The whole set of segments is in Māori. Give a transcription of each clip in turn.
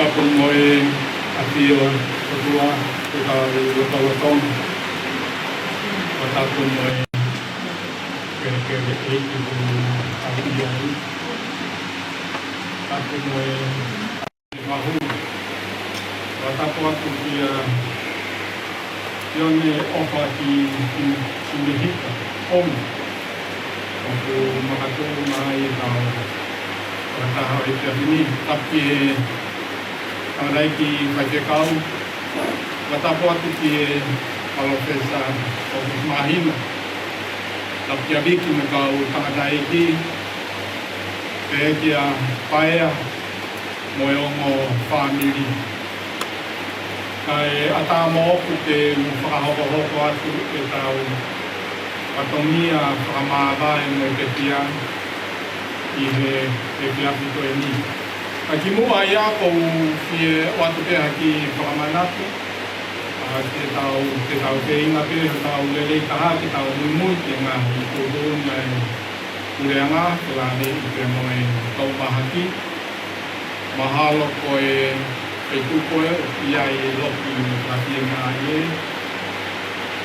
tapu moe atio tatua te tawaton tapu moe ke eiki ku awiai tapu moe mahu tapu atu kia Sione ofa ki Finehika, Pongi. Oku makato mai tau rataha e te awini. Tapi e tangarai ki Fakaeikau. Watapo atu ki e palofesa o mahina. Tapi awiki me kau tangarai ki. Te kia paea mo e ongo whamiri. Kai ata moku te whakahoko atu e tau atomia whakamāwae mo te pia i he whiawhito e ni. Ka ki mua i ako ki e watu pēha ki whakamanatu, te tau te inga pēhe, tau lelei taha, te tau mui te ngahi kōrona e ureanga, te lāne i te moe tau mahaki. Mahalo ko e e tukoe ia e loki kati e ngā e.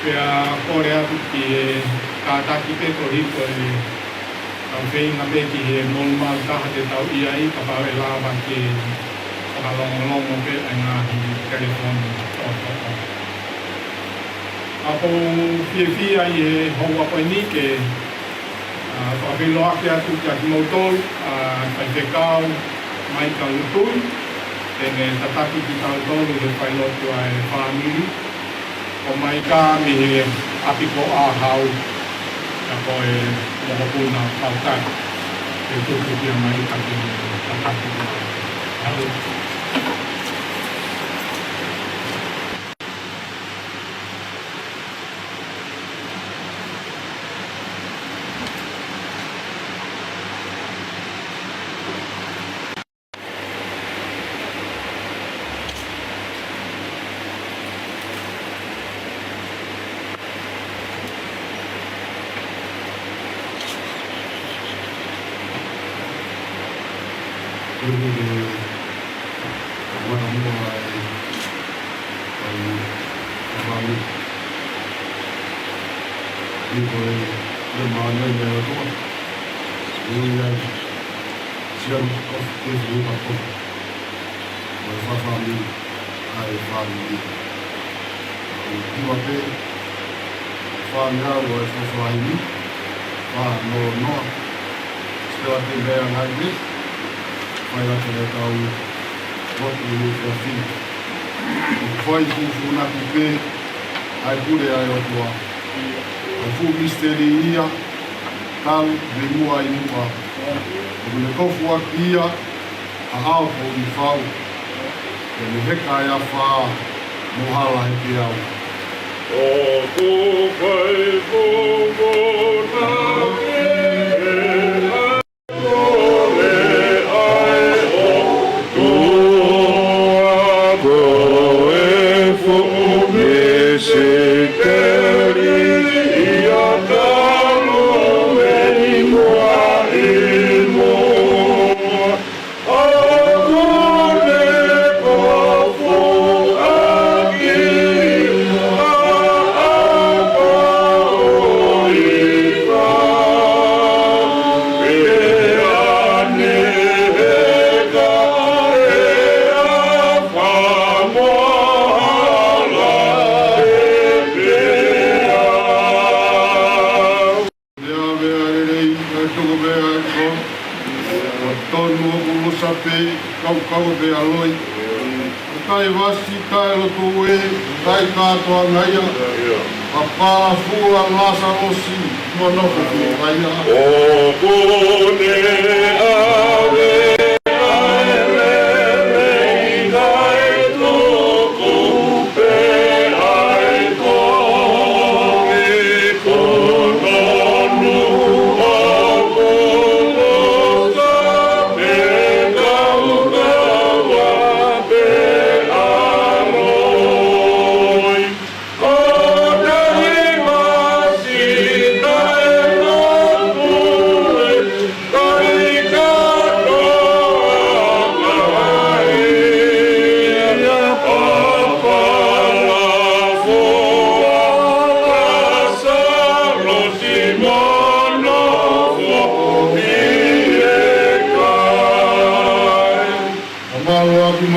Pea kore atu ki e kātaki te tohiko e tau whenga me ki he normal taha te tau ia i ka pau e lawa ke whakalongolongo pe e ngāhi telefoni tōtoko. Ako whiawhia i e hoa koe ni ke whakawhelo ake atu ki a Kimoutou, Fakaeikau, mai ka utui. Tene tataki ki tau tolu he whailotu a e whāmiri. O mai kā mi he apiko āhau ka koe mohopuna paukai. E tuku kia mai ka ki tataki ki tau. Ini de buat kamu kembali di boleh bermain dengan tu, ini yang siap kau tu apa? Berfahami, ayah fahami. Dua pe, fahaminya berfahami, faham no, setelah tiba yang lagi. Vai lá que vai o voto do Fim. Foi com na cupê, aí por aí eu tô. Eu fui misteria, tal de mua e mua. Eu me tofu aqui a algo de fal. Eu me recaia fa mohala e piau. O tu vai voar kau be aloi kai wasi kai lo tu e kai ka to ngaia papa fua lasa osi mono ko kai o pone ave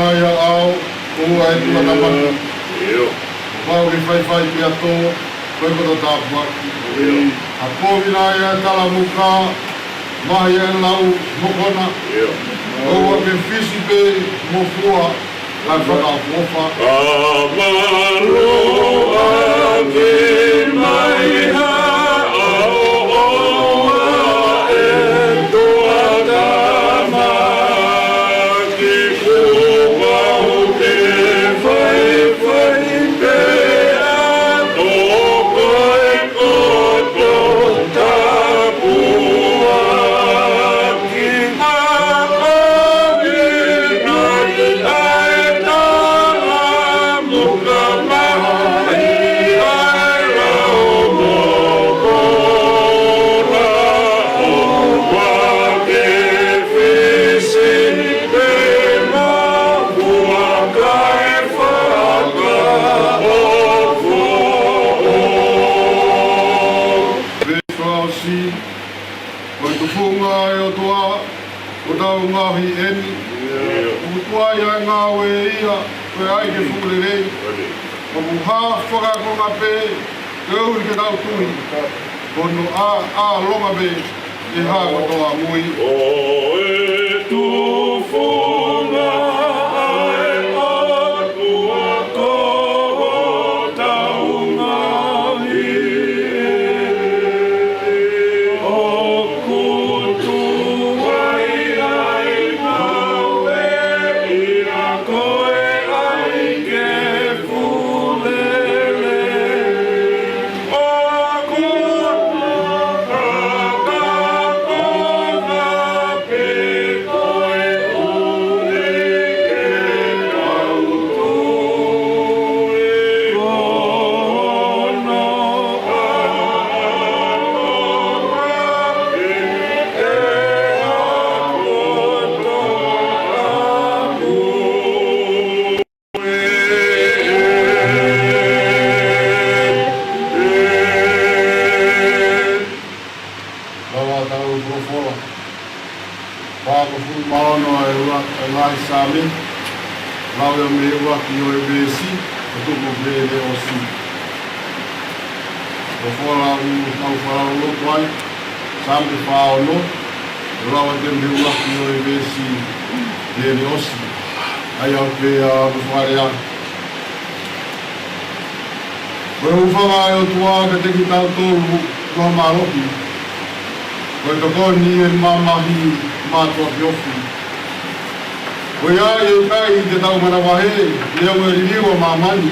mai au, o ai tua tamaki. Pau ki whai ki ato, koe koto tāpua. A kōwina ia tala muka, mahi e lau mokona. Oua ke whisi pe mo fua, kai whakapofa. Amaroa ke mai ha au e toa tama ki kuwa o ke whai pe a toko e koto tapua ki hakawi nai ai taha muka mahi ai rau mokora o wake whisi pe mahua kai whaka ofo. Whawasi, koe tu whunga e o toa, o tau ngahi eni. Utua ia ngā we ia, koe ai ke whule rei. O muha whakakonga pe, te uri ke tau tui. Kono a longa pe, e hā kotoa mui. O e tu whunga ai a tua koho tau ngahi. O kutu ai ai ngawe ira koe ai ke fulele. O kutu kakakona pe koe ule ke tautui. Kono Rawa tau profola. Pāko fu maono e ua e lai sami. Lau e me ua ki o e besi, o tuku bele o si. Profola u tau wharau loko ai, sami whaono. Lau e te me ua ki o e besi, bele o si. Ai au pe a mwhare a. Koe uwhanga e o tua ka te ki tau tōru kua maroki. Koe tokoni e mamahi mātua ki ofi. Koe ai e kai te tau manawahe, leo e ririwa mamani.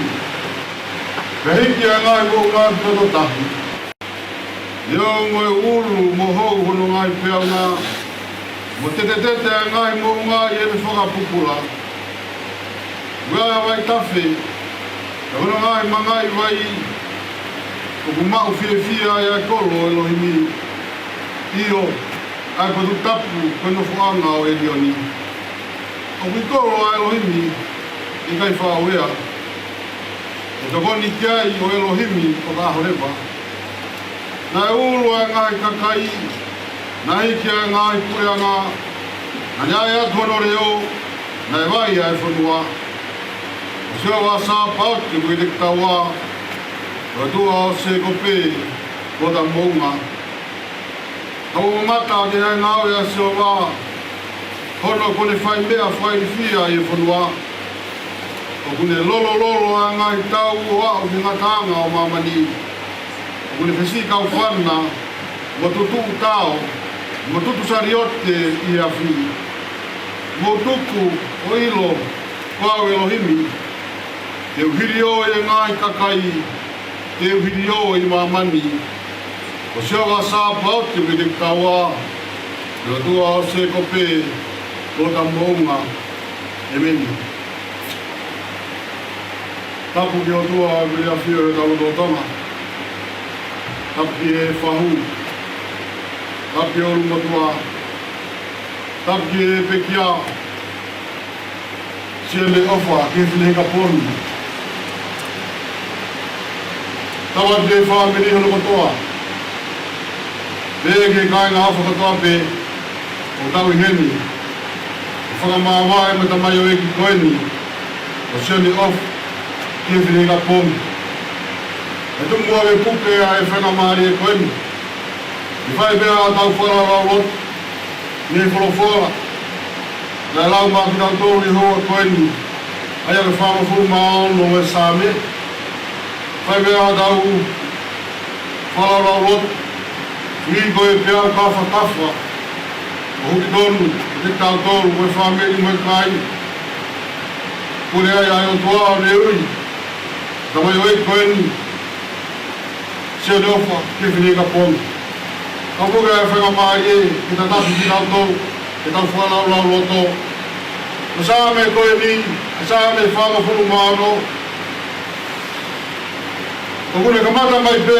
Ka hiki a ngai mo ngai toto tahi. Leo ngoe uru mo hou hono ngai pēo ngā. Mo tete a ngai mo ngai e me whakapupula. Koe ai wai tawhi. Ka hono ngai mangai vai. Koku mau whiawhia e a kolo e lohimi. Io, ai patu tapu, kono whaanga o Elioni. O kikoro a Elohimi, i kai whaawea. E tokoni kiai o Elohimi o ka ahorewa. Na e ulu a ngai kakai, na hiki a ngai pureanga, na niai atu ano reo, na e vai a e whanua. O seo wa sā pauti kui te tawa, o tua o se kope, o ta mounga. Tau mata ke hai ngāo e a seo wā, hono kone whai mea whai whia i whanua. O kone lolo a ngai tau o au ki ngatanga o mamani. O kone whesi kau whana, mo tutu tau, mo tutu sariote i a whi. Mo tuku o ilo, o au Elohimi. Te uhiri o e ngai kakai, te uhiri o i mamani. O seo wa sā pauti me te tawa, e tua o se kope, o ta mounga, e meni. Tapu ki o tua a gria whio e tau tōtanga. Tapu ki e whahu. Tapu ki o runga tua. Tapu ki e pekia. Sione ofa ki e Finehika Pongi. Tawa te whaamiri hono katoa. Pēke kai ngā whakatoa pē, o tau i heni. whakamāwai me tamai o eki koeni o Sione off ki Finehika Pongi. E tu mua me puke a e whakamāri e koeni. I whai mea a tau whara rau lot, ni e whara. Na lau mā ki tau tōru i hoa koeni, aia ke whamawhuru maon no me sāme. Whai mea a tau whara rau lot, i koe pia kawha. O huki tonu, te tau tōru, koe whameri mai kai. Kure ai ai o toa o ne ui, tamai o e koeni, Sione ofa ki Finehika Pongi. Ka puke e whakamāri e, ki ta tasu ki tau tōru, ki tau whanau loto. O sā me koe ni, o sā me whamawhuru māno. O kune kamata mai pē,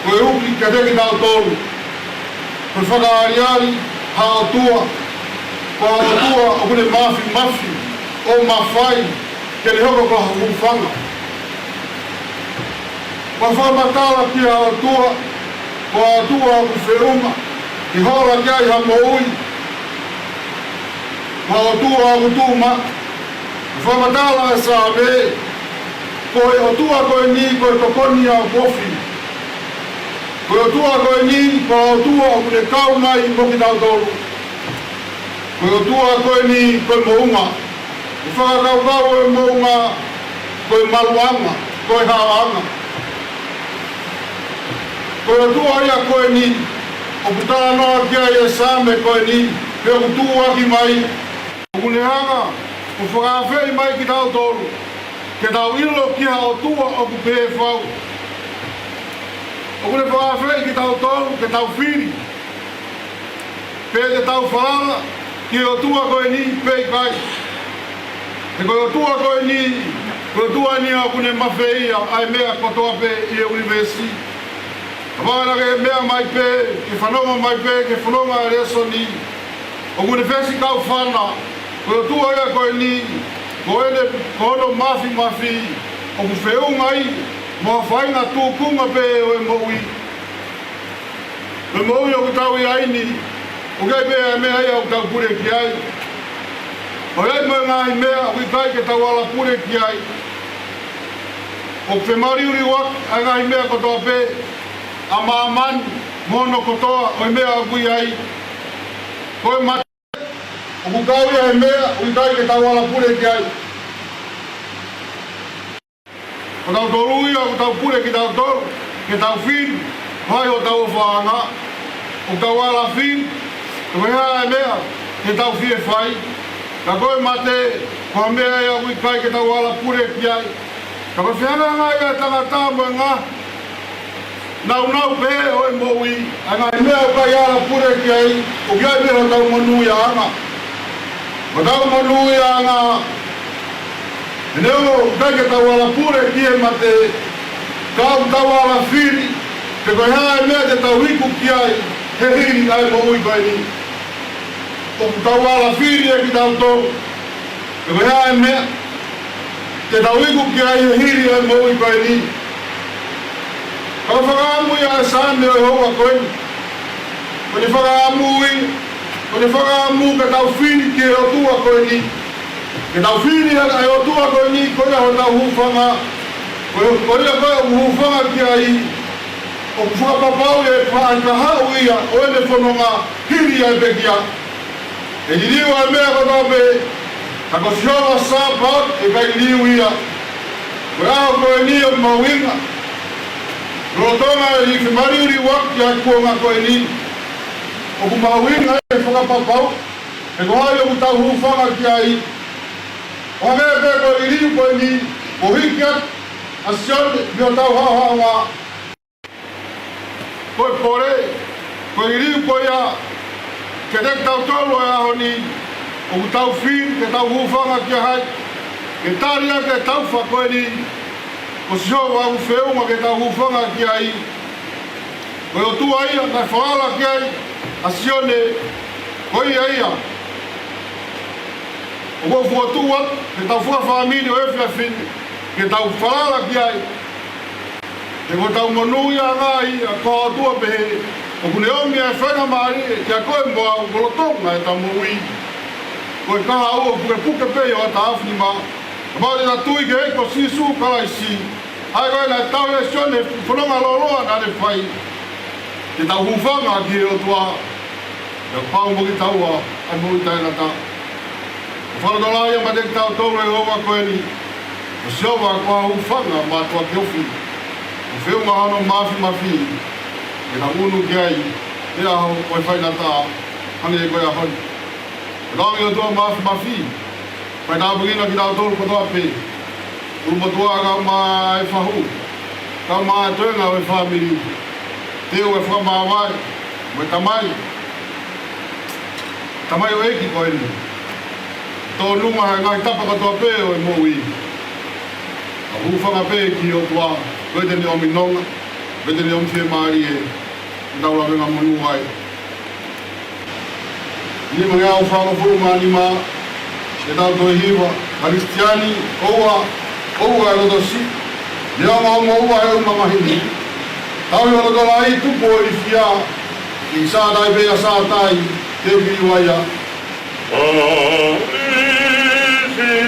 koe uki ka te ki tau tōru. Koe whakaariari, hao tua. Ko hao tua, o kune mafi, o mawhai, ke ni hoko ko hawhanga. Ko whamatala ki hao tua, ko hao tua o whiunga, ki hora kiai ha moui. Ko hao tua o tūma, ko whamatala e sā me, ko e o tua koe ni, ko e tokoni au kofi. Ko e tua koe ni, ko o tua o kune kau mai mo ki tau tōru. Ko e tua koe ni, ko e mounga. Ko whakakau e mounga, ko e maluanga, ko e haanga. Ko e tua ia koe ni, o putara noa kia e sāme koe ni, pe o tua ki mai. O kune hanga, o whakawhei mai ki tau tōru. Ke tau ilo ki hao tua o ku pē whau. O kune whakawhei ki tau tōru, ke tau whiri. Pē te tau wharara, ki o tua koe ni, pē kai. E koe o tua koe ni, koe o tua ni a kune mawhea, ai mea kotoa pē i e universi. Kamana ke mea mai pē, ke whanonga mai pē, ke whanonga e reso ni. O kune whesi kau whana, koe o tua ia koe ni, koe ne kono mafi, o ku whiunga i, mo whainga tūkunga pē o e moui. E moui o ku tau i aini, o kei pē e mea ia o tau pure ki ai. O ei mo ngāi mea, o kai ke tau ala pure ki ai. O whemari uri wak, ai ngāi mea kotoa pē, a māmani, mono kotoa, o e mea o kui ai. Koe mate, o ku kau ia e mea, o kai ke tau ala pure ki ai. O tau toru ia, o tau pure ki tau toru, ke tau whiri, vai o tau whaanga. O tau ala whiri, o e hea e mea, ke tau whie whai. Ka koe mate, ko a mea ia ui kai ke tau ala pure ki ai. Ka koe whianga ngai ia tangata mo e ngā. Nau pē o e moui, a ngai mea o kai ala pure ki ai, o kia i mea tau manu ia anga. O tau manu ia anga, e neo kai ke tau ala pure ki e mate, kau tau ala whiri, te koe hea e mea te tau hiku ki ai, he hiri ai moui kai ni. O tau ala whiri e ki tau tō, te koe hea e mea, te tau hiku ki ai, he hiri ai moui kai ni. Kau whakaamu ia e sāne o e hoa koeni. Ko ni whakaamu i, ko ni whakaamu ka tau whiri ki e o tua koeni. Ke tau whiri e o tua koeni, ko ia ho tau hufanga. Ko ia koe o hufanga ki ai. O whakapapau e whaai ka hau ia, o e ne whanonga hiri ai pekia. E diriu ai mea ko tau pe, ka ko sioma sāpat e kai diriu ia. Ko ia koeni o mawinga. Rotonga i whimari uri waki a kuonga koe ni. O ku mawinga e whakapapau, e ko hai o ku tau hufanga ki ai. O mea pe koe i riu koe ni, o hikiat, a Sione, mi o tau hauhanga. Koe pore, koe i riu koe a, ke tek tau tolo e aho ni, o ku tau whiri, ke tau hufanga ki hai. Ke taria ke tau wha koe ni, o si hau au whiunga ke tau hufanga ki ai. Koe o tua ia, kai whaala ki ai, a Sione, koe ia ia. O kua fuatua, ke tau fua whaamini o e whiawhini, ke tau whaala ki ai. Ke ko tau manu ia ngā i, a koa tua pehe, o kune omi e whainga maari, ke a koe mua o kolotonga e tau mui. koe kaha ua puke pei o ta awhini ma. Kamau na tui ke eko sisu kalaisi. Ai koe na tau e Sione whanonga loloa na ne whai. Ke tau hufanga ki o tua. Ia pau mo ki taua ai mo i taina ta. Whanonga ia ma dek tau tōre hoa koe ni. O siawa kua hufanga ma tua ke ofi. O whiunga hano mafi. E na unu ki ai. E aho koe whaina ta. Hangi e koe ahoi. E rangi o tua mafi. Pai nā pagina ki tau tōru katoa pe. Urumatua ka ma e whahu. Ka ma e tuenga o e whamiri. Teo e whamawai. Mo e tamai. Tamai o eki koe ni. Tō nunga he ngai tapa katoa pe o e mōi. A hufanga pe ki o tua. Koe teni o minonga. Koe teni o mfie maari e. Tau la venga monu hai. Ni mga au whanga furunga ni ma. E tau toi hiwa, Kristiani, oua e roto si. Lea maunga oua e unga mahini. Tau i roto lai tupo i fia. I sātai pēa sātai, te whiwaia.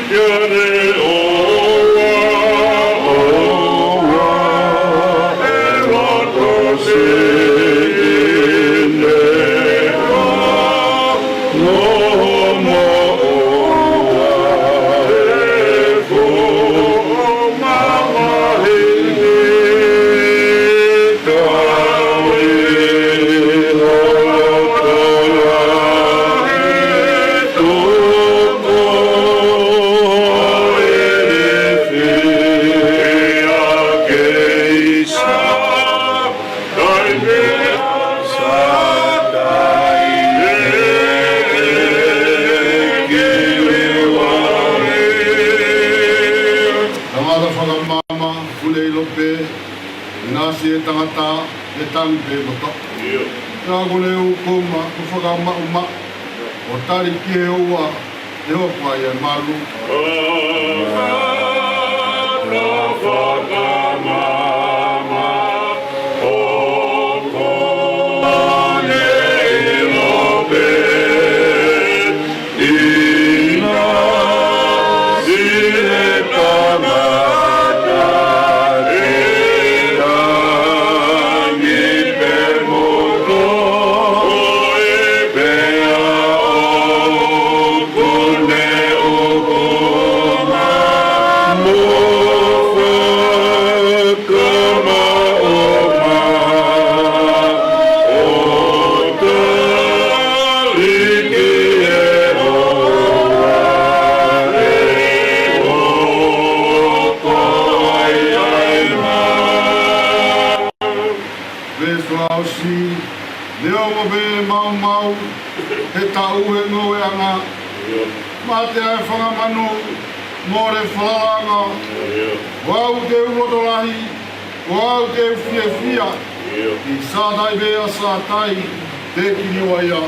Sione oua, e roto si. E tangata, e tangi pe moto. Nā kone u kuma, ku whakama uma. O tari ki he ua, e hokwa i e malu. He tau he ngoe anga. Mate ai whangamanu, more whalanga. Wau te urotolahi, wau te fia. I sātai bea sātai, te kiriwaia.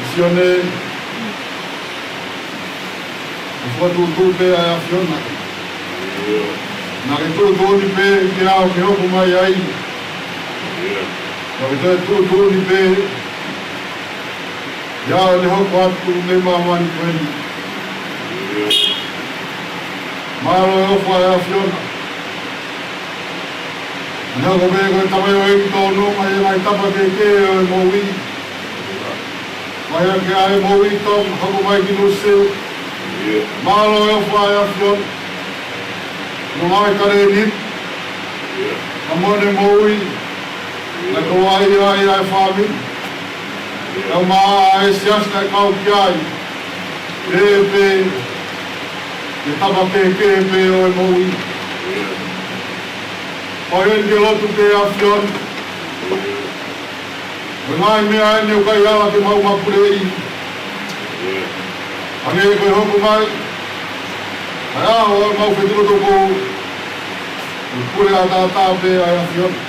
Sione, tu pe a Fiona. Na que tu ni pe que a que o mai ai. Na que tu ni pe ya le ho kwat tu me mama ni pe. Malo o fa a Fiona. Na ko be ko tabe o to no mai tapa ke o mo wi. Maya ke ai mo wi to ho mai ki no se. Malo o fa a Fiona. No mai kare ni. Amone mo wi. Na ko ai fami. Na ma ai sias na kau ki ai. Pe tapa ke pe o mo wi. Oye de lotu ke a Fiona. Mai me ai ne kai ala ke mau mapure i. Ane ko hoku mai. Ai o mau feturo to ko. Pure ata pe ai a Fiona.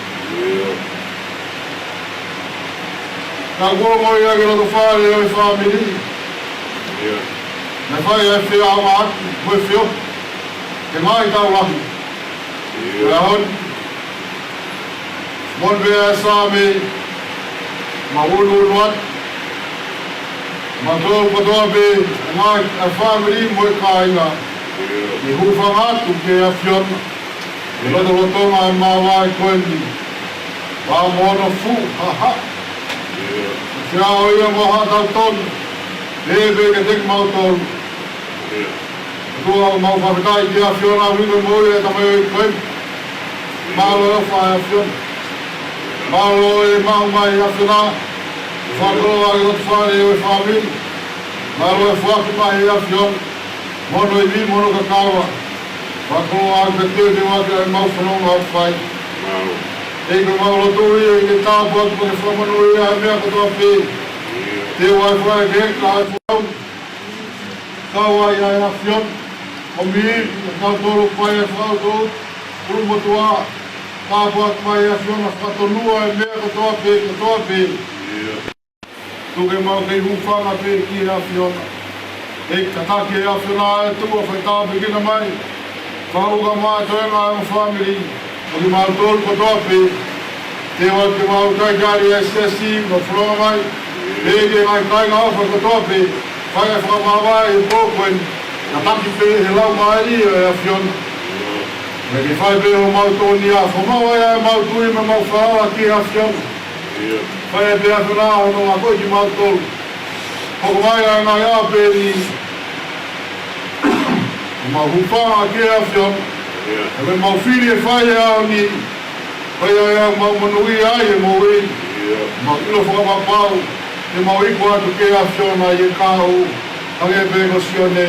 Na go mo ia ke lo fare o family. Na fai e fe a wa mo fio. Ke mai ta wa. Ya hon. Mon be asame. Maulu luat, matol patobe, mai a family mo kainga. Ni hufanga tu ke a Fiona. Ni lo to mai mawa kondi. Ba mono fu, ha. Ya oia mo ha ta ton. Lebe ke tek mau ton. Tu mau fa kai ke a Fiona wingo mo e ta mai kondi. Malo fa a Fiona. Malo e mau mai a Fiona. Falo a lo fare o family. Malo e fuaku mai a Fiona. Mono e vi mono kakawa. Falo a te te wa ke mau fono ma fai. E ko mau lo tu e ke ta bo ko e famo no e a me ko to pe. Te wa fa ke ka fo. kawa ia ia fion, o mi, kau toro pai e whau tō, uru motua, ka buat mai ia fion a whatonua e mea katoa pe. Tuke mau kei hufanga pe ki ia fion. E kataki ia fiona e tua whaitā pekina mai, whauga mai toenga e family, o ki mau tōru katoa pe, te wai ke mau kai kari SSC, no whulonga mai, Ege ngai kai ngā wha katoa pe, whai e whakamawai e pōkwen, na taki pe he lau mai e a fion. Me ki whai pe ho mau tōni a, whamawa e mau tui me mau whaala ki a fion. Whai e pe a whina hono a koe ki mau tōru. Hoko mai a ngā ia pe ni, mau hupanga ki a fion. E me mau whiri e whai e ao ni, whai e mau manui ai e mau e. Mau ilo whakamapau. Te mau iku atu ke a whiona i e kāu, hange pēko Sione.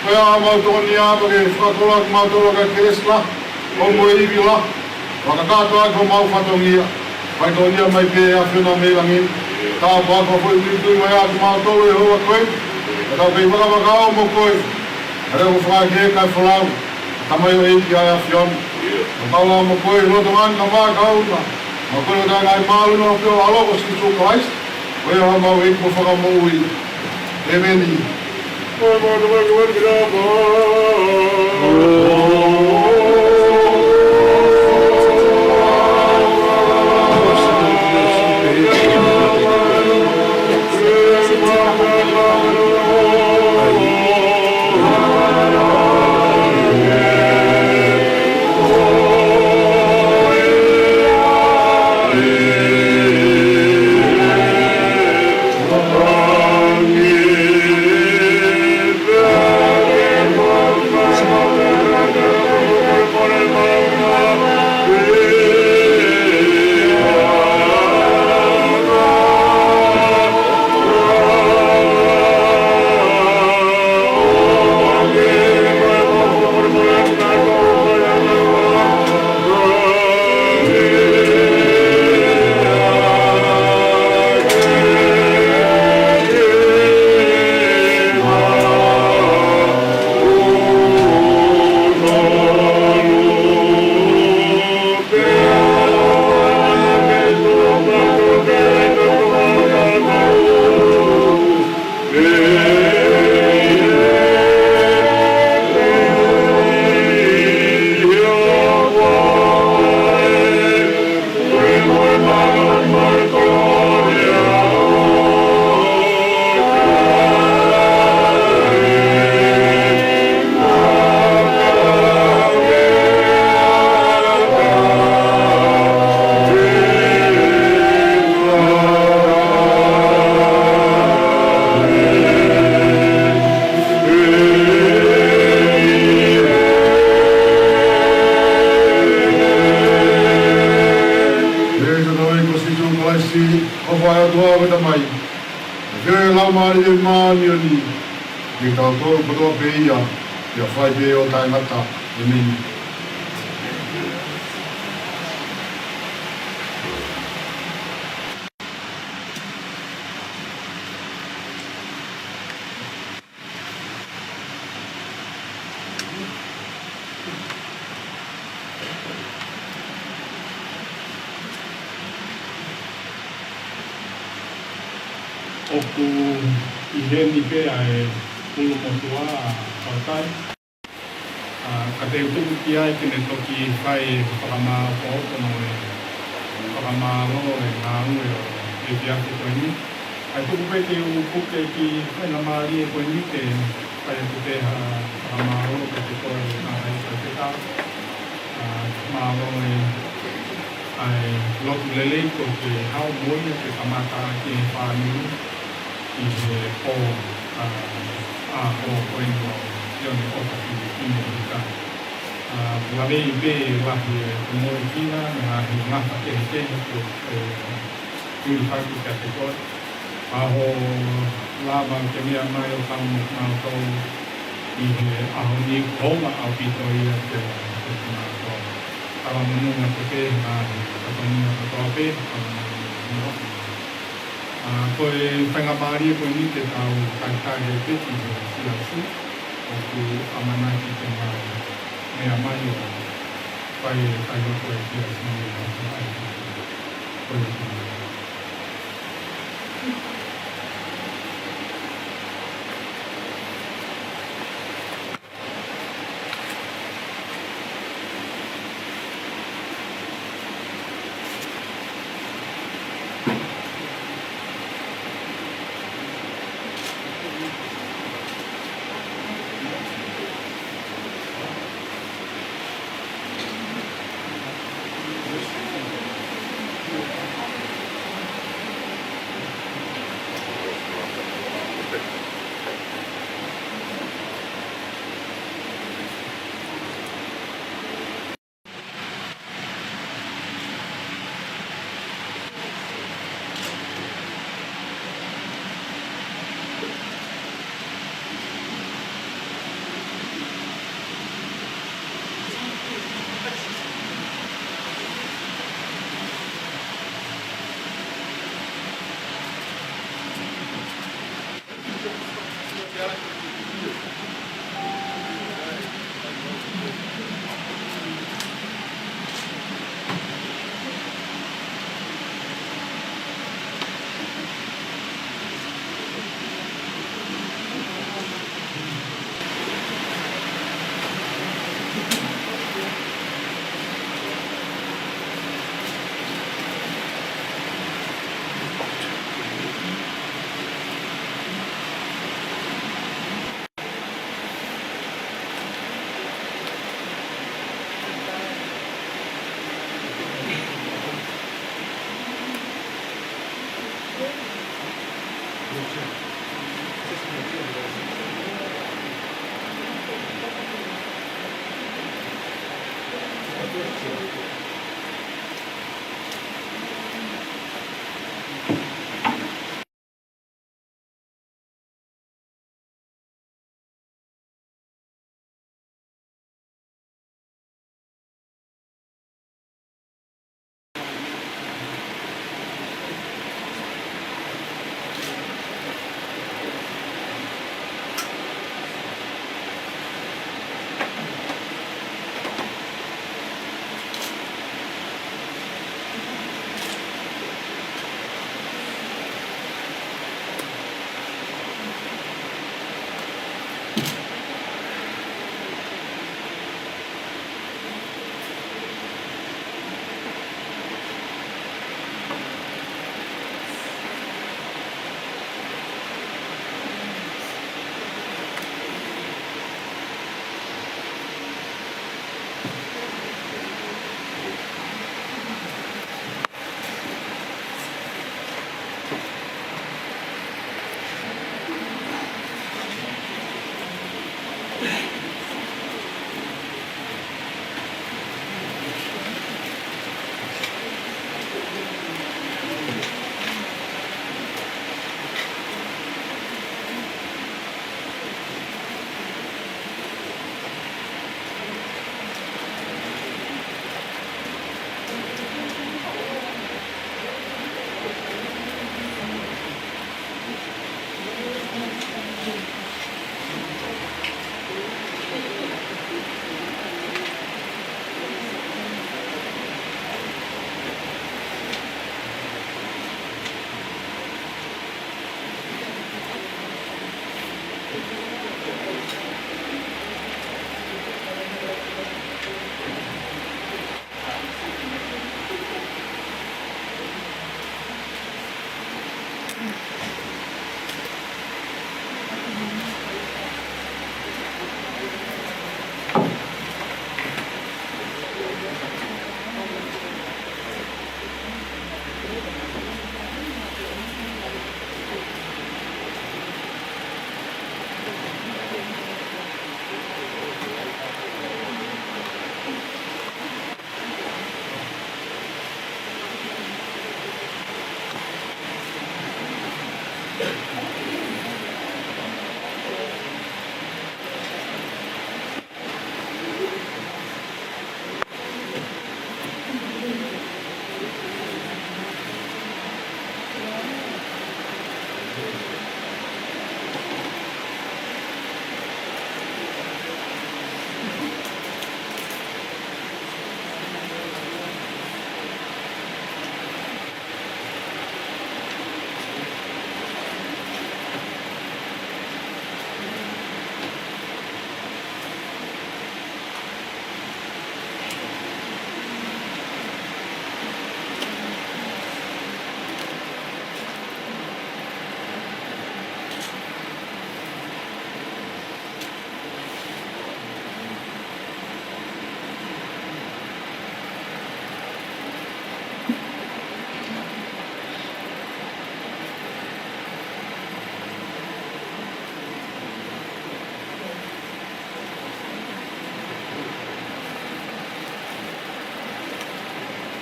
Koe a mau tōni a, pake whakatola ki mau tōra ka keresla, o mo e iwi la, wakakātua ko mau whatongia. Mai tōni a mai pē a whiona me langin, tā pāko whoi tui mai a ki mau tōru e hoa koe, e tau pei whakawakao mo koe, e reo whakake kai whalau, tamai o eiki ai a whiona. O taula mo koe, roto man ka mā kauna, ma koe o tā ngai māluna o pio aloko si tō Christ, Oe ha mau e ko whakamoui. E meni. Oe mau te waki waki rāpa. Whai pe o tai ngata, e mini. Oku i heni pe ai ulu kontua whautai. Ka te utuku ki ai tene toki whai whakamā whaotono e whakamā roho e ngā ue o e te ake koe ni. Ai tuku pe te upuke ki whaina maari e koe ni te whai atu te whakamā roho ke te koe ngā rai koe te tā. Mā roho e ai lotu lele ko te hao moi e te kamata ki e whāniu i he o koe ni o Sione kota ki Finehika. Wale i pe wahi e kumore kina, ngā hi ngata ke he ko tui whaki ka te koe. Aho lava ke mea mai o tau ngā tau i he aho ni honga au pito i a te ngā tau. Awa mununga te pe, ngā hi katonunga katoa pe, Ko e whainga maari e koe ni te tau kaitare e peti e si asu o ku amanaki te maari mea mai o whai e kai roto e si asu e asu ai koe e koe.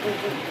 Oh,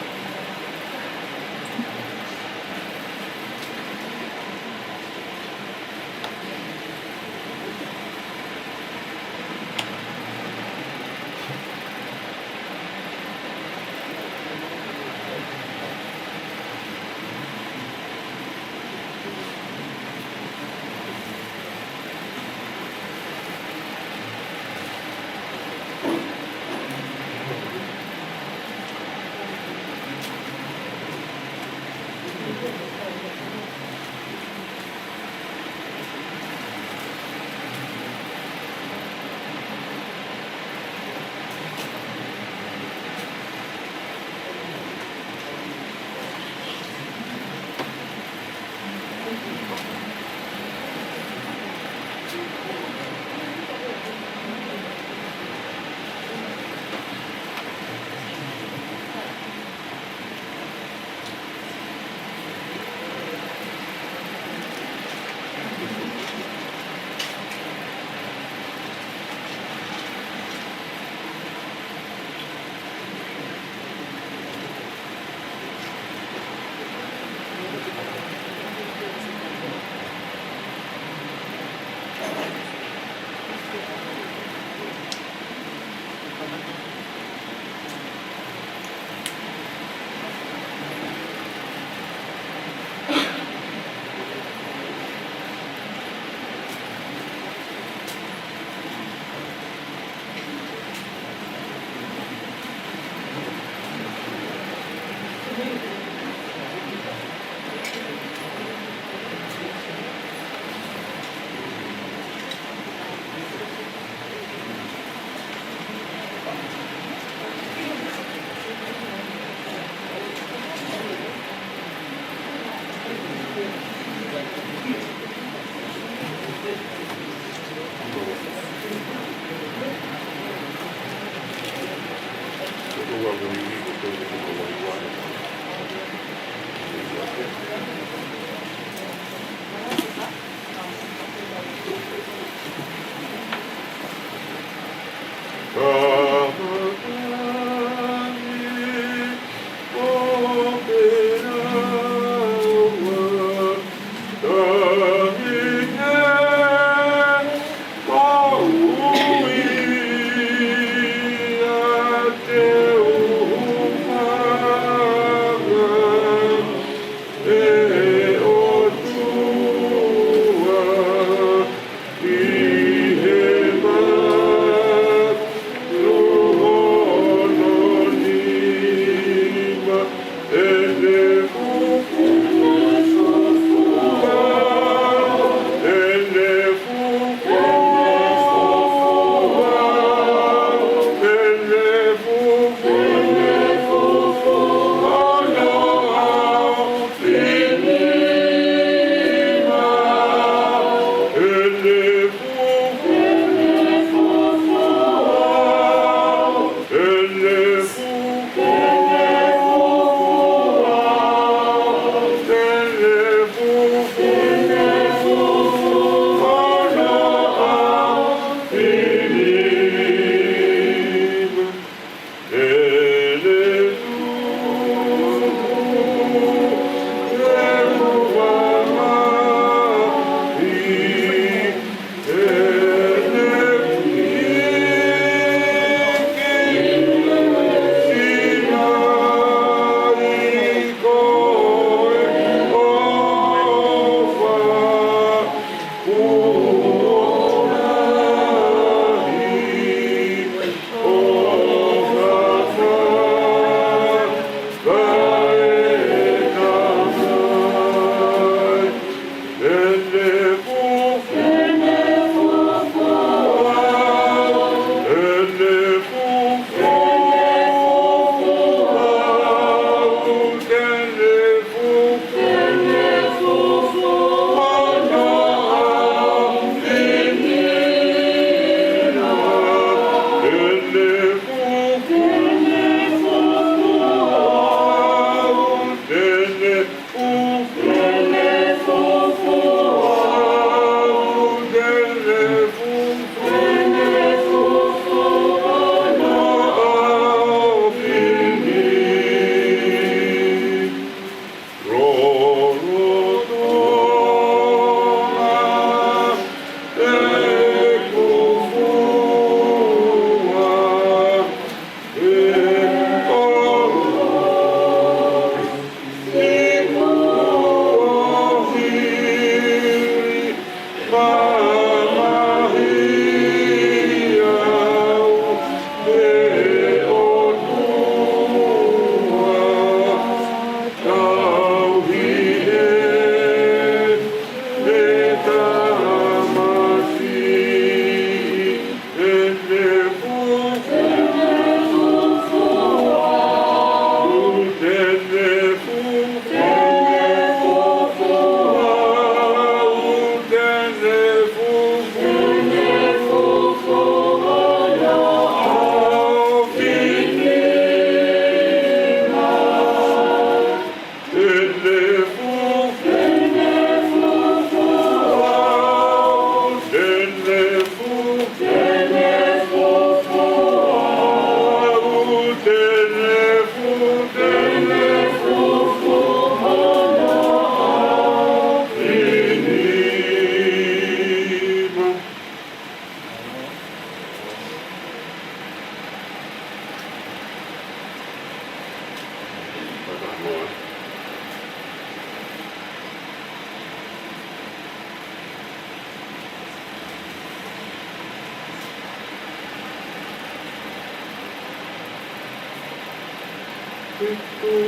Ika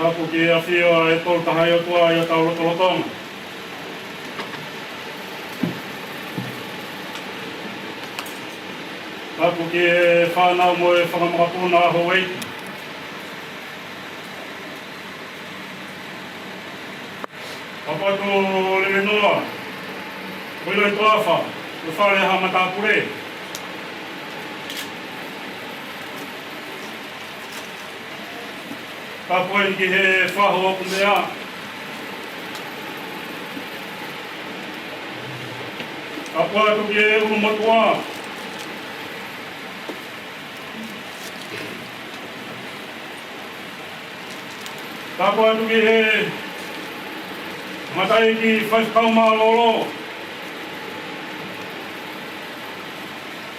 Aku ki a whio e tolu tahai o tua i a tau rotolotonga. Aku ki e whanau mo e whakamakapuna a Hawaii. Papatu le menoa, wilo i tuawha, e whare ha matapure. Ka koe ki he whaho aku mea. Ka koe atu ki e uru matua. Ka koe atu ki he matai ki whaikau maa lolo.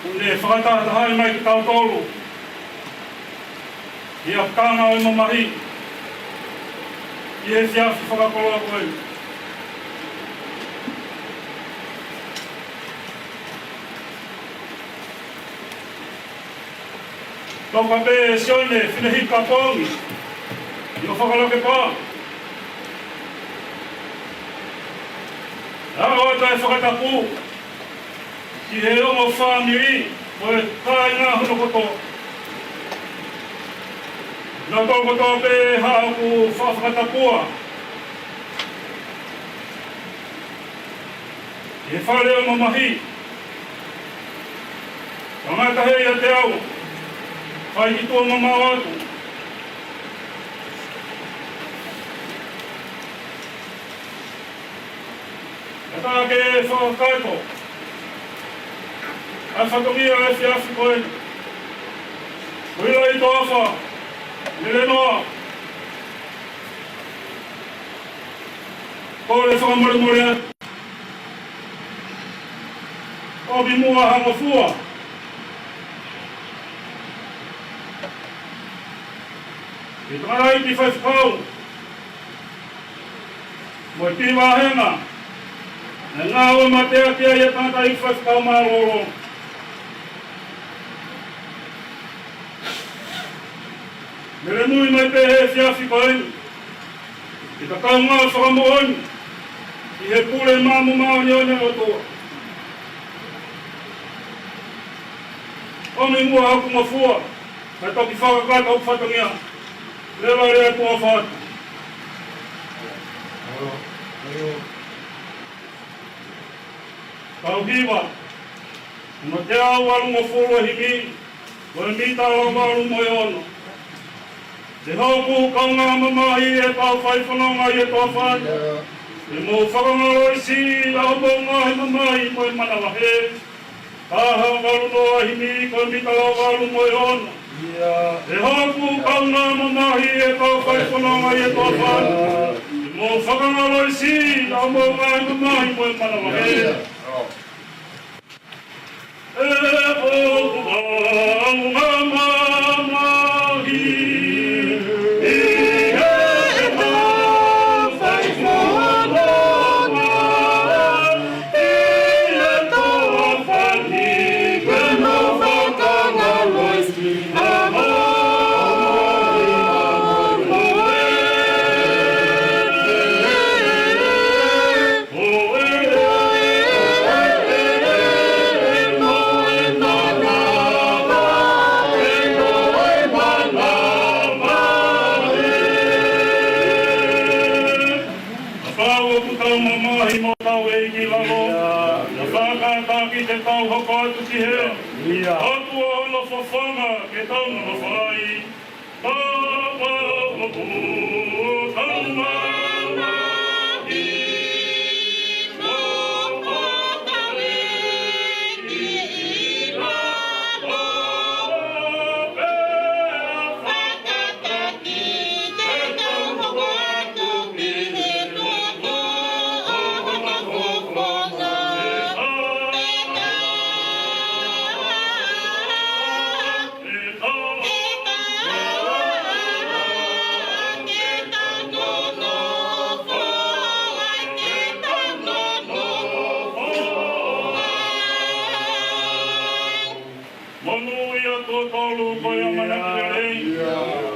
Unde whakatata hai mai ki tau tolu. I a kāna o mamahi. I he whiawhi whakakoloa koe. Toka pe Sione, Finehika, Pongi. I o whakaloke pā. Rao e tai whakatapu. Ki he ongo whāmiwi. Mo e tāi ngā hunokoto. Nā tōko tō pe hao ku whakatapua. E whare o mamahi. Tangata hei a te awa. Whai ki tua mamau atu. E tā ke whakakaito. A whatongia e whiawhi koe. Huila I tō awha. Nere noa. Kore whakamore more atu. Obi mua hanga fua. I takarai ki whaifukau. Mo I pi wahenga. E ngā ua matea kia I a tangata I whaifukau mā roro. Mere nui mai te he whiawhi koe. I takau ngā whakamohoni. I he pule māmu mao nyone o toa. Omi mua haku mafua. Mai toki whakakata o whatangia. Lewa rea kua whatu. Tau hiwa. Uma te au alu mafua himi. Koe mita o maru mo e ono. Te hauku kaunga mamahi e tau whaiwhanonga I e tō whatu. E mō whakangaro I si au mō ngahi mamahi mo e manawahe. Taha walu noa himi koe mita o walu mo e ono. E hauku kaunga mamahi e tau whaiwhanonga I e tō whatu. E mō whakangaro I si au mō ngahi mamahi mo e manawahe. E hauku kaunga mamahi. Te tau hoko atu ki he. Atu o no whawhanga ke tau na whai. Papa hoku tau mamahi. Moko tawe ki lalo. Pea whakataki te tau hoko atu ki he toko. Hoko whawhanga.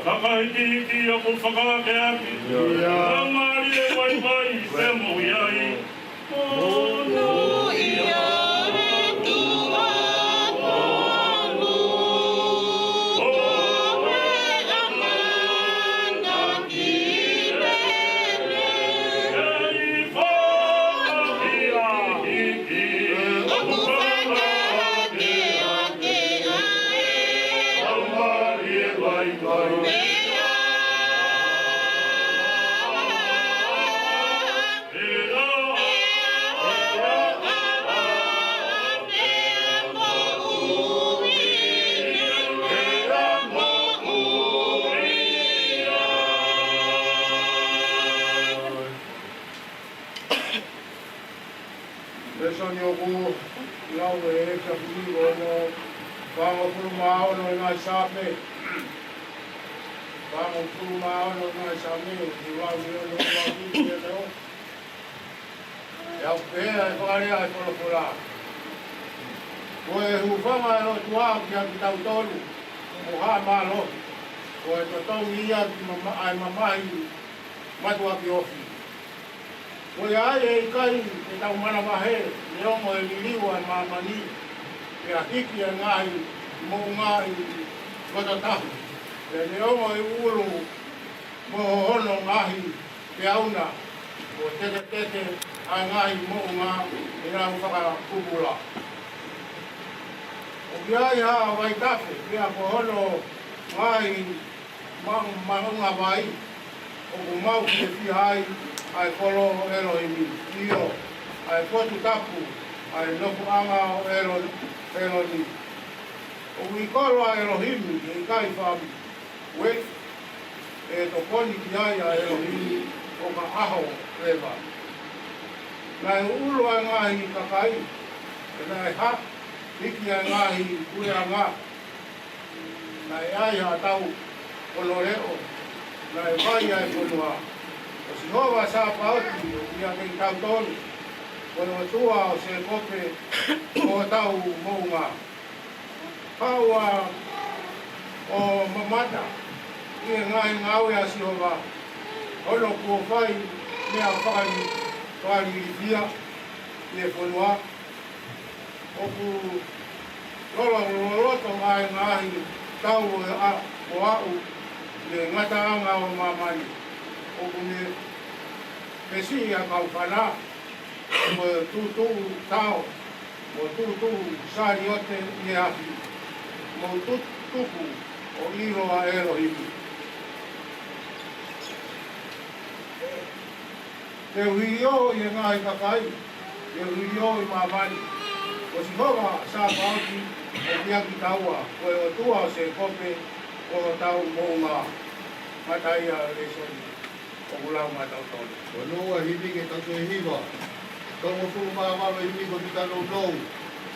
Fakaeiki ki a ko whakaake aki. Ramari e wai wai te mo iai. Ono ia e tua tonu. Oe amana ki rere. Ei whakaeiki. Oku whakaake ake ae. Ramari e wai wai. Pesani oku lau e ka pili ono whango puru mao no ngai sape. Whango puru mao no ngai sape o lau ni ono lau ni e leo. E au pēa e whakarea e kola kola. Ko e hufanga e o tuā ki a ki tau tonu. Mo haa maa lohi. Ko e tatau ia ki ai mamahi matua ki ofi. Ko ia ai e kai e tau mana mahe, ne ongo e liliwa e mamani, e a hiki e ngahi, mo ngahi, matatahu. E ne ongo e uru, mo hono ngahi, e auna, o teke a ngai mo ngā e ngā whakakupula. O kia ia wai tafe, kia ko hono ngai mahunga vai, o ku mau ki e whihai, ai kolo Elohimi, io, ai kotu tapu, ai nofu anga o Elohimi. O kui kolo a Elohimi, e kai whamu, we, e to koni ki ai a Elohimi, o ka aho rewa. Nai ulu a ngahi kakai, e nai ha, hiki a ngahi kue a ngā, nai ai a tau kono reo, nai vai ai konua. O si hova sa pauti, o kia kei tau tonu, kono tua o se kope o tau mounga. Paua o mamata, i ngai ngaue a si hova, hono kua whai mea whakari rifia, i e whanua. Oku lolo ngai ngahi tau o au, i ngata anga o mamani. Oku pesi a kau whana, o tūtū tau, o tūtū sari ote i ahi, o tuku o iro a Elohimi. Te huio i ngai kakai, te huio i mamani. O si hova sa pauti, o kia ki taua, o e o tua o se kope, o tau mounga, matai a resoni, o ulau matau tonu. O noa himi ke tatu e hiwa, tongo furu maamaro himi ko tika nou.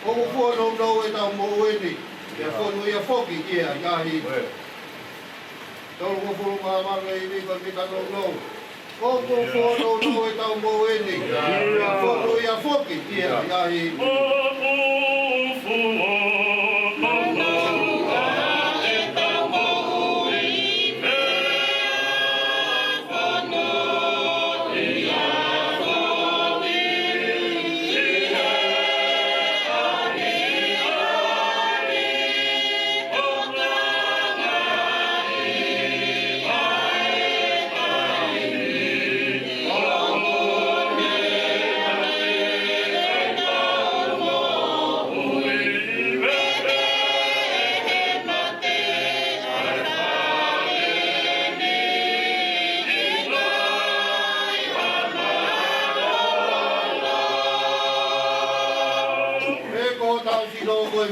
O fua nou e tau mo ueni, ia fonu ia foki ia iahi. Tongo furu maamaro himi ko tika nou. O fua nou e tau mo ueni, ia fonu ia foki ia iahi.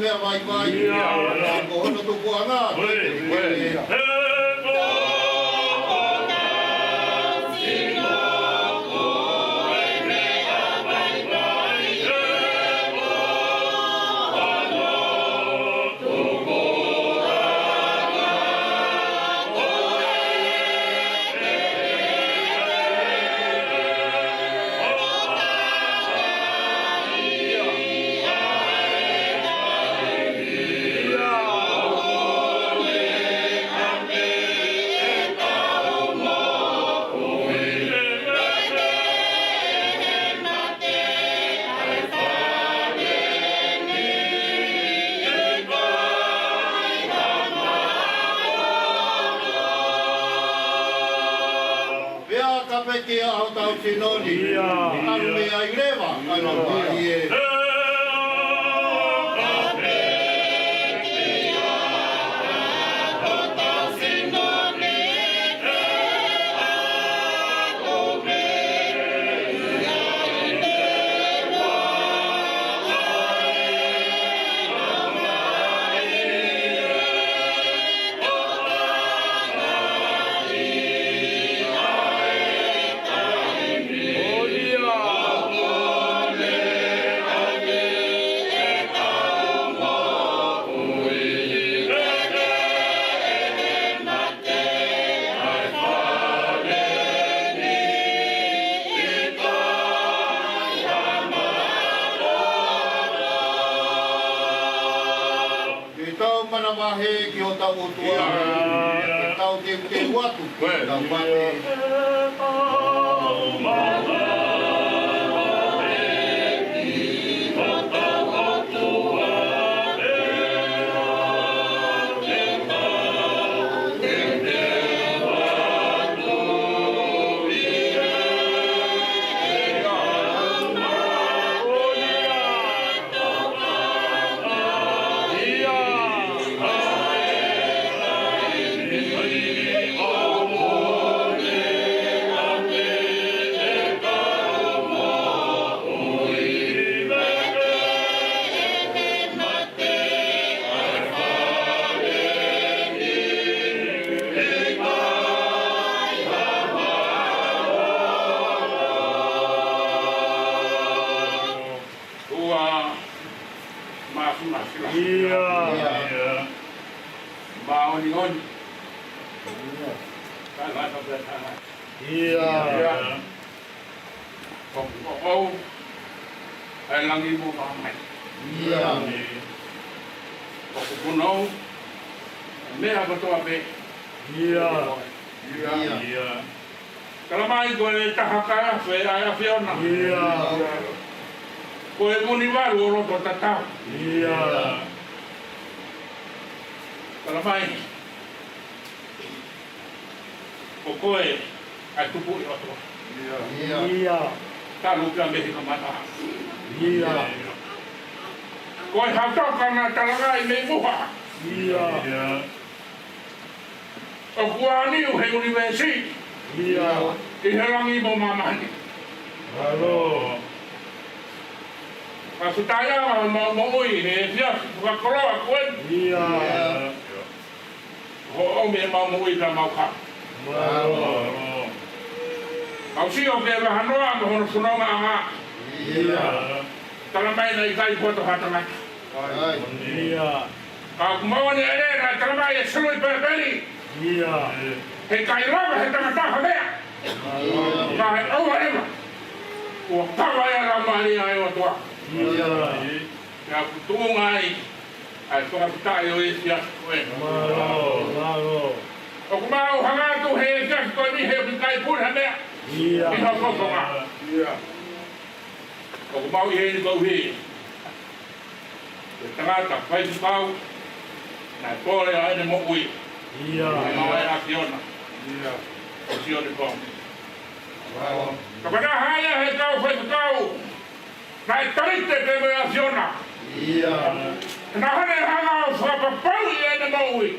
Mea mai mai, ko hono tuku ana. Kia au tau Sione, anu mea i rewa, anu mai e. He ki o tau tua, ki tau te watu, ki tau pate. Ia. Kau ai langi mo mamai. Ia. Kau punau mea katoa be. Ia. Ia. Kalau mai ko e tahaka fe ai fiona. Ia. Ko e muni waru ro to tata. Ia. Kalau mai ko koe ai tupu i oto. Ia. Talu ka me ka mata. Ia. Ko e hata kana talaga i me muha. Ia. O kuani o he university. Ia. I he rangi mo mamani. Halo. Kasu taya mo ui he fia ka koroa koe. Ia. Ho o me mo ui ka mau ka. Halo. Au si o ke hanoa mo hono sunoma anga. Ia. Tala mai na i kai poto hatanga. Ia. Ka kumau ni ere na tala mai e sului perbeli. Ia. He kai rama he tangata hamea. Ka he aua ema. O tawa e rama ni ai o toa. Ia. Ka kutunga ai. Ai toa pitai o esi a koe. Halo. O kumau hangatu he esi a koe ni he pikai pun hamea. Ia. I ha kokonga. O kumau i he ni kau he. E tangata whai tukau. Na kore a ene mo ui. Ia. Mau e a Sione. O Sione Pongi. Ka pana haya he kau whai tukau. Na e tarite pe mo a Sione. Na hane hanga o whakapapau i ene mo ui.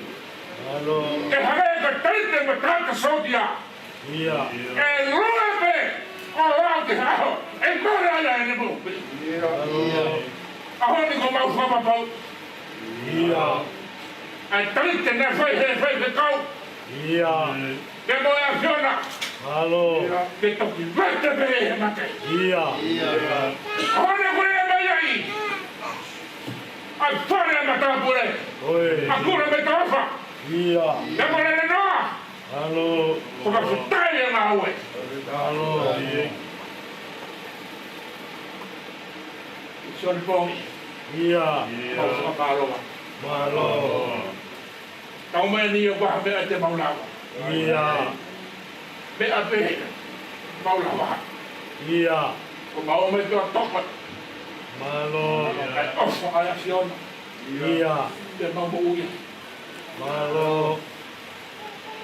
Halo. E hane ka tarite mo traka sotia. Ia. E lua pe. O rao te hao. E kore ala ene mo ui. Halo. Aho ni ko mau whakapapau. Ia. Ai tarite na whai te kau. Ia. Ke mo e a Sione. Halo. Ke toki vete pe e mate. Ia. Ahora kure e mai ai. Ai pare e mata pure. Oi. A kure me tafa. Ia. Ke mo le noa. Halo. Ko ka futai e ma ue. Halo. Sione Pongi. Ia. Ko ka paloa. Halo. Tau me ni o ba me te maulawa. Ia. Me a pe maulawa. Ia. Ko mau me to toka. Halo. Ai ofa ai a Sione. Ia. Te mau mo ui. Halo.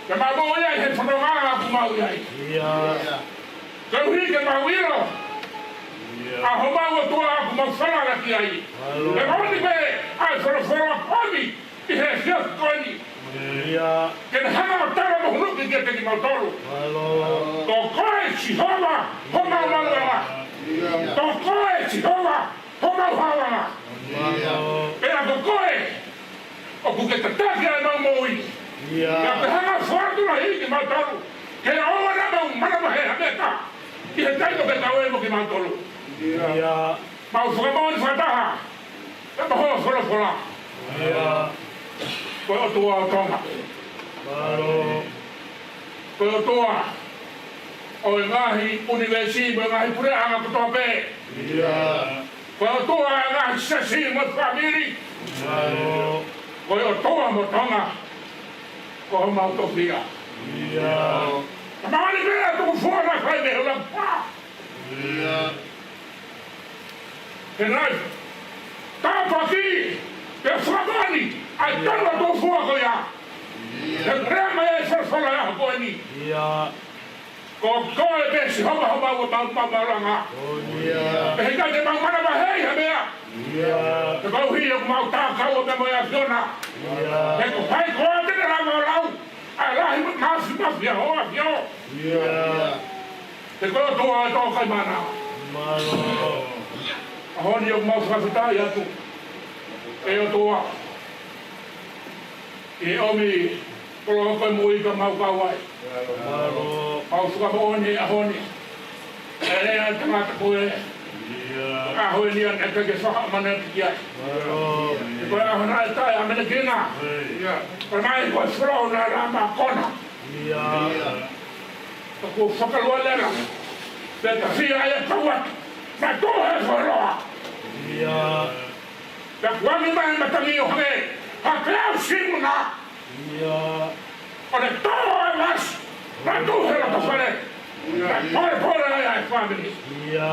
Ke mau mo ui he whanonga ku mau ai. Ia. Ke hui ke mau iro. A ho mau o tua ku mau whanara ki ai. Halo. Le moni pe ai whanawhara komi. I he hia koini. Ia. Ke na hanga o tara mo hunuki ke te ki mau tolu. Halo. Ko koe si hoa, ho mau maunga. Ko koe si hoa, ho mau haunga. Halo. E a ko koe, o ku ke te taki ai mau moui. Ia. Ka te hanga whanatuna hi ki mau tolu. Ke oa na mau mana mahe hameta. Ki he taito ke tau e mo ki mau tolu. Ia. Mau whakamoni whataha. E ma hoa whora. Ia. Koe o tua o tonga. Halo. Koe o tua. O e ngahi universi mo e ngahi pure anga kutoa pe. Ia. Koe o tua e ngahi sesi mo whamiri. Halo. Koe o tua mo tonga. Ko ho mau tofia. Ia. Ka maani mea tuku fuara kai me hula pa. Ke nai. Tāpaki. Ke whamani. Ai tana tō fua ko ia. Ke rema e whara ia koe ni. Ia. Ko koe pe si homa ua mauranga. Ia. Pe hika te mau mana mahei ha mea. Ia. Te kau hi e mau tākau o me moe a Sione. Ia. Te ko pai koa te ra mau lau. Ai lahi maasi mafia hoa fio. Ia. Te koe toa e tō kai mana. Halo. A honi o mau whakatai atu. E o toa. E omi. Kolo koe mui ka mau kawai. Halo. Mau whakamooni a honi. E rea tangata koe. Ia. A hoi ni an eka ke whaka mana ki ai. Halo. Te koe a hana e tai a mena kina. Ia. Ka mai koe whrau na rama kona. Ia. Ko whakalua lera. Te ta fia e kaua. Ma tō he wharoa. Ia. Te kuami mai matangi o hange. Ha klau simuna. Ia. O le tō e was. Ma tō he rata whare. Ma pore ai ai family. Ia.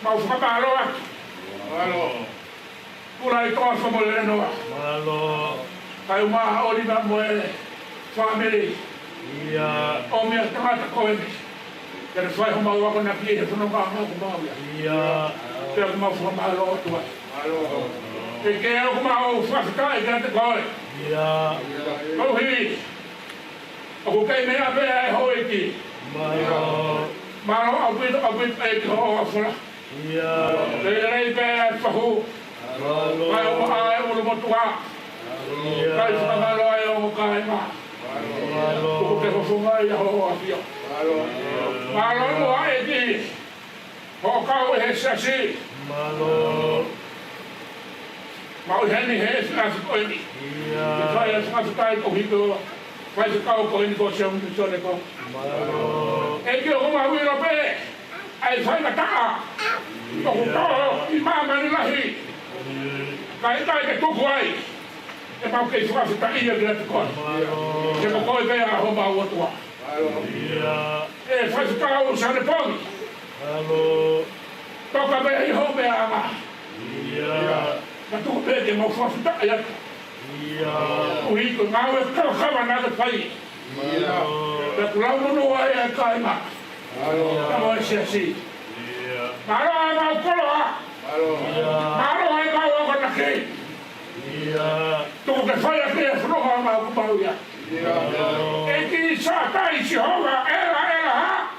Ma whakamaroa. Malo. Pura i tō whamole noa. Malo. Kai umaha oliva moe. Family. Ia. O mea tangata koe. Kere whai ho mau wako na pie he whanonga mau ko mau ia. Ia. Te ako mau whamalo atua. Ke ke ako mau whakakai kera te koe. Ia. Kau hiwi. Ako kei mea pēa e hoi ki. Malo. Maro au pita e ki ho o awhura. Ia. Rei pēa e whahu. Malo. Kai o maa e ulu motua. Ia. Kai whakamalo e o kai maa. Ko te hofunga i ho o awhio. Malo mua e ki. Ho kau e he sasi. Malo. Mau heni he sasi koe ni. Ia. Te whai a sasi tai ko hiko. Whai se kau koe ni ko se ungu sone ko. Malo. E ki o kuma hui rope. Ai whai na taa. O kutoro i mamani lahi. Kai tai ke tuku ai. E mau kei sasi tai ia kira te koe. Ke mo koe pea ho mau atua. Ia. E whai se kau sane Pongi. Malo. Toka mea i ho mea ama. Ia. Na tuku pea ke mau sasi tai atu. Ia. O hiko ngau e kau kawa nada pai. Te kulau munu ai e kai ma. Ka mo e siasi. Ia. Maro ai mau koloa. Maro ai mau o kona kei. Ia. Tuku ke whai a kea whanonga mau kupau ia. E ki sa tai si honga era ha.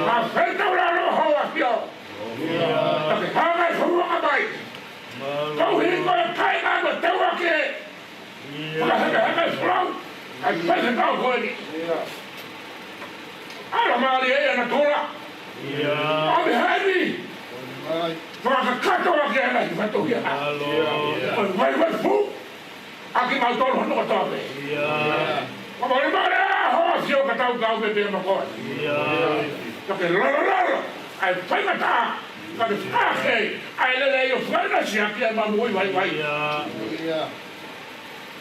Ma whetau la roho a pio. Ta ke hanga e whanonga mai. Kau hiko e kai ngā ma teua ke. Waka heke e whanau. Ai pese kau koe ni. Ara maari e ana tōra. Ami haini. Waka katoa ke ana ki whatou kia. Vai vai fu. Aki mau tōru hono ka tāpe. Wamare mare a hoa sio ka tau kau me pia makoe. Ka ke lorororo. Ai whaimata. Ka ke whake. Ai lele i o whaina si aki ai mamu vai vai.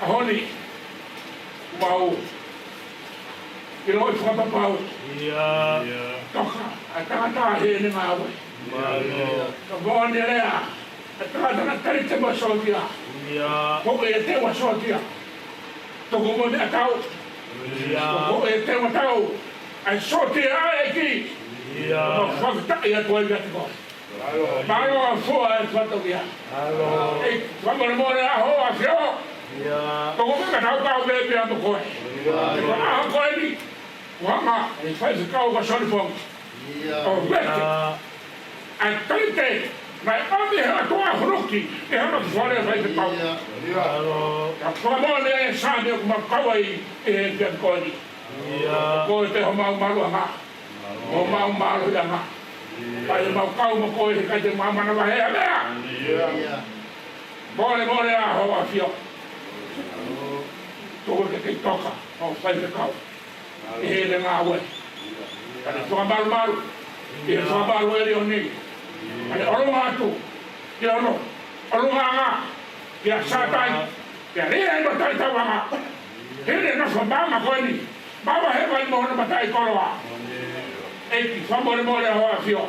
A honi. Mau. I roi whakapapau. Toka. Ai tangata he ni ngā wai. Ka gōni rea. Ai tangata na tari te masotia. Hoko e te wasotia. Toko mo mea tau. Hoko e te watau. Ai sotia e ki. Ma whakatai a koe gati koe. Maro a fua e whatokia. E whamare more a hoa whio. Toko me tau kau me pia mo koe. E ko aha koe ni. Wanga e whai se kau ka soni Pongi. O wete. Ai taite. Mai ami he atoa huruki. E hana whare e whai se kau. Ka whamone e sāne o kuma kawai e he pia koe ni. Koe te ho mau maru anga. Ho mau maru anga. Pai mau kau mo koe he kai te mamana wahe a mea. More a hoa whio. Tō ke kei toka, o whai te kau. E he le ngā ue. Kane whakamaru maru, e he whakamaru e reo nei. Kane oronga atu, ke ono, oronga anga, ke a sātai, ke a rea i matai tauanga. He le na whamama koe ni, mawa he wai mohona matai koroa. E ki whamore a hoa whio.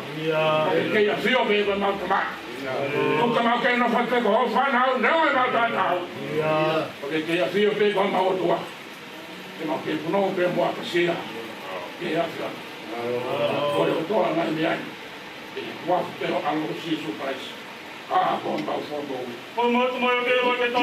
Kei a whio me e mau tamai. Kuka mau kei no whakeko ho whanau, neo e mau tātau. Porque que a fio pe con mau tua. Que mau que no pe mo a pasia. Que a fio. Por o toa na mi ai. E wa pero algo si su pais. Ah, con mau fondo. Por muito maior que vai que tá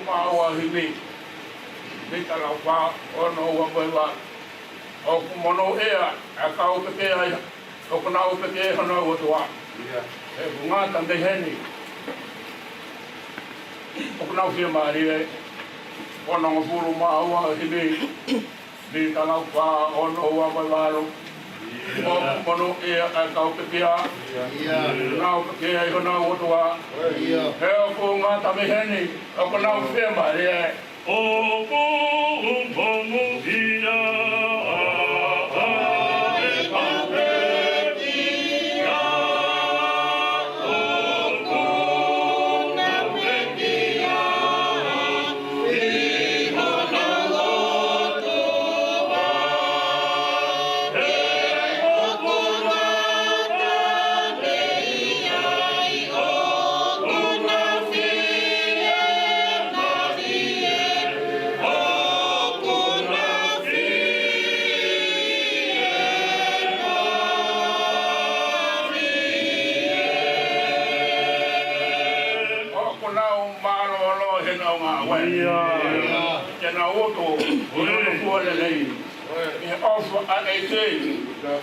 maua himi. Mita lau wha ono ua moewa. O kumono ea, a ka upeke ai, o kuna upeke e hana ua tua. E kungata me heni. O kuna upia maari e, ona ngapuru maua himi. Mita lau wha ono ua moewa. O kumono ea, a ka upeke a. Kuna upeke ai hana ua tua. E o kungata me heni, o kuna upia maari e. O kumono ea. Kena oto, ono kuole lei. E ofa a eite,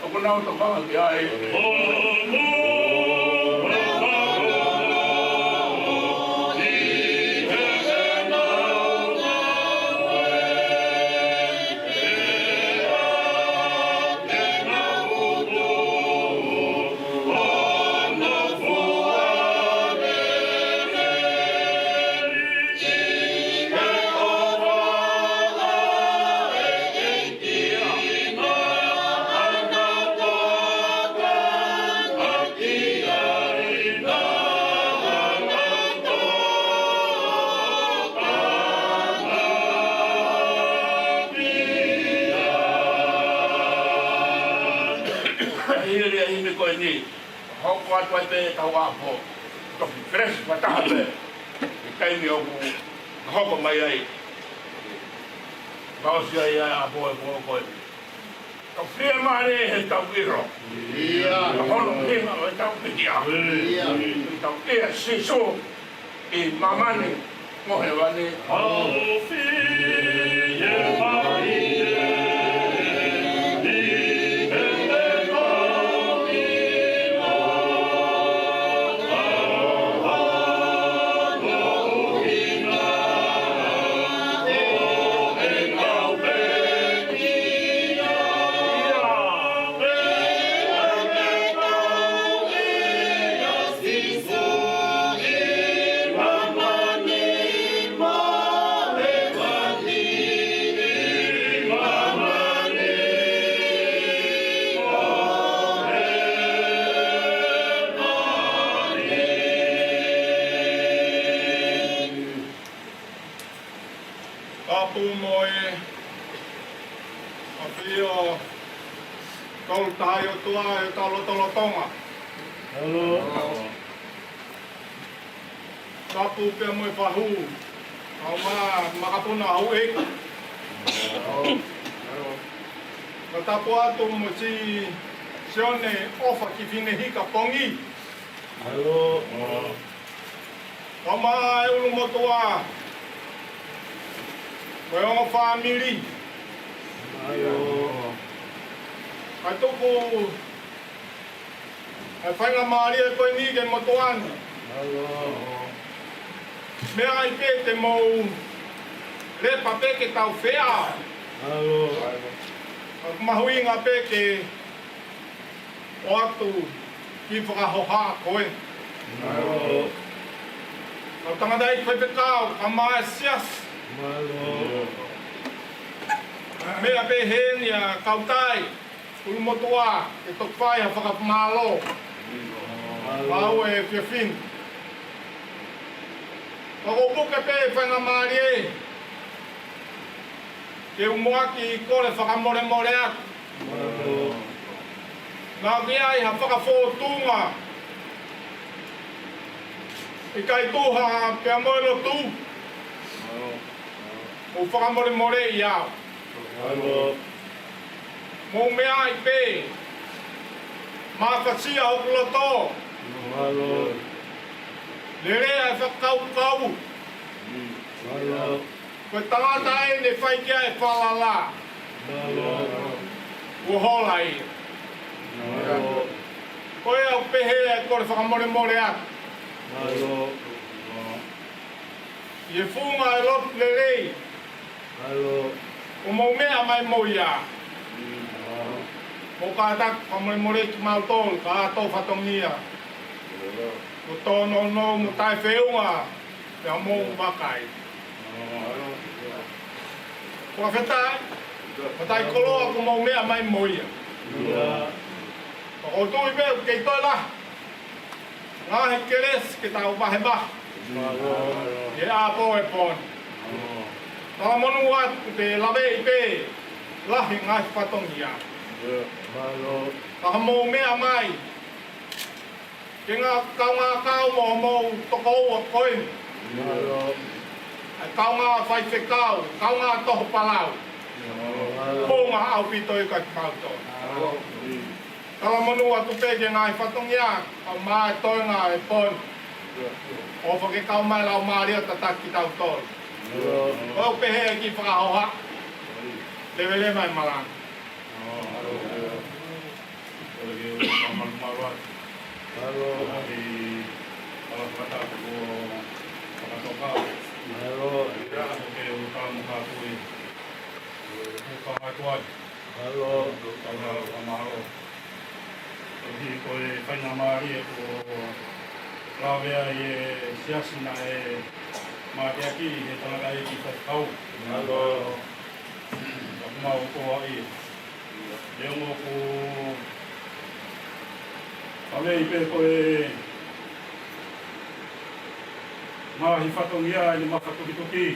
o kuna oto kama ki ai. Hoko atu ai pe tau apo. Toki fresh pataha pe. I kaimi oku hoko mai ai. Kausi ai ai apo e koko e. Tau fia maare he tau iro. Hono hinga o e tau pitia. I tau ea siso i mamani mohe wane. Au fie mai tayo tua e talo tonga. Tapu pe mo fahu. Au makapuna au eka. Tapu atu mo si Sione ofa ki Finehika Pongi. Au ulu mo tua. Koe family. Ai toko ai whainga maari e koe ni ke motoana. Mea ai pe te mou le pape ke tau whea. Mahui ngā pe ke o atu ki whakahoha koe. Au tangadai koe pe kau, ka mai sias. Mea pe heni a kautai. Ulu motua e tok whai a whakapamalo. Pau e whiawhin. Wako buke pe e whainga maari e. Ke umuaki i kore whakamore more aku. Nā kia i ha whakawhotunga. I kai tuha pia moero tu. O whakamore more I au. Mō mea I pe, mākasia hoku loto. Le rea e whakau. Ko tangata e ne whai kia e whalala. Ua hola i. Koe au pehe e kore whakamore more atu. I e whunga e lotu le rei. O mau mea mai mo ia. Mo ka atak whakamore more ki mau tolu ka ato whatongia. Mo tono no mo tai whiunga. Te amo wakai. Kua whetai. Whetai koloa ko mau mea mai mo ia. O tui meu kei toi la. Ngā he keres ke tau wahe maha. E a po e pon. Tala monu atu te lawe i pe. Lahi ngā hi whatongia. Taha mō mea mai. Ke ngā kaunga kau mo toko ua koe. Kaunga whai whekau. Kaunga toho palau. Pōnga au pito i kai pauto. Kala monu atu peke ngā i whatongia, au mā e toinga e pon. O whake kau mai lau māria tataki tau tōru. O pehe e ki whakahoha. Lewele mai marang. Hi koe whainga maari e ko rawea i e siasina e mātia ki he tanaka e ki whaikau. Mau koa i. E ongo ko whale i pe koe mahi whatongia e ni mawhatuki.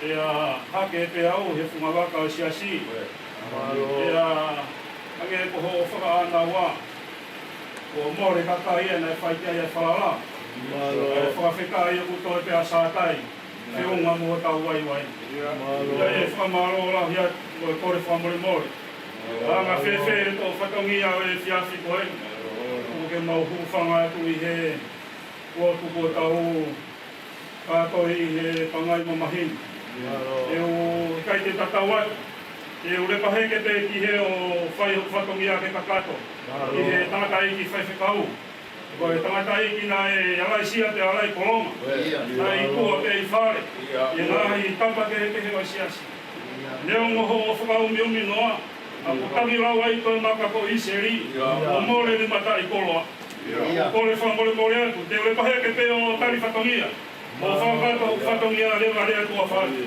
E a hake pe au he whungawaka o siasi. E a Ange ko ho whakaana wā. Ko mōre kaka ia nei whaitia ia whalala. E whakawheka ia kuto e pēa sātai. Te unga mua tau waiwai. Ia e whakamaro la hia ko e kore whamore mōre. Anga whewhe e tō whatongi au e whiawhi koe. Ko ke mau huwhanga atu i he kua tuko tau kātoi i he pangai mamahin. E o kai te tatawai. E ure paheke te ki he o whai whatongia ke kakato. I he tangata iki whai whekau. Ko e tangata iki na e alai sia te alai kolonga. Na i kua te i whare. E ngā i tampa te he wa siasi. Neo ngoho o whakau miumi noa. A ko tangi rau ai koe maka ko i seri. O mōre ni mata i koloa. O kore whamore mōre atu. Te ure paheke te o tari whatongia. O whakato whatongia rewa rea tua whare.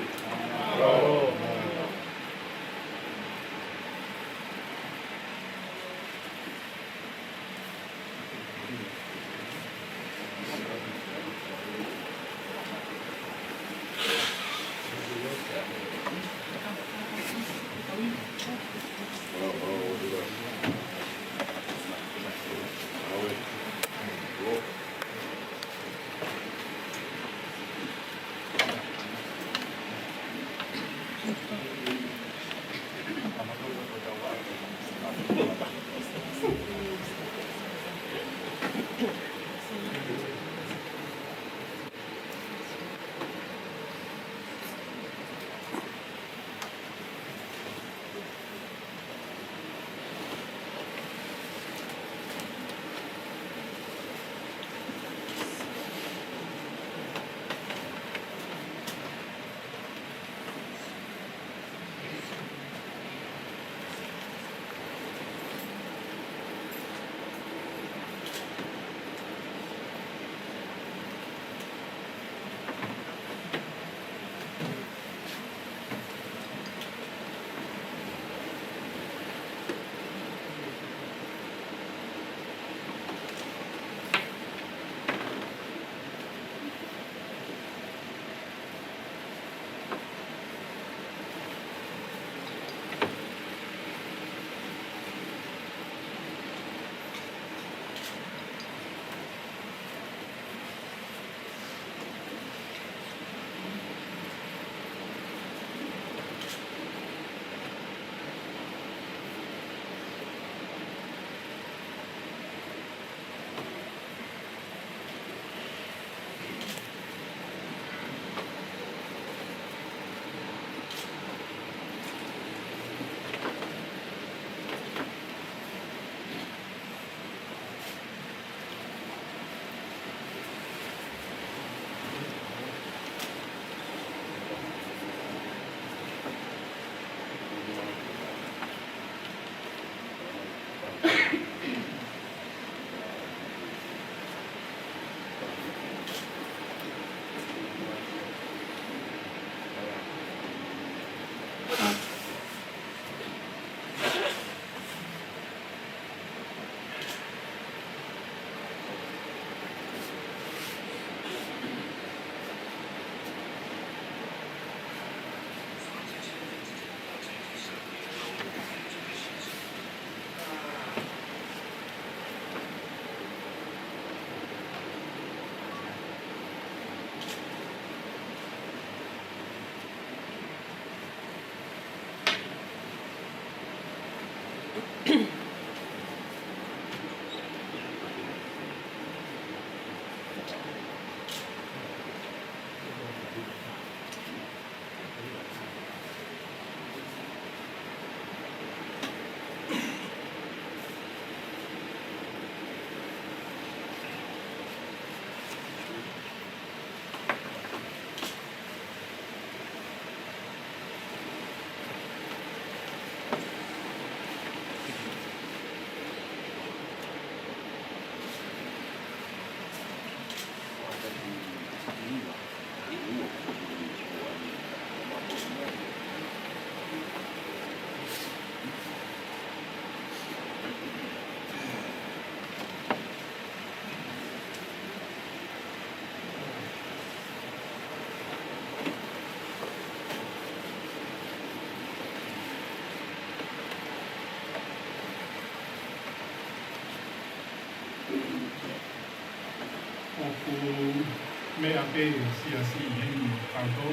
mea pe si heni tauto.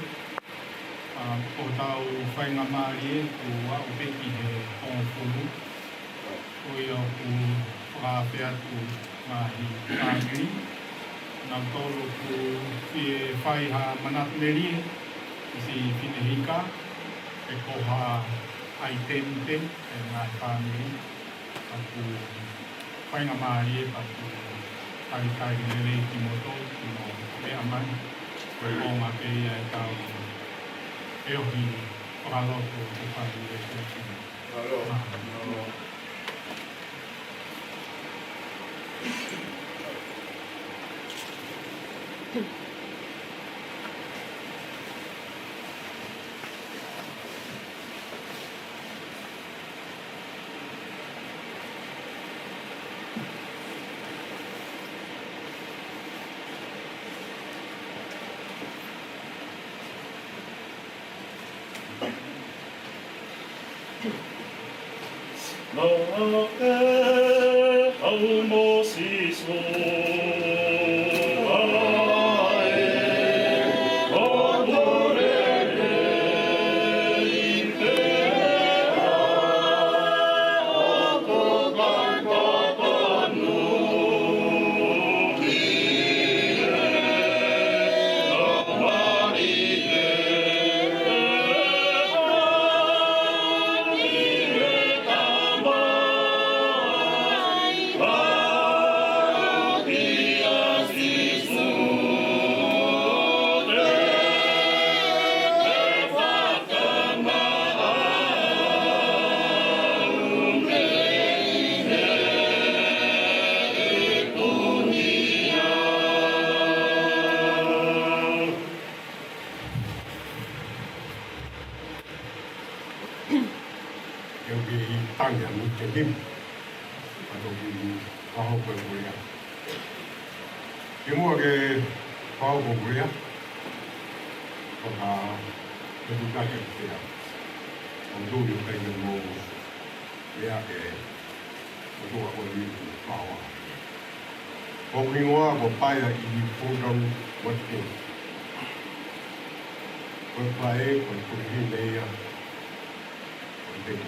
O tau whainga maari e ko au peki he kongfulu. O ia ku whakawhia tu ngahi kāngiri. Nā tolo ku e whai ha manatmeri si Finehika. E koha ai tente e ngā kāngiri. Aku whainga maari e paku kai nere ki moto ki mo mea mai. Koe konga pe ia e tau e ohi whakaloto o whai e kēkini. Alo. No e au mo si so Kim atau di kau bermulia. Semua ke kau bermulia, pada kedudukan kita. Untuk yang kita mau lihat ke, untuk apa ini bawa. Pongi wa ko pai i program working. Ko pai ko kuhi leia. Ko teki.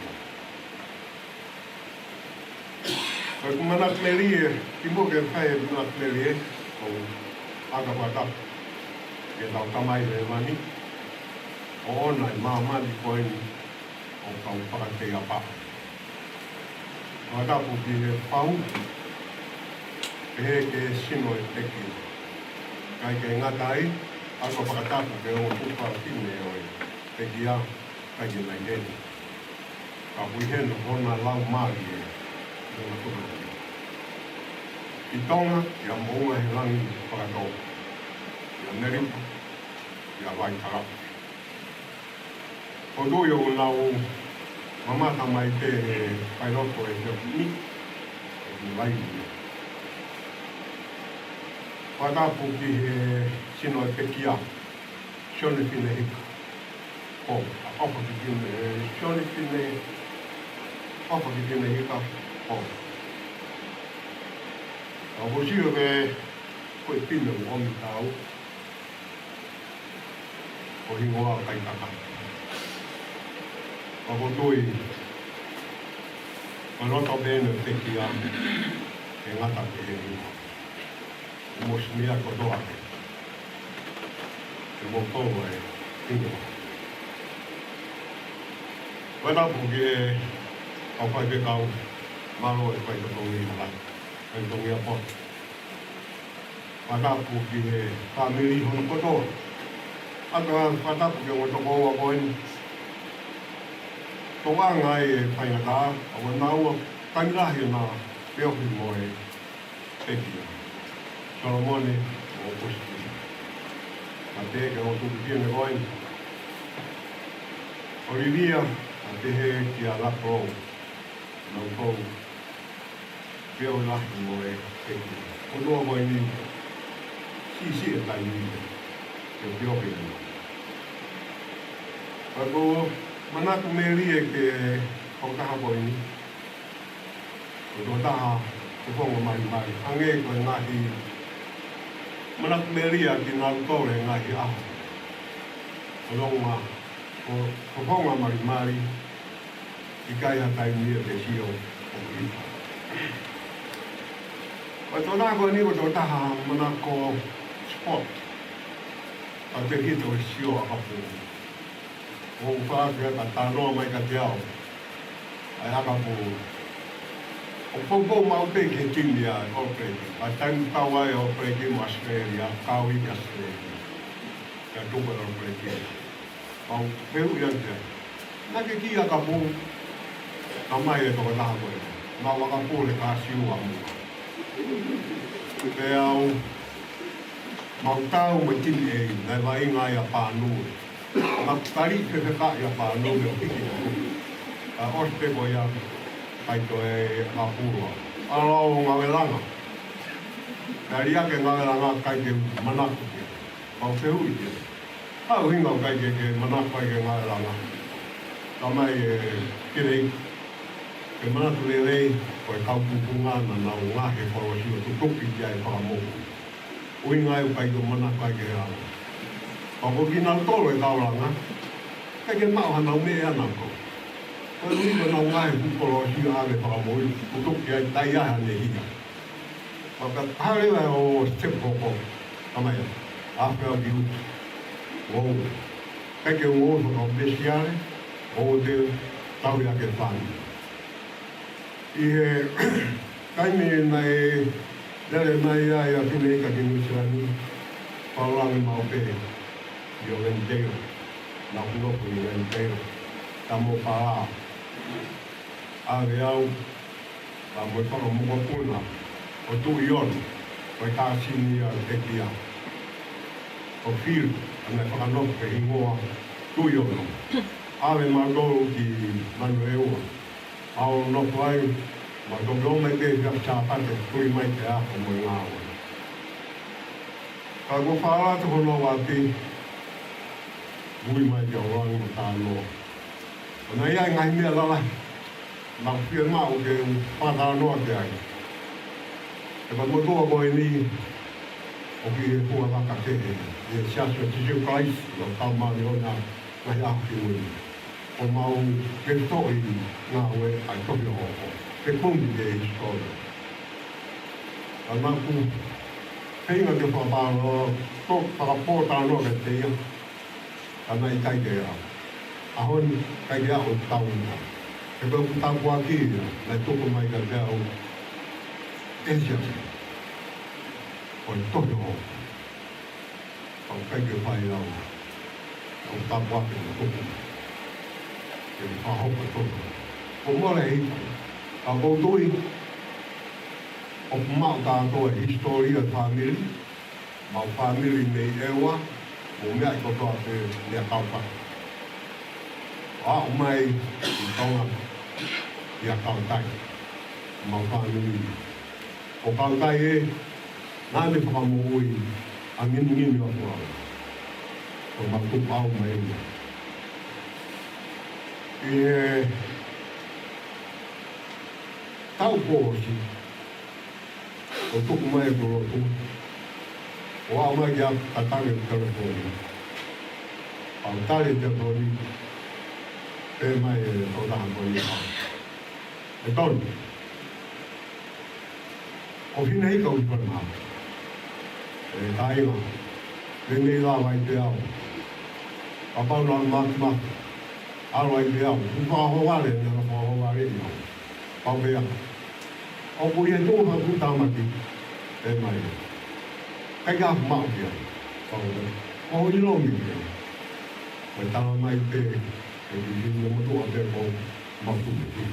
Ko mana klerie, timo ke pai mana klerie ko aga pada. Ke tau tamai le mani. O nai mama di ko ni o kau pakai apa. Ada puki pau. He ke Sione teki. Kai ke ngatai, ako pakatapu ke o tupa tine o teki a kai ke nai heni. Ka hui heno hona lau magi e o tupa. I tonga, ia mounga he langi pakatau. Ia neri, ia vai tarap. Ko doi o lau mamata mai te pailoko e te ni, e lai ni. Whakapu ki he sino e pekia, Sione Finehika. Ko, opa ki tine, Sione Finehika, opa ki Finehika, ko. A hosio ke koe pino o mi tau, o hingoa kai taka. A ko tui, a rota bene pekia, e ngata ke he hingoa. Mosmia kotoa ke. E mokoa e hingoa. Wena puki e au pai pe kau, maro e pai te tongi halai. Pai tongi a pot. Wena puki e kamiri hono kotoa. Aka wena puki o toko a koeni. Tonga ngai e pai ngata, a wena ua kairahi na peohi mo e pekia. Solomone o pusti. Ate ke o tuku tiene koin. Olivia, ate he ki a lapro. Nau kou. Peo lahi mo e teki. O noa mo ni. Si e tai ni. Ke peo ke ni. Ako manatu meri e ke kaha koin ni. O do taha. Ko hongo mai. Ange koe ngahi Manak meria ki ngā kore ngahi aho. O longa, o honga mari, I kai hatai mia te sio o ita. Wa tōna koe ni wa tō taha mana ko spot. A te hito e sio a hapu. O whākia ka tānoa mai ka te ao. Ai haka po. O popo mau te ke tini a Auckland. A taimi tawa e Auckland ma Australia, kawi ka Australia. Ka tupa Auckland. Au peu ia te. Nā ke ki a ka po. Ka mai e tōka taha koe. Mā waka pōle ka siua mua. Te au, mau tau mai tini e, nei wa inga ia pānui. Mā tari ke wheka ia pānui o hiki o. Ka orte ko ia, kai to e hapura. Arau ngā welanga. Ka ria ke ngā welanga kai ke manaku ke. Mau te hui ke. Hau hinga kai ke manaku ai ke ngā welanga. Ka mai e kirei. Ke manatu rei, koe kaupupunga na nau ngahe korosio tukuki kia e whakamoku. Ui ngai ukai ko manatu ai ke rana. Pako ki nau tolo e tauranga, kai ke mau hanau me e anako. Koe niko nau ngahe kukorosio ave whakamoku, tukuki ai tai aha ne hia. Paka harewa o step hoko, kamai a, after you, wow. Kai ke uoso kau besiare, o te tauria ke whani. I he kaimi nei lere mai ai a Finehika ki Nusilani paurangi mau pe I o Renteiro na kunopu I Renteiro ta mo paa ave au ta mo toro mo puna o tu ion o ta sini a te kia o fil ana whakanopu ke ingoa tu ion ave mandoro ki Manueua au no vai ma do mai te ja chapate tui mai te a ko mo ngā wa ka go whāra te hono wa te mui mai te orang mo tāno o nei ai ngai mea lala ma whia mā o ke whātara noa te ai e pa motoa koe ni o ki he hua waka te e siasua te siu kais o tau mani o nā ngai aku ki mui o mau ke toi ngā oe ai tohi o hoko. Ke Pongi te historia. A nā ku heinga te whapāro, tō whakapōtāno ke te ia. Ka nai kai te a. A honi kai te a o tau ina. Ke pēu tau kua ki ia, nai tōko mai ka te au. Esia te. O tohi o hoko. Au kai ke whai au. Au tau kua ki na tōko. Ke whahoka tōko. O mole hei, ka koutui, o mau tātou e historia family, mau family nei ewa, o mea I kotoa te mea kaupa. A o mai I tonga, I a kautai, mau family. O kautai e, nāne whakamoui, a ngini o kua. O mau tupau mai ua. E tau pōsi o tuku mai ko rotu o au mai kia katange ki California au tari te tori e mai e tōtaha koni e tonu o Finehika o Ipanama e tainga e nei la mai te au a pauna maki alo ai te au, whakahoware ni ana whakahoware ni au. Pawhea. O pui e tōha ku tāmaki e mai. Kai ka mau kia. Pawhea. O hoi longi kia. Mai tāma mai te e ki hini o matua te o mautu te ki.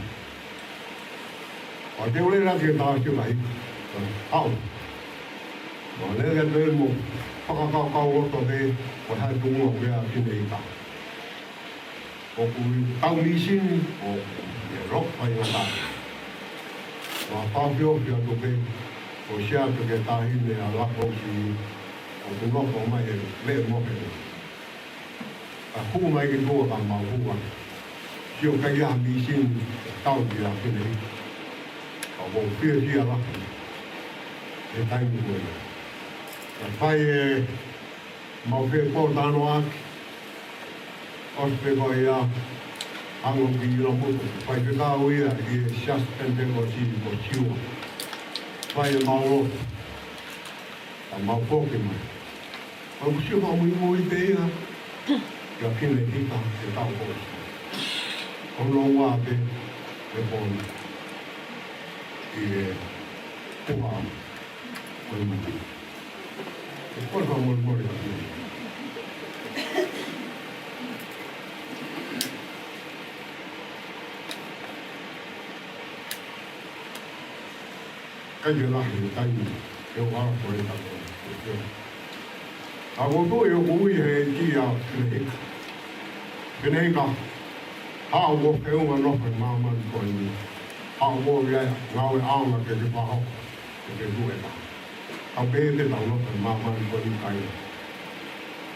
O te ure raki e tāki mai. Au. O lere te mo whakakau roto te o hai tunga kia Finehika. O kui tau nisin o e rok pai o tā. O a whawhio ki ato pe o sia te ke tāhine a lako si o te loko mai e le mohe. A hu mai ki tōa ka mau hua. Si o kai a nisin tau ki a Finehika. O mo pia si a lako. E taimi koe. Pai mau pe po tano aki. Os pe ko ia ango ki ilo mutu. Pai pe ka uia i sias pente ko chiua. Pai mau lo. A mau poke mai. Au kusio mau mui te ia. Ia Finehika te tau kosi. Ono wā pe poni. I puha. Oi mutu. E koe ka mori a pia. Kai e lahi e taimi, e o ara kore tako. A koto e o kui he ki a Finehika. Finehika, hao wo peunga nope mamani koe ni. Hao wo rea ngawe aonga ke te paho, ke te hueta. A pēte tau nope mamani koe ni kai.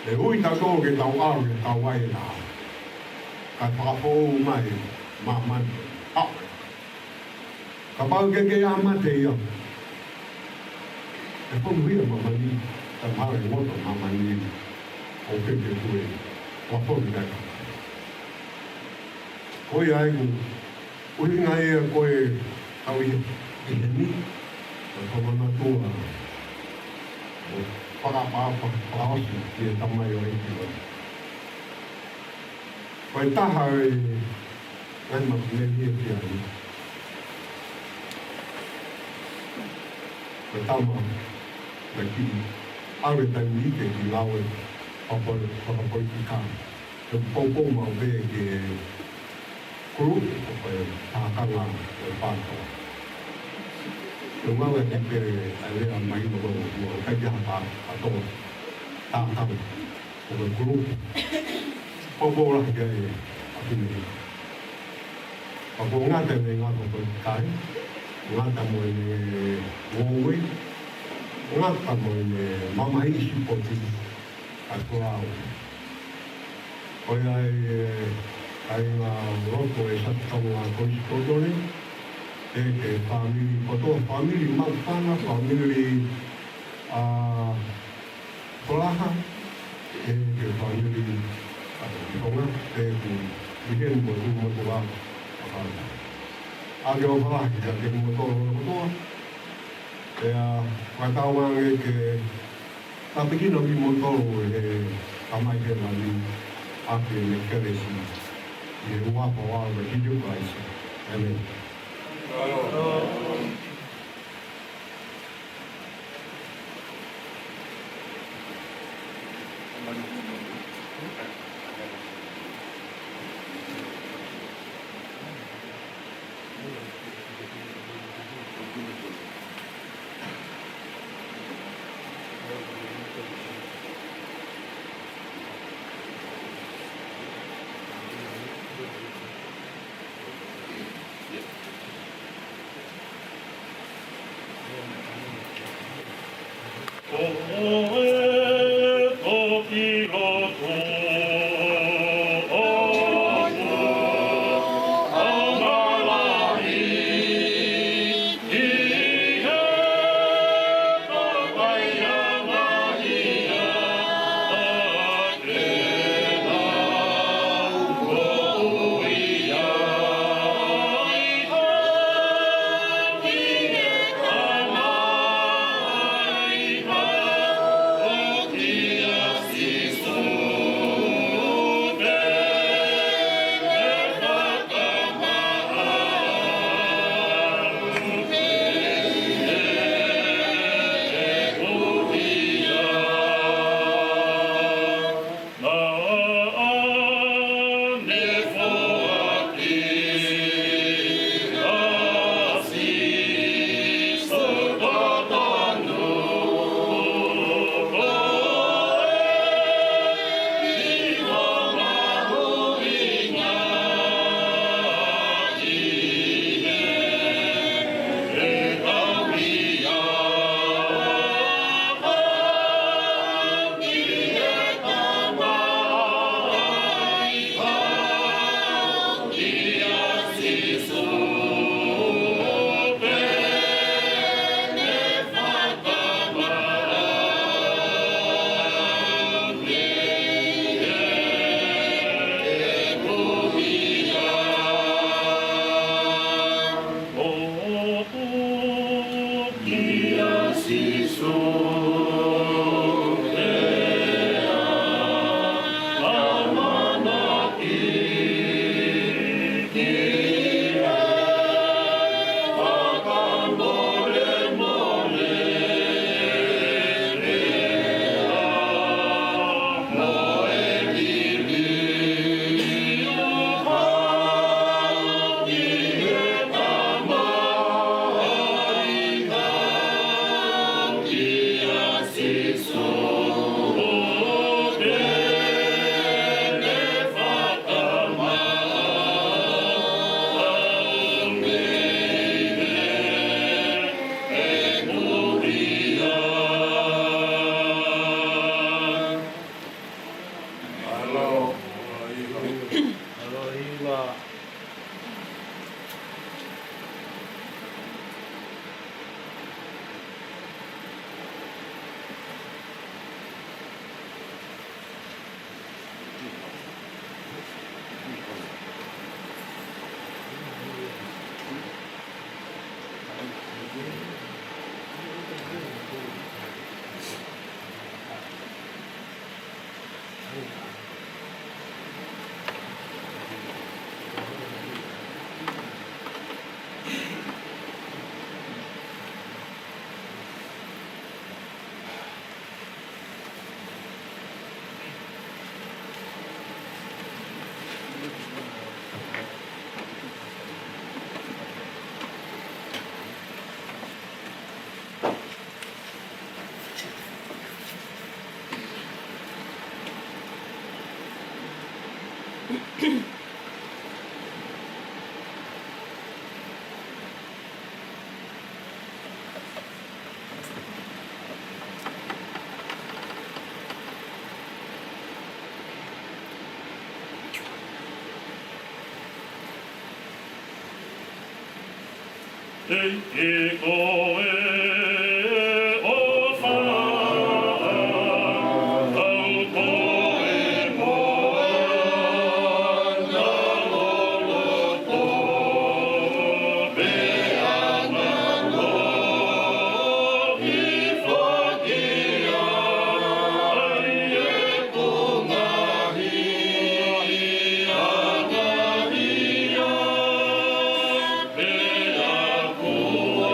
E hui tako ke tau aru ke tau wai e nā. Ka whakapō mai mamani koe. Ka pau ke amate ia. E ponu hia mamani, ta mare moto mamani, o pepe kue, wa ponu naka. Koe aigu, uhinga ea koe tau i heni, o tomana tua, o whakapapa, whakaosi, ki e tamai o eki wai. Koe taha e, ngai makuneni e ki ai. Koe tama, na ki awe tangi ke ki lawe whakapoi ki kā. Te pōpō mau vea ke kuru o koe tākanga o pātoa. Te ngawe te pe a lea mai no o kai aha atoa tākanga o koe kuru. Pōpō rahi ke a Finehika. Pako ngāte me ngāto koe kai, ngāta mo e ngōwe, ngāta mo e mamahi isi poti a kua au. Koe ai ngā roto e satau ngā koisi kotore, e ke whamiri kotoa, whamiri mautana, whamiri kolaha, e ke whamiri tonga, e ku wihen mo tu mo tu wā. Ake o whalahi, a ke kumotoa, e kai tau ngange ke tapikina ki motoro e tamai ke nani ake me keresi i e uapa wā me hidu kaisi. Amen. Aloha. E koe o whā, au koe moa, na loloto, me ana no, I whakia, ai e kungahi, angahia, me a kua.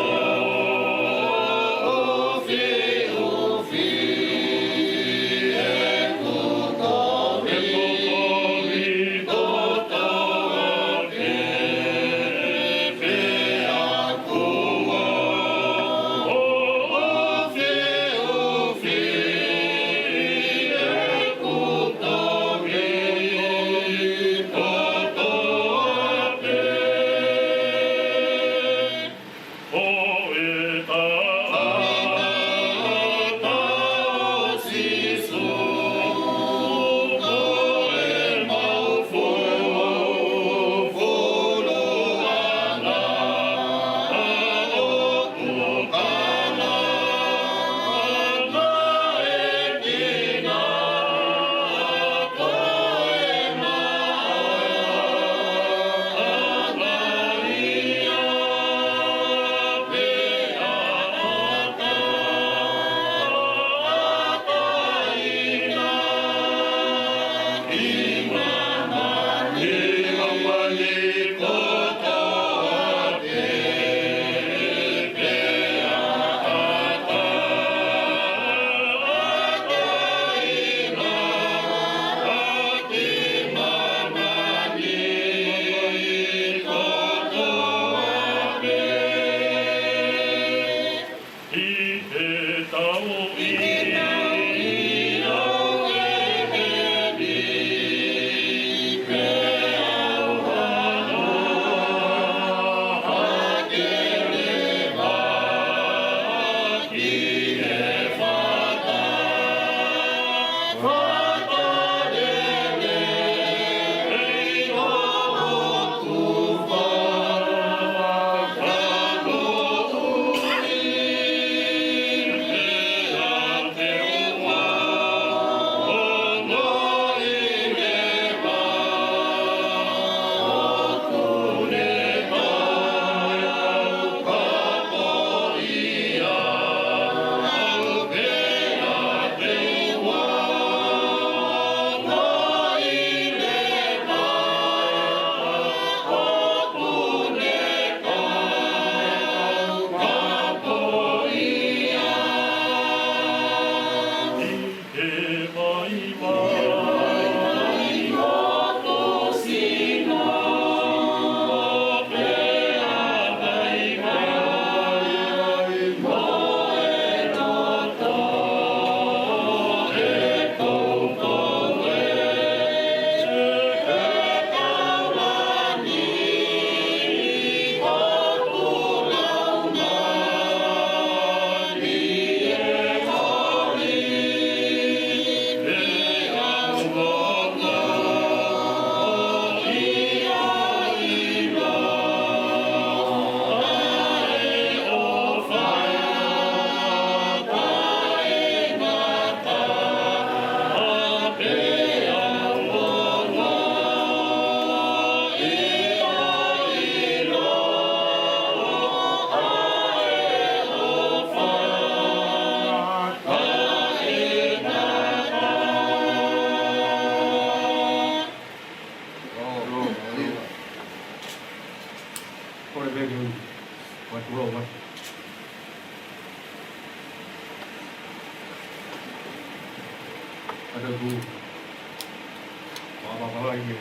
Fakaeiki.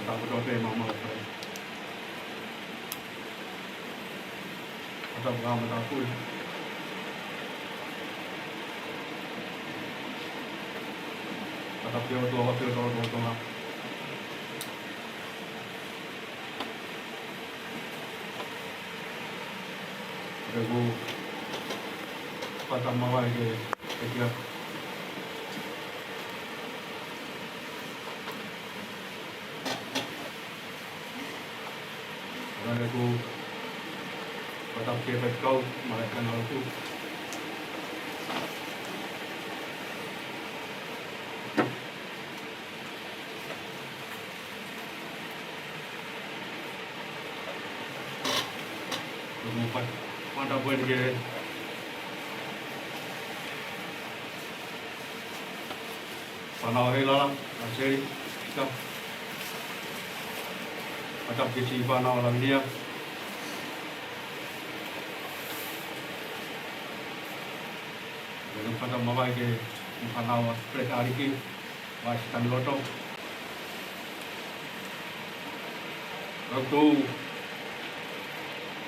Tao có thể mà mở ra. Tao vào mà tao vui. Tao phiêu to mà. Rồi patah mawai ke kia. Rồi aku patah kia phải câu mà lại cần aku. Rồi patah buat ke Panau hela aseri kita macam kisi panau lang dia jadi pada mawai ke panau Fakaeiki masih tan loto waktu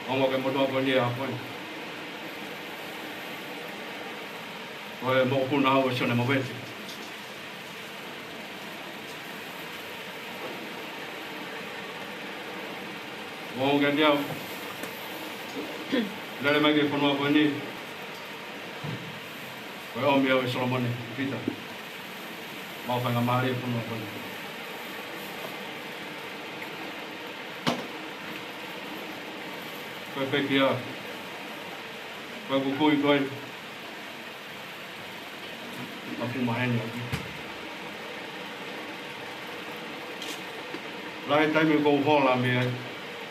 ngomong ke modal ko dia apa mau pun tahu Sione mau besi. Mau kan dia dari mana pun mau ni, kau om dia Solomon ni kita mau pengen mari pun mau ni. Kau pergi dia, kau buku kau, aku main lagi. Lai time kau hol ambil.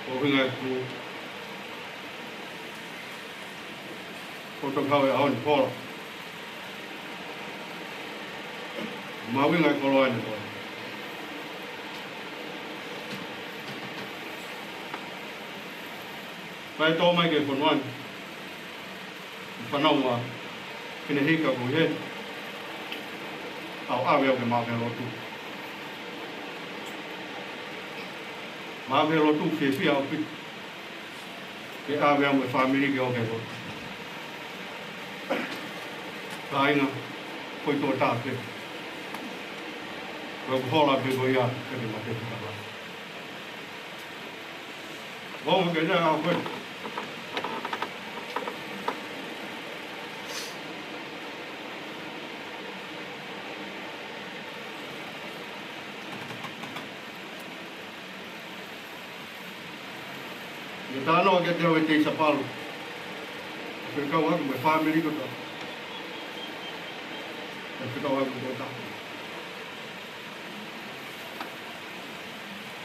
Orang aku foto kau yang pol, mau ingat kalau ini. Baik tahu mai ke penuan, penuan Finehika buat, tahu apa yang mau yang lotu. Maaf, kalau tu fefi aku ke apa yang family ke orang itu, lainnya kau itu tak ke, kau hola begoya ke di mata kita. Bawa kerja aku. Kita nak kita awet sapal. Kita awak family kita. Kita awak kita.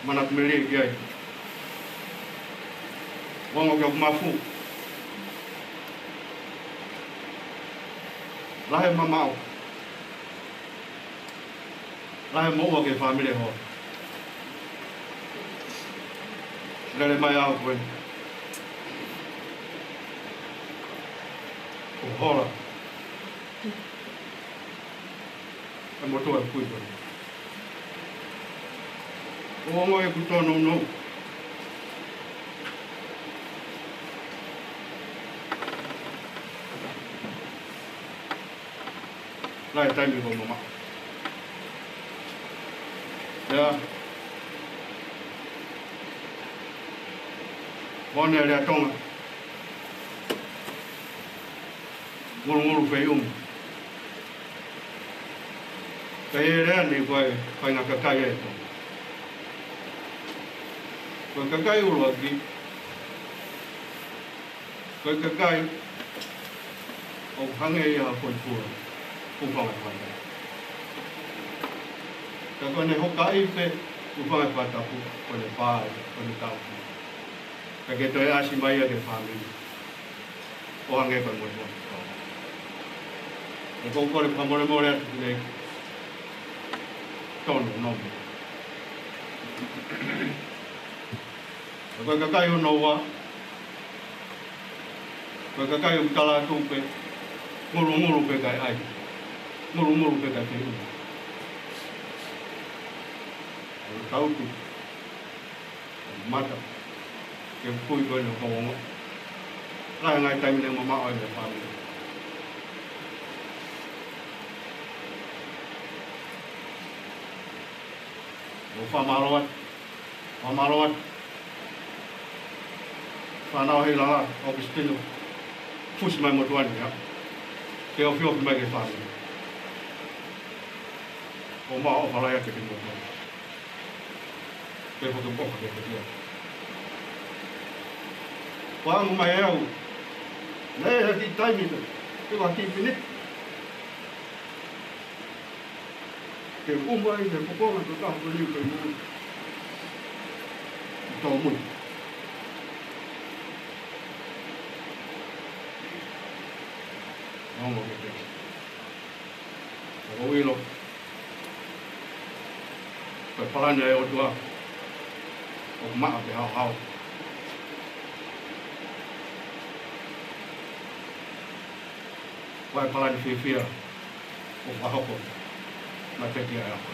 Manat meli dia. Wong awak mafu. Lahir mamau. Lahir mau awak family ho. Dari maya aku. Hola. Kamu tu aku itu. Oh, mau aku tu no. Lai time itu mama. Ya. Bon dia tong. Nguru feyum. Kaya ni kau nak kaya itu. Kau kaya Eulogy. Kau kaya. Oh, hangai ya pun. Upang apa? Kau ni hokai pe upang apa tahu kau ni pai kau ni tahu. Kau tu asyik bayar ke family. Orang yang bermuat. Kau kau ni pemorang ni tahun nom. Kau kaya Noah. Kau kaya utara tu pe. Mulu pe kaya ai. Mulu pe kaya tu. tautu, mata, ke pui koe no kaongo. Lai ngai taimi ne mama oi me whānau. O whamaroat, whanau hei lala, Augustino, fus mai motuani, ya. Ke o whiopi mai ke whānau. O maa o whalai ake ki motuani. Ke whaka poka ke kia. Wāngu mai au, nei e ki taimi te, te wā ki pinit. Ke umai te pokonga to tahu ko liu ke mui. Tau mui. Nongo ke te. Ko wilo. Ko palanya e o tua. O maa te hao. Vai palanya whiwhia. O wahoko. Ma te kia e ako.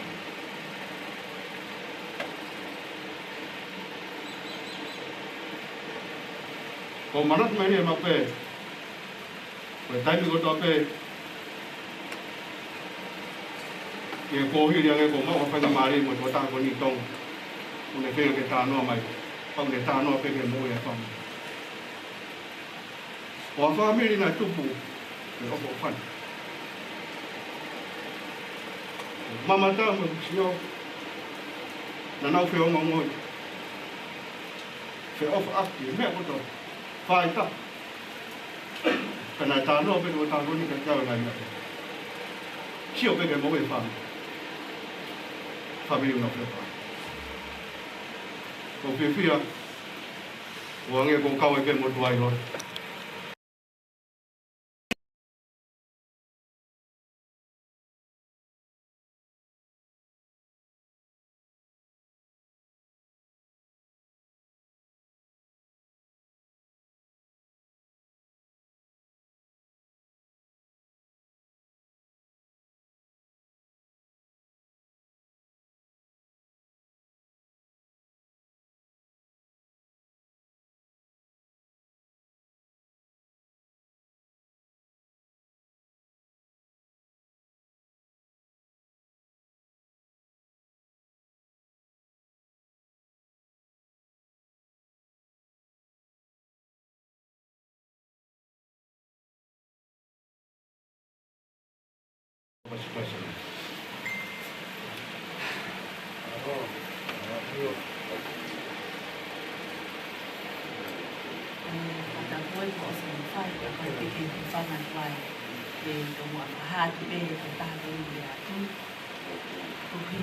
Ko manat mai ni ma pe. Ko taimi ko to pe. Ke ko hi ria ko ma o fa mari mo to ta ko ni tong. Une pe ke ta no mai. Pa ne ta no pe ke mo e fa. O fa mi ni na tupu. Ke o fan. Mama ta mo sio. Na nau fe o ngoi. Fe of akti me ko to. Fai ta. Kana ta no pe ko ta ro ni ka ta na ya. Sio pe ke mo e fa. Fa mi no fe fa. Ko fia. Wa nge ko ka wa ke mo tuai lo.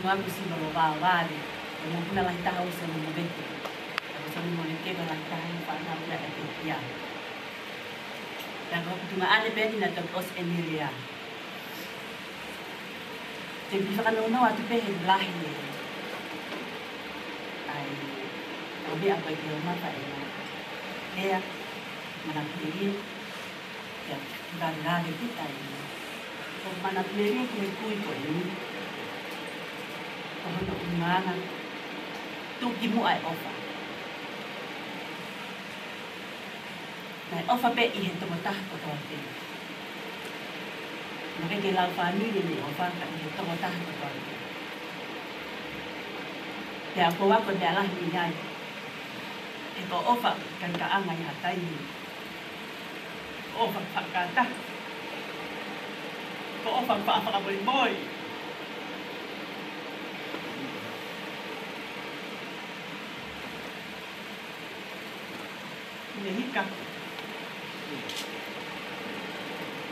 Aku sih bawa bawa deh, mau punya lagi tahu sebelum begitu. Aku selalu mau nikah lagi tahu pak nak punya kerja. Dan kalau cuma ada bedi nak terus Emilia. Jadi kalau nona waktu bedi lahir, ay, kami apa yang rumah tak ya, dia mana pilih, ya bangga kita ini. Kalau mana pilih kui ini. Kalau nak mana tu kimu ai offer. Nah offer pe ihe tu mata ko tu ate. Maka kelau family ni offer kat ihe tu mata ko tu ate. Ya aku wa ko dalah ni ngai. Eko offer kan ka angai hatai ni. Offer fakata. Ko offer pa apa boy. Finehika.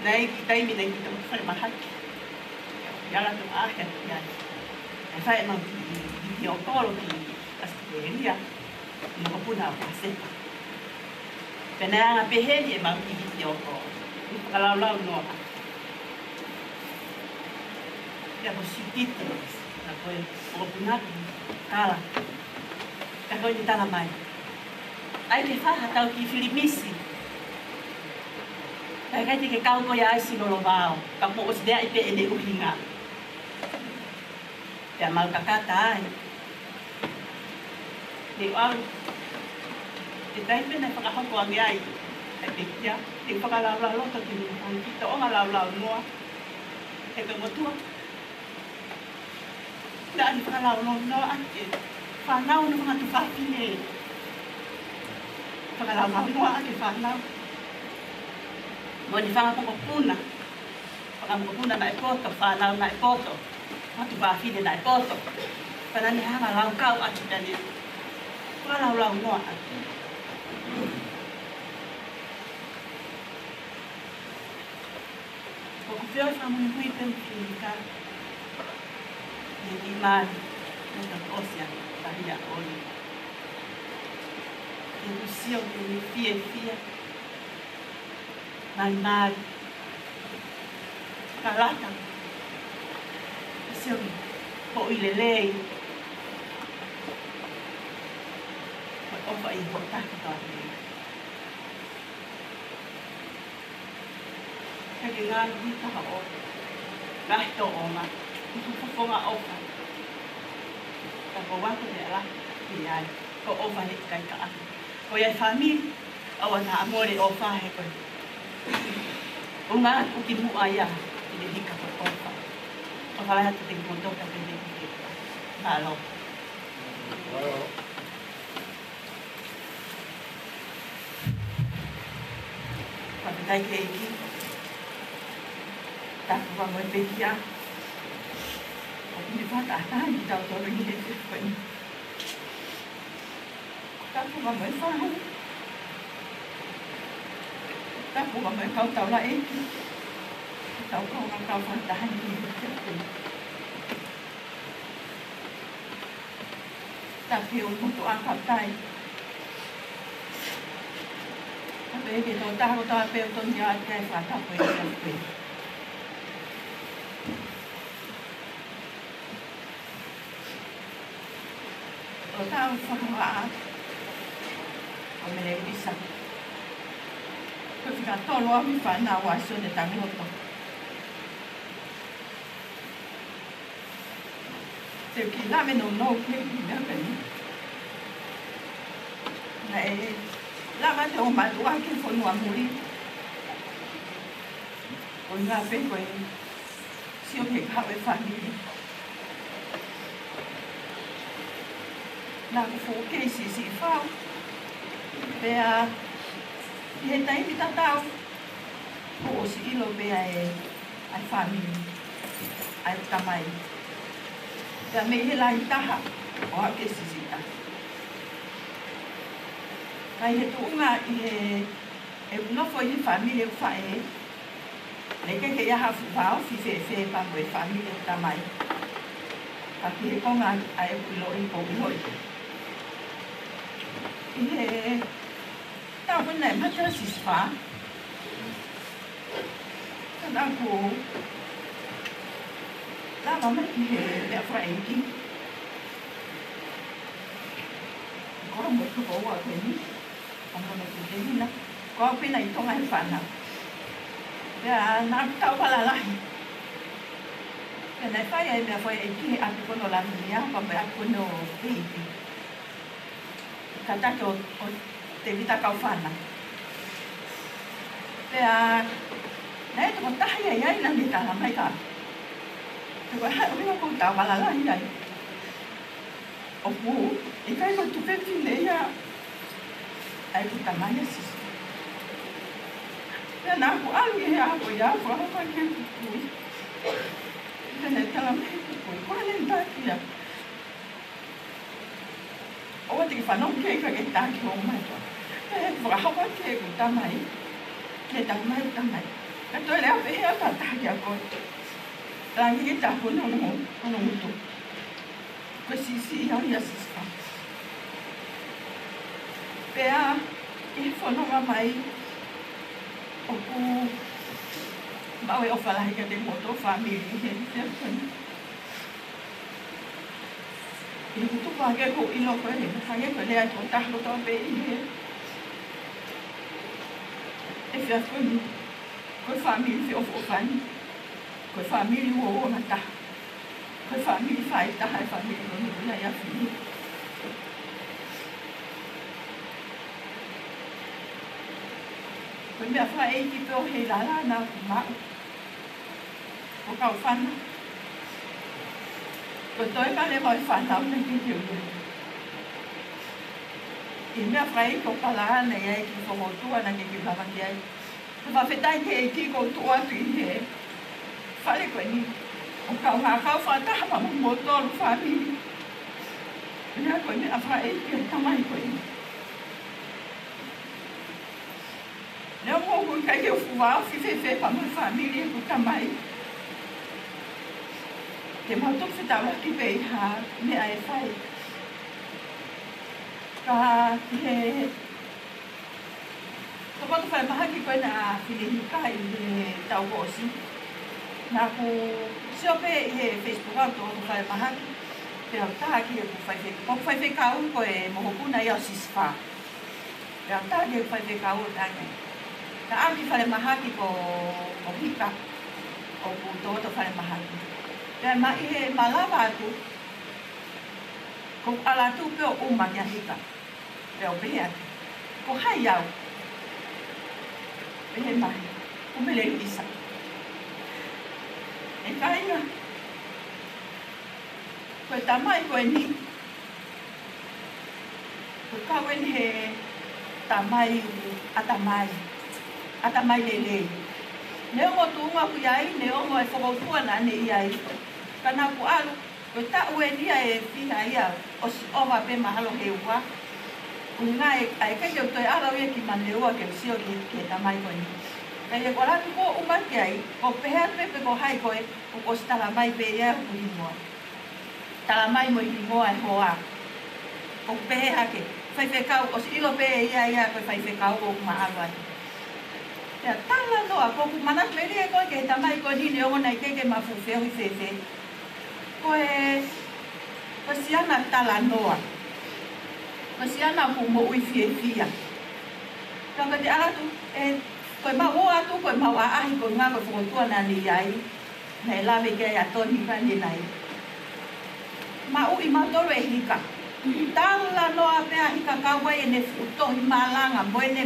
Nei taimi nei kita fai mahaki. Yala tu akhir ya. Fai mau di okolo ki asteria. Mo puna pasepa. Pena peheli mau di okolo. Kalau lau no. Ya positivo. Ako mo puna kala. Ako ni tala mai. Ai te whaha tau ki Filimisi. Kai kai te ke kau ko ya ai sinolo vao. Ka po osdea i pe ene uhinga. Te mau kakata ai. Ni au. Te taipe na whakahoko angi ai. E te kia. Te whakalau loto ki ni hangi. Te onga lau noa. E ka motua. Nā ni whakalau noa ake. Whanau na whangatu whakine. Whakalau noa ake whanau. Mo ni whangapoko puna. Whakamoko puna na e poto. Whanau na e poto. Matu whakine na e poto. Whanani hanga lau kau ake tani. Whakalau noa ake. Koko whio whamui hui pe Finehika. Ni mani. Nota osia. Tahia oli. Te usio te ni fia. Mari. Kalata. Usio po ilelei. Po ofa i po taki toa. Kaya nga dito ako, kahit o nga, ikukupunga ofa. Kapawa ko niya lang, iyan, ko ofa hit kay ka. Kaya family, awan na amore ofa he ko. Unga, utimu aya, Finehika ko ofa. Pakala natin tingmundo ka Finehika. Halo. Fakaeiki. Tako wa mo pekia. O ni fata ta ni tau to ni he ko ni. Tako wa mo fa. Tako wa mo kau tau la e. Tau ko nga kau fa ta ni ni. Tapi untuk angkat tai. Tapi kita tahu tapi untuk dia ada fata ko ni. O tau whakawa o mene bisa. Ko whika tolo a mi whanau a Sione tangoto. Te ki lame no ke ki mea peni. Na e lama te o matua ke whanua muri. O ngā pe koe Sione kawe whaniri. Nā ko whoke si whao. Pea, i he taimi tatau, ko o si ilo pea e ai whamiri, ai tamai. Pea me he lai taha, o hake si taha. Kai he tuunga i he unofo i whamiri e whae, nei ke ia hafu whao, fi pamo e whamiri e tamai. Ka ki he konga ai e kuloi ko uloi. He tau puna e mata siswha. Kana ko lava mai ki he mea Fakaeiki. Ko mo ko wa ko ni. Ko mo ko ni na. Ko pina I tonga he whana. Pea nā tau palalahi. Pea nei whai e mea Fakaeiki a te kono lamia pa mea kono Fakaeiki. Ka tato o te vita kau whana. Pea, nei toko tahi ai ai nani taha mai ka. Te koe hai ohinga kou tau walalai ai. O ku, I kai ko tupe whine ia. Ai ki tamai a sisi. Pea nā ku alu he ako ia, ku alu kai ke kukui. Pea nei tala mai kukui, kua nei taki ia. O te ki whanau ke ka ke tāki o mai toa. E whakahawa ke ku tamai. Ke tamai. E toi lea pehe a tāki a koe. Rangi ke tāku no mutu. Ko sisi I au ia siswa. Pea, I whanonga mai. O ku mawe o whalahi ka te moto whamiri he te whani. I kutu pake ko ilo koe he, hage koe lea tō tahlo tō pe I he. E whia koe ni, koe whamiri whio o whani, koe whamiri o na taha, koe whamiri whai taha e whamiri o nuna ia whini. mea Fakaeiki pe o hei lalana ku mau. O kau whana. Ko toi ka le mai whanau na ki te ui. I mea Fakaeiki o palana ia e ki whangotua na ki mamaki ai. Ko whawhetai ke e ki ko tua tu i he. Whale koe ni. O kau ngā kau whataha ma mo tolu whamiri. Mea koe mea Fakaeiki o tamai koe ni. Nea mo hui kai ke o fuwao whiwhewhe pa mo whamiri e ku tamai. Te mautok whetau ki pei ha mea e whai. Ka ki he... Tokoto whai maha ki koe na Finehika i he tau kosi. Nā ku siope i he Facebook au tokoto whai maha ki. Te au taha ki e ku whaiwhe. Ko whaiwhe kau koe mohokuna i au siswha. Te au taha ki e ku whaiwhe kau o tāngai. Ka au ki whare maha ki ko hika. O ku tokoto whare maha ki. Te mai he malawa atu. Ko ala tu pe o uma ki a hika. Te o pehe atu. Ko hai au. Pehe mai. Ko mele isa. E kainga. Koe tamai koe ni. Ko kawen he tamai atamai. Atamai lelei. Neo mo tuunga ku iai, neo mo e whakautua na ne iai. Kana ku alu, koe ta ue nia e whiha ia o si owa pe mahalo he ua. Unga e kai keu toi arau e ki maneua ke usio ke tamai koe ni. Kai e kora tu ko umaki ai, ko pehea pepe ko hai koe, ko si talamai pe ia e huri moa. Talamai mo i moa e hoa. Ko pehea ke, whaiwhekau, o si ilo pe ia koe whaiwhekau o kuma alu ai. Ea tala noa, ko ku mana kweri e koe ke tamai koe ni ongo nei keke mafu whiwhi whewhe. Koe siana tala noa. Koe siana ku mo ui whiewhia. Kaka te aratu, koe mau o atu, koe mau a ahi koe ngā koe whakotua na ni iai. Nei lawe ke a toni kani nei. Mau i mautoro e hika. Tala noa pea hika kawai e ne utohi malanga, mo e ne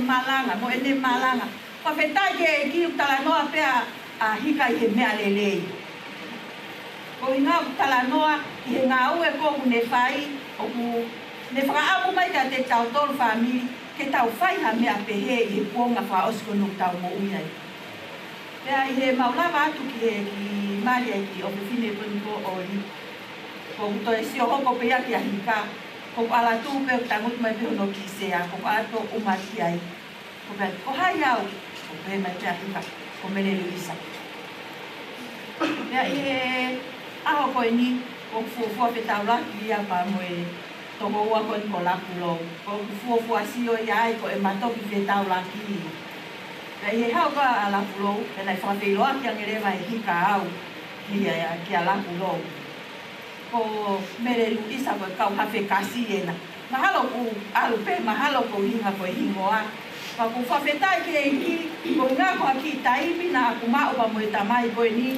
malanga. Ka whetai ke e ki utala noa pea a hika i he mea lelei. Ko i ngā utala noa i he ngā ue kōku ne whai, o ku ne whakaamu mai ka te tau tolu whamiri, ke tau whai ha mea pehe i he kuonga wha osiko nuk tau mo uiai. Pea i he maulawa atu ki he ki Maria i ki o whiwhine puniko o i. Ko to e sio hoko pea ki a hika, ko ala tū peo tangut mai peo no ki sea, ko ala tō umati ai. Ko hai au, ko pe mai te ahika, ko mele luisa. Pea i he aho koe ni, ko fuafua pe tau laki ia pa moe toko ua koe ko laku lou. Ko fuafua sio i ai ko e matoki pe tau laki. Pea i he hau ka a laku lou, e nai whawhiloa ki angerewa e hika au ki a laku lou. Ko mele luisa koe kau hawhe kasi ena. Mahalo ku alu pe, mahalo ko hinga koe hingoa. Ka ku whawhetai ke e hi, ko ngā koha ki taimi na aku mao pa mo e tamai koe ni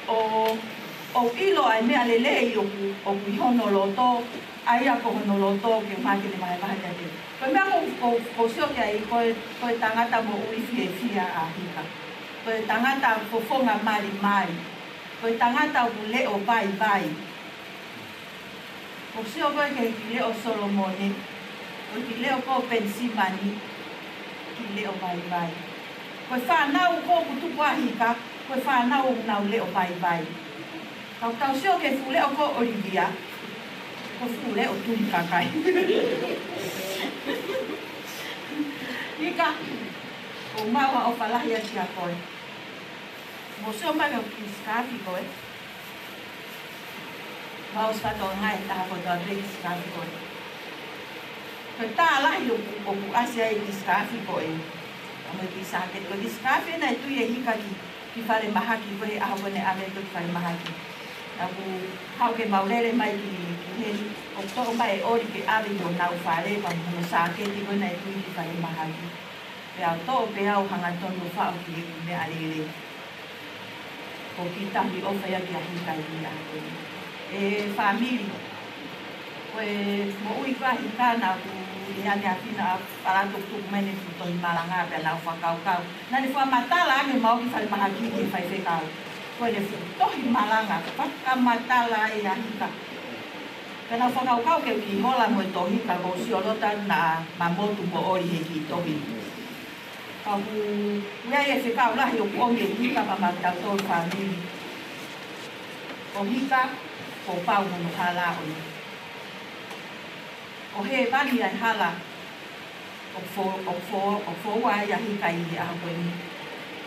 o ilo ai mea lelei o ku hono loto, ai ako hono loto ke maki ni mai mahi ate. Koe mea ko sio ke ai koe tangata mo ui whia a hika. Koe tangata fofonga mari. Koe tangata o leo vai. Ko sio koe ke ki leo Solomone, koe ki leo ko Pensimani, ki leo vai. Koe whanau ko kutuku a hika, koe whanau nau leo vai. Tau sio ke fu leo ko Olivia, ko fu leo tuni kakai. Hika, ko maua o whalahia si a koe. Mo sio mai o kiskafi koe. Maus whato ngai taha ko toa pe kiskafi koe. Koe tā lahi o ku asia e kiskafi koe. Amo i kisake. Koe kiskafi na e tui e hika ki whare mahaki koe aho kone ame ko ki whare mahaki. Aku hau ke maurere mai ki heri. O toko mai e ori ke awe o nau whare pa munu sake ti koe na e tui ki whare mahaki. Pe au tō pe au hangatonu whao ki e me arere. Ko ki tahi o whaya ki a hika i a koe. E whamiri. koe mo ui kahi kāna ku i hane a whina para tuk mene tu tohi malanga pe nau whakaukau. Nani whamatala ane mau ki whare maha ki whai whekau. Koe ne tohi malanga, whakamatala e a hika. Ka nau whakaukau keu ki hola mo e tohi ka ko siolota na mamotu mo ori he ki tohi. Ka ku mea e whekau lahi o Pongi e hika pa matau tolu whamiri. O hika, ko pau mono hala ono. O he vani ai hala, o fōua ai a hika i he aho koe ni.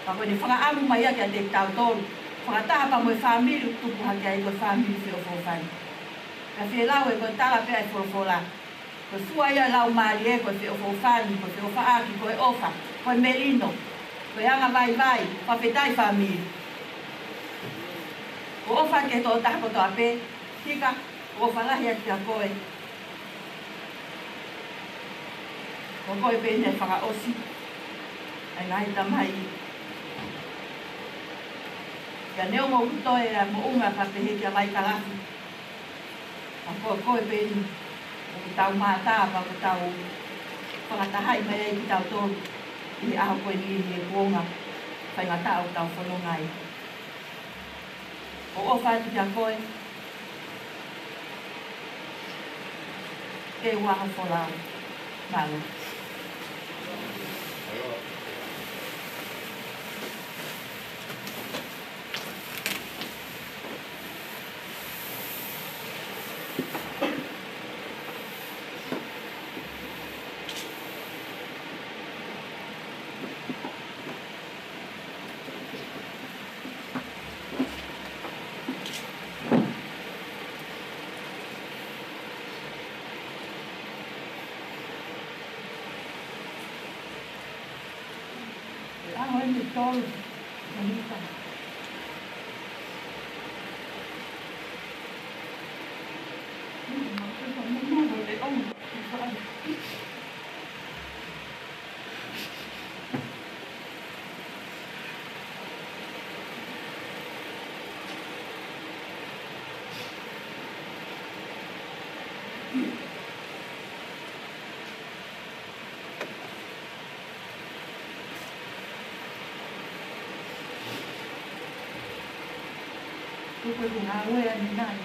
Ka koe ni whakaamu mai a kia te tau tolu. Whakataha pa mo e whamiri tupu hake ai koe whamiri whio fōwhani. Ka whie lau e koe tala pia e whorofola. Koe fua ia lau maari e koe whio fōwhani, koe whio whaaki, koe ofa, koe melino. Koe anga vai, whawhetai whamiri. Ko ofa ke tō taha koto ape, hika, ko ofa lahi a kia koe. Ko koe pēne whakaosi, ai ngahi tamai. Kia neo mo kutoe a mo unga papehe kia mai kalafi. A koe pēne, o ki tau mātā pa ko tau whakatahai mai ai ki tau tōru. I aho koe ni e kuonga, whai ngata au tau whanongai. O ofa ati kia koe, e waha wholau, malo. Tolu, Finehika. Tôi cũng ngáo quên như này.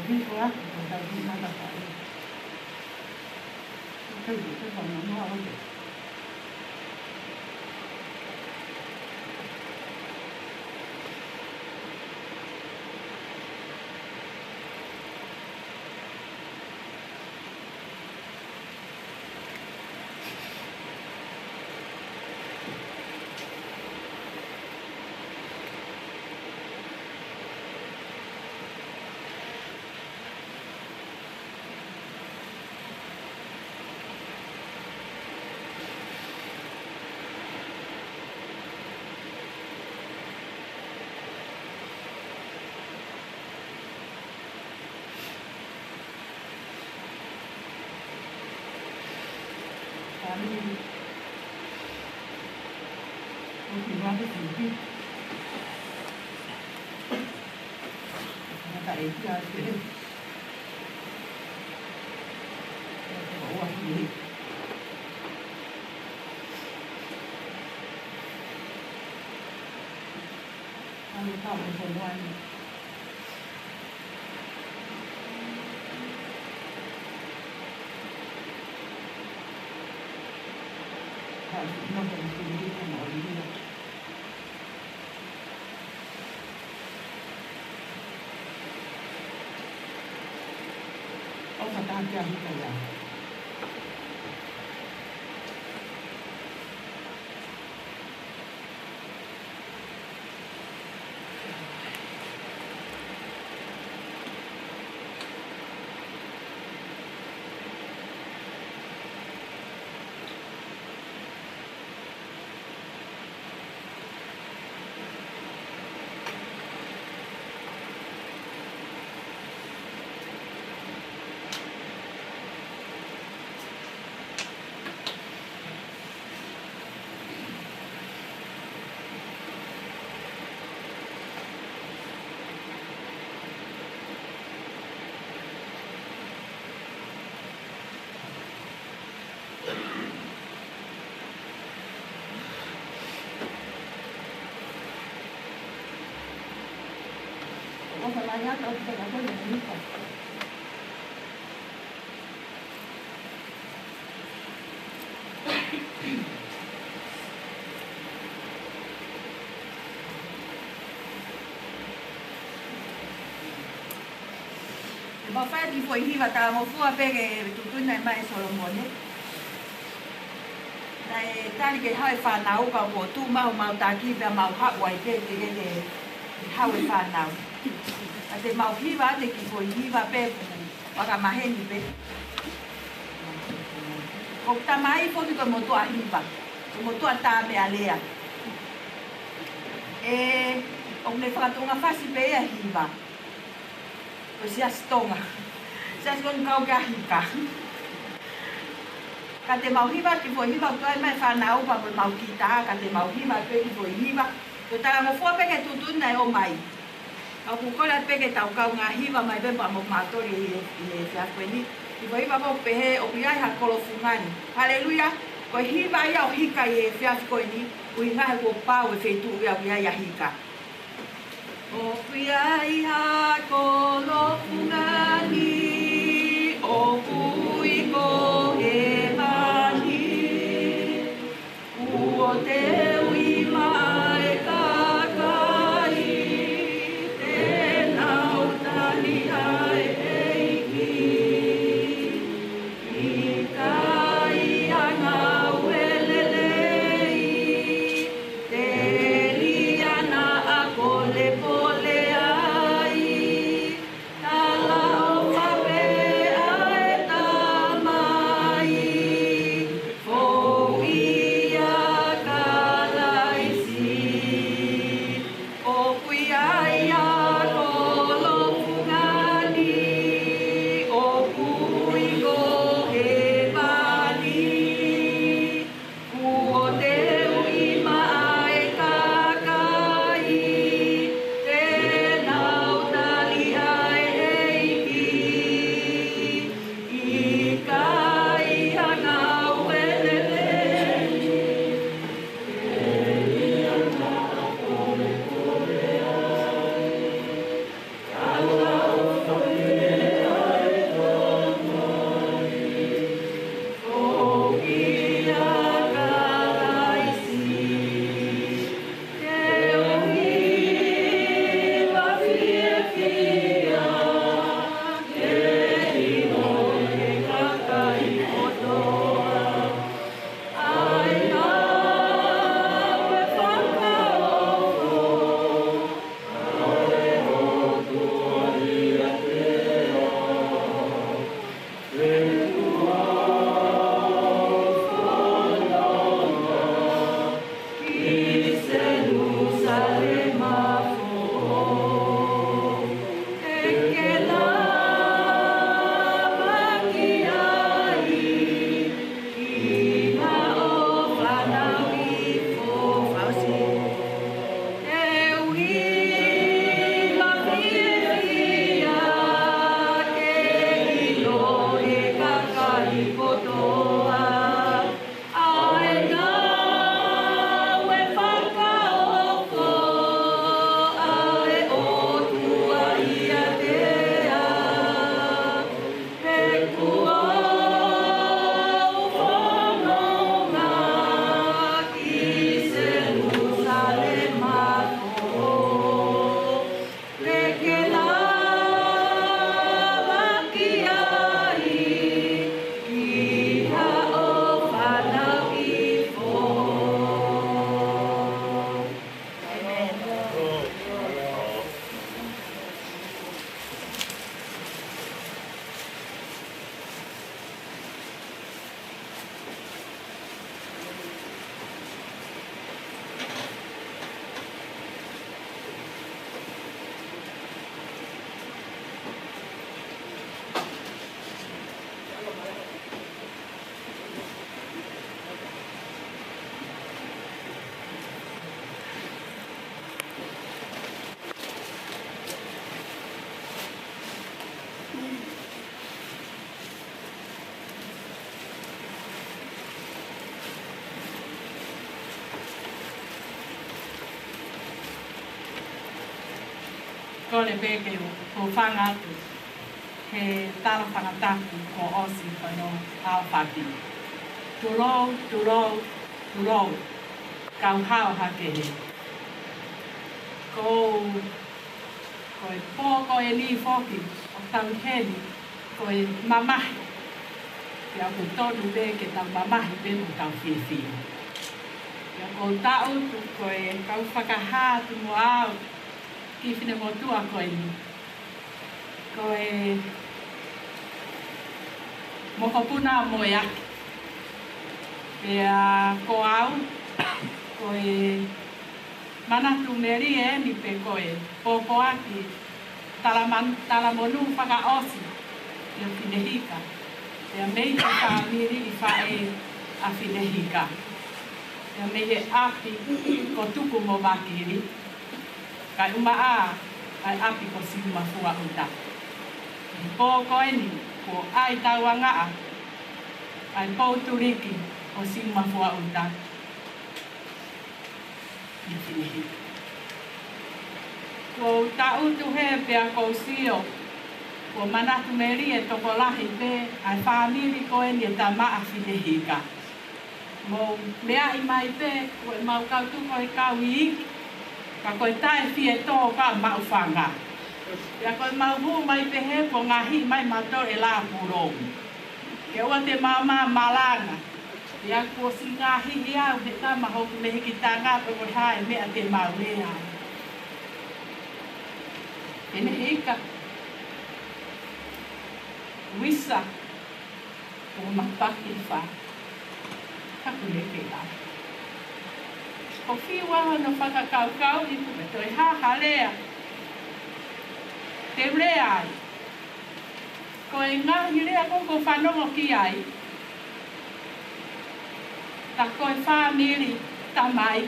Đi quá, người ta đi mang đặt lại. Cái gì cái phần nó hoa không được. cái gì chứ tại cái bộ gì ăn tàu phần ngoài nó vẫn cứ đi không nói đi đâu ông phải tan ra như vậy à Kaya tao kita ako yung ito. Ba fa di foi hiva ta mo fu apege tutun nai mai Solomone. Nai tali ke hai fa nau ka mo tu mau mau ta ki ba mau ha wai ke ke ha wai fa nau. Ate mau hiva te ki foi hiva pe wa ka mahen ni pe. Ko ta mai fo ki ko mo tu a hiva. Mo tu ta me alea. O ne fa tu nga fa si pe a hiva. O sia stonga. Sia stonga kau ka hika. Ka te mau hiva ki foi hiva toi mai fa nau pa mau kita ka te mau hiva pe ki foi hiva. Ko ta mo fo pe ke tutun nai o mai. Ka ku ko la pe ke tau kau nga hiva mai be pa mo matori e fa kwini. Ki foi hiva mo pe he o pi ai ha kolo fungani. Haleluya. Ko hiva ia o hika e fa kwini. Ui nga ko pa o fe tu ia ia hika. O kuiai ha kolo fungani, o kui ko he mani, ua te ui mai kakai, te nau tani ai eiki, i kai anga uelelei, te liana a kole po. Kone peke u. ko whangatu, he tara whangataku ko osi whano Aowhaki. Turou, turou, turou, kau hao hake he. Ko e pō ko e li whoki, o tau heni, ko e mamahi. Ia ko tonu be ke tau mamahi be mo tau whiwhiu. Ia ko tau tu ko e kau whakahā tu mo au, ki whine mo tua ko e ni. Ko e mokopuna mo e aki. Ia ko au, ko e manatu meri e ni pe ko e popo aki talamonu whakaosi ia Finehika. Ia mei te whaamiri i whae a Finehika. Ia mei he api ko tuku mo wakiri. Kai uma a, ai api ko siuma fua uta. I pō koe ni, ko ai taua ngaa, ai pō turiki o siuma fua uta. I Finehika. Ko tau tu he pia ko sio, ko manatu meri e toko lahi pe, ai whaamiri koe ni e tama a Finehika. Mo mea i mai pe, ko e mau kau tuko e kau i iki, ka koe tae fie tō ka mau whanga. Ia koe mau hu mai pe he, ko ngahi mai mato e la purou. Ke ua te mama malanga, ia ko si ngahi i au he tama hoku me hiki tanga pe koe hae mea te mau lea. Finehika. Wisa, ko mapaki wha, kaku leke la. Ko whiwa no whakakaukau i pume toi haha lea. Te rea ai. Ko e ngahi lea ko whanongo ki ai. Ta koe whamiri tamai,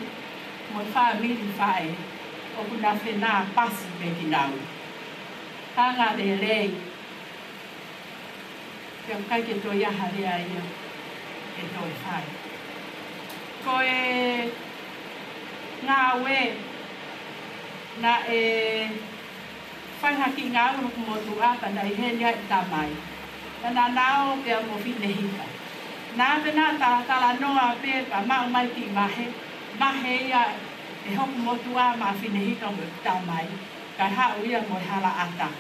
mo whamiri whae, o kuna whenā pasi pe ki nau. Hanga le rei. Kia kai ke toi aha rea ia, e toi whai. Ko e ngā we, na e whaihaki ngā unu kumotu ata na i henia i tamai. Nā nao pia mo Finehika. Nā pena tala noa pe pa mau mai ki mahe, mahe ia e hoku motu a ma Finehika mo i tamai. Kai hau ia mo i hala ata.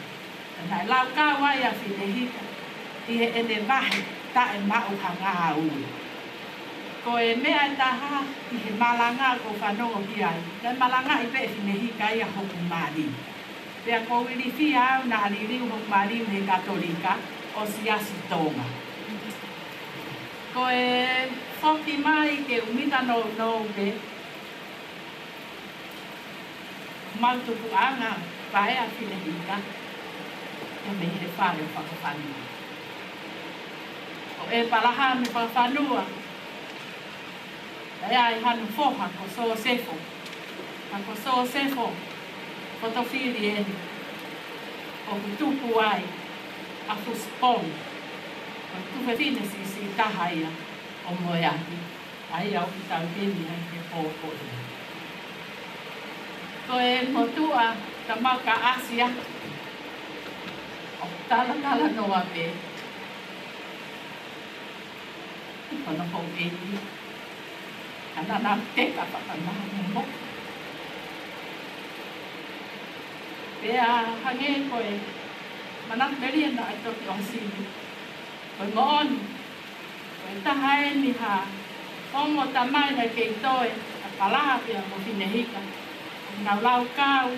Nā lau kāwa ia Finehika. I he ene mahe, ta e mau ka ngā ui. Ko e mea e taha, i he malanga ko whanongo ki ai. Kai malanga i pe Finehika ia hoku maari. Pea ko wiri fi au na aliriu hoku maari me katolika o siasi tonga. Ko e whoki mai ke umita no pe. Mautuku anga, pae a Finehika. Ia me he whare whakawhanua. O e palaha me whawhanua. Ai ai hanu foha ko so sefo. Ko so sefo. Ko to whiri eni. O kutuku ai. A fuspong. O tuwe whine si taha ia. O moeaki. Ai au ki tau peni ai ke pōko ia. Ko e motua ta mau ka asia. O tala noa pe. Kono hou eni. Ana nā teka whakanaha mo. Pea hange koe manat meri na ai toki o sini. Koe mooni. Koe taha eni ha. Ongo tamai na kei toe. A palaha pia mo Finehika. Ngau lau kau.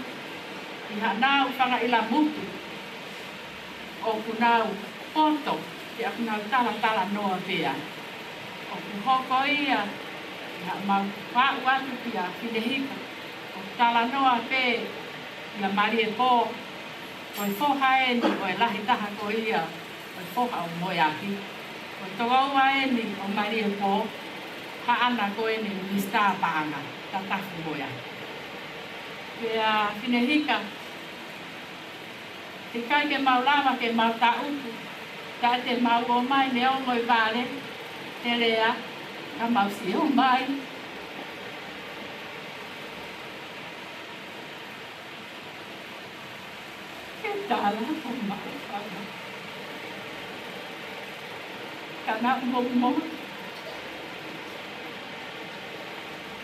I ha nau whanga ila mutu. O kunau poto. Pia kunau tala noa pia. O kuhoko ia. Ia mau wāuatu pia Finehika. O tala noa pe. Ia mari e pō. O e whoha eni. O e lahi taha ko ia. O e whoha o moeaki. O e togaua eni. O mari e pō. Ha ana ko eni ni staa paanga. Tatafu moeaki. Pea Finehika. Te kai ke mau lava ke mau tautu. Ta te mau o mai me o ngoi vale. Te rea. Ka mau si o mai. Ke Tala pumapala. Kana mo.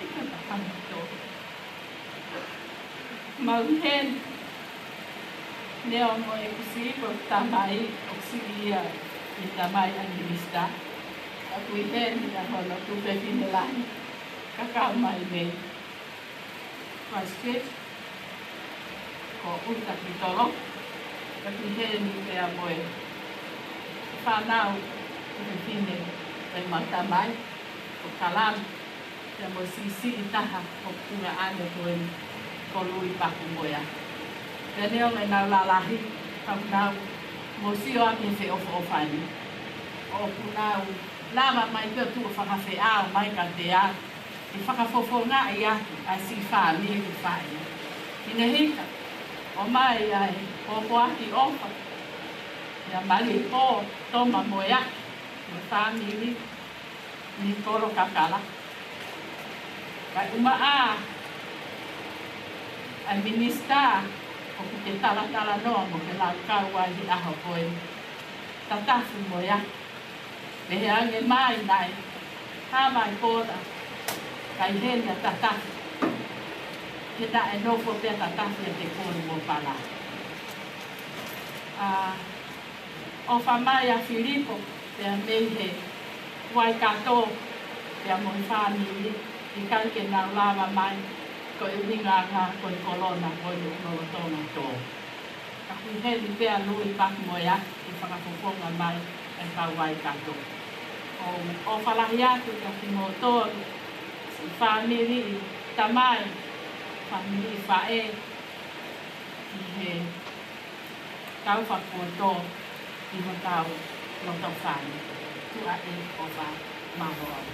Ika takanto. Mauhen. Neo mo e kusipo tamai oksilia i tamai angilista. Aku ihen na hono tu pefinelani. Kakao mai me. Masket. Ko utak ditolong. Aku ihen ni pe amoe. Whanau i pefine e matamai. O kalam. Te mo sisi i taha o kunga ane koe ko lui paku moia. Te neo me nau lalahi, tau nau, mo sio ake se ofo ofani. O kunau, lama mai pia tu o whakawhi ao, mai ka te a. I whakafofo ngā i atu, a si wha, mi e ki whae. Finehika, o mai ai, o poaki ofa. Ia mali o toma moe aki, me whamiri, ni koro kakala. Kai uma a, ai minista, o ki te tala noa mo ke lau kaua i aho koe. Tatafu mo ia. Me he ange mai nai. Ha mai kora. Kai hena tatafu. He na e nofo pia tatafu e te kore mo pala. O whamai a Filipo, pia mei he wai kato, pia mo i whaniri, i kanke nau lava mai. Ko e winga ngā koe kolona koe o noro tōna tō. Ka hui heli pēr lui paku mo ia i whakapoponga mai e kawai kato. O whalahi atu ka ki mō tōru, si whāmiri i tamai, whāmiri i whae, i he kau whakoto i mo tau no tau whāni. Tu a e o wha maho au.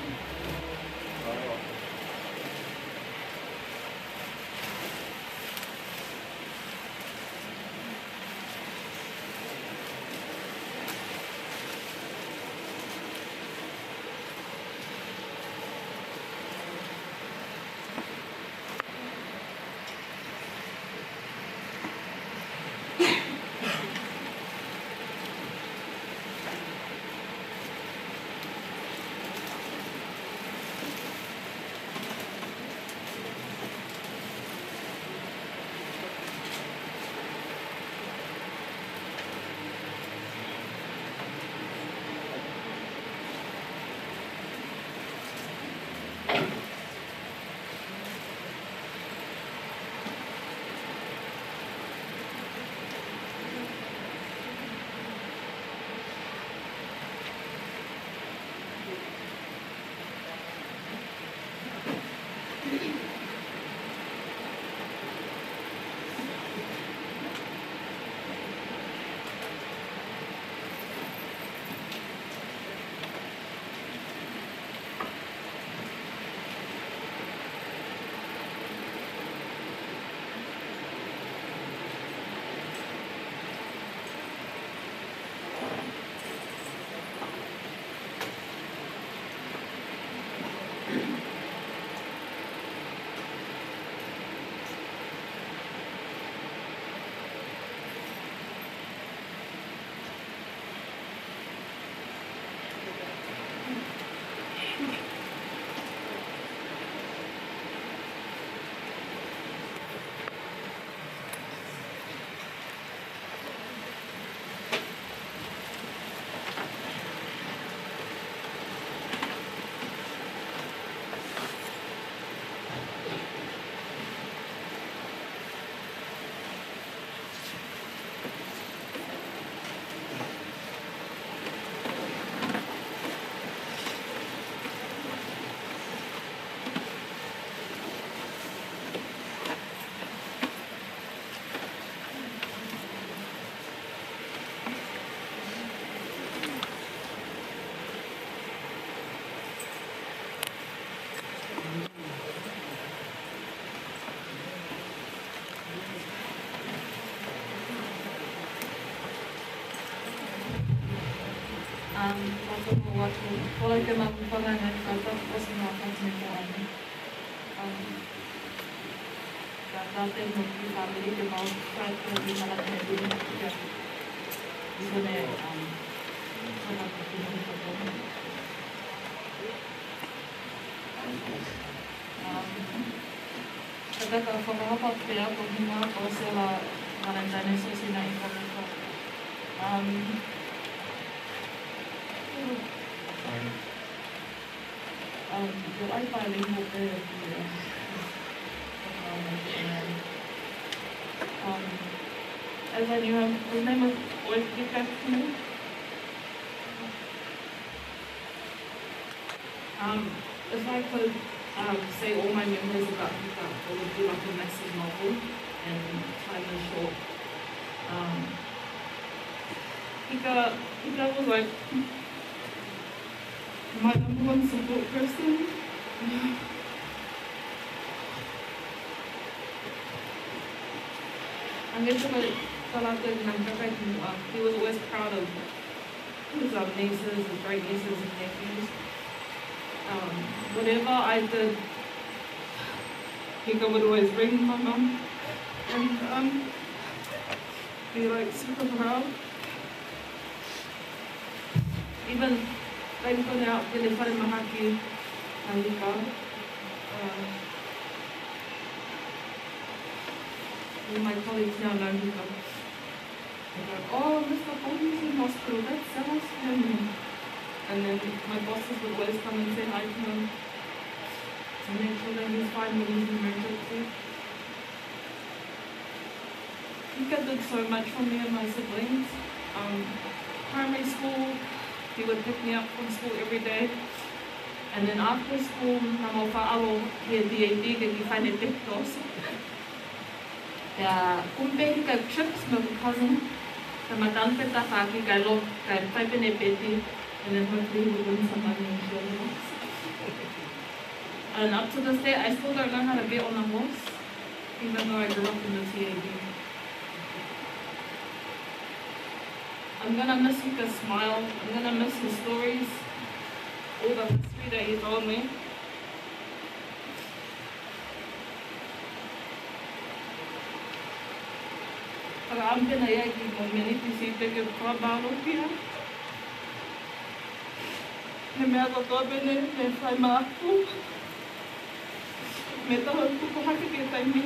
Kalau kita melakukan kata pas melakukan semua dati mo yung family, di ba? Kahit ko yung mga naging dito na sana ko pinag-ipon. Kada ka whakahapapea ko hinga ko sila marandane sa sinaikon ko. Yung ay paling mo pero as I knew him, his name was Eulogy. If I could say all my memories about Hika, it would be like a massive novel and time is short. Hika was like my #1 support person. I'm going to he was always proud of his nieces, his great nieces and nephews. Whatever I did, Hika would always ring my mum and be like super proud. Even I'm going out to the Finehika and Hika. My colleagues now know Hika. They go, oh, Mr. Pongi's in hospital, that's him. And then my bosses would always come and say hi to him to make sure that he's fine when he's in emergency. Hika did so much for me and my siblings. Primary school, he would pick me up from school every day. And then after school, namo whaalo he had DAD, that he find it tiktos. Kumpe Hika trips with my cousin. The madam peta whaki kai lo kai paipene peti. And then hopefully he would win some money and show me. And up to this day, I still don't know how to bet on a horse, even though I grew up in the TAB. I'm gonna miss Hika's smile. I'm gonna miss his stories, all the history that he told me. But I'm gonna yagi mo miniti si Peke Prabalo here. Me mea kotoa pene, me whai maaku. Me taha kuko hake ke taimi.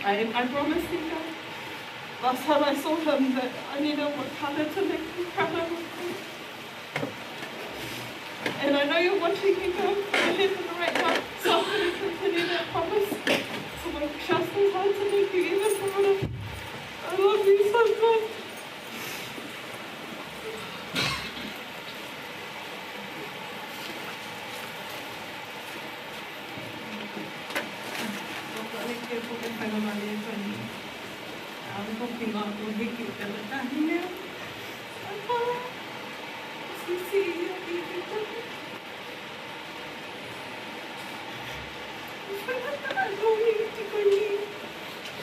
I promised Hika last time I saw him that I need to work harder to make him proud. And I know you're watching Hika, you're here for the right time, so I'm going to continue that promise. To work just as hard to make you even prouder. I love you so much. I'm hoping I will make it better than you.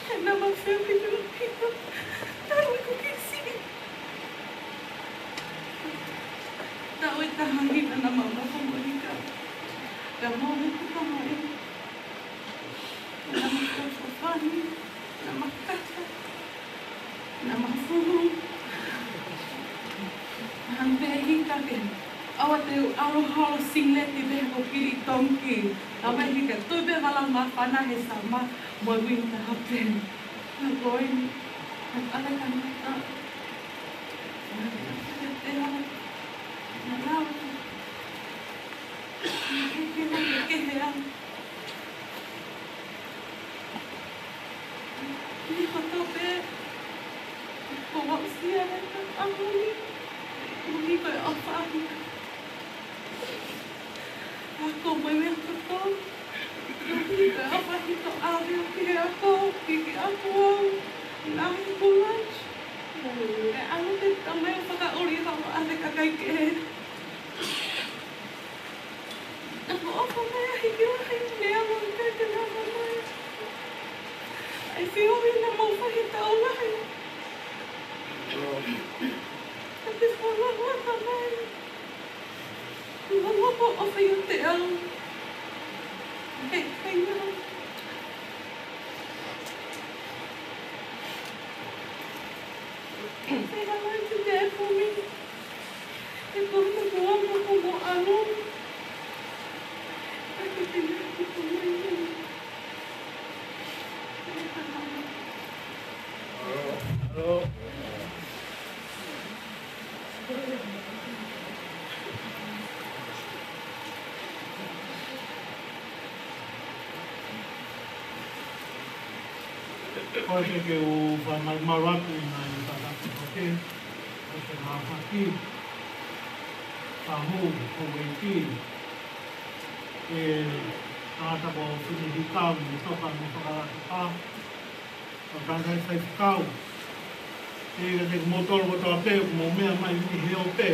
And I'm a family little people that we could see. That way, the hanging and the mama from Monica. The moment to come away. And I'm a for funny. And I'm a kata. And I'm a fool. And I'm very happy. Awa te aroha singleti be ko piri tonki. Awa Hika tube wala ma pana he sama mo win ta happen. Na going. Na ala kan ta. Na te ha. Na la. Ke na ke he a. Ni ko to be. Ko wa sia na ta ahuli. Ni ko afa. Ako may ko. Hika apa hito ari ki ako lang bulan. Ano te tamay pagkauli sa ate Fakaeiki. Ako na higilahin niya mo kaya na mo. I feel na mo pa hita ulay. At this wala tamay. Wala po ako yung tiang. Koe ke o whanai maratu i nai i tātaki hoke, o te hāwhaki, tahu, o weiti, e tāta ko Finehika, mi toka mi whakaratu pā, o tātai whaifukau, e ka te motoro o tō pē, mo mea mai i heo pē,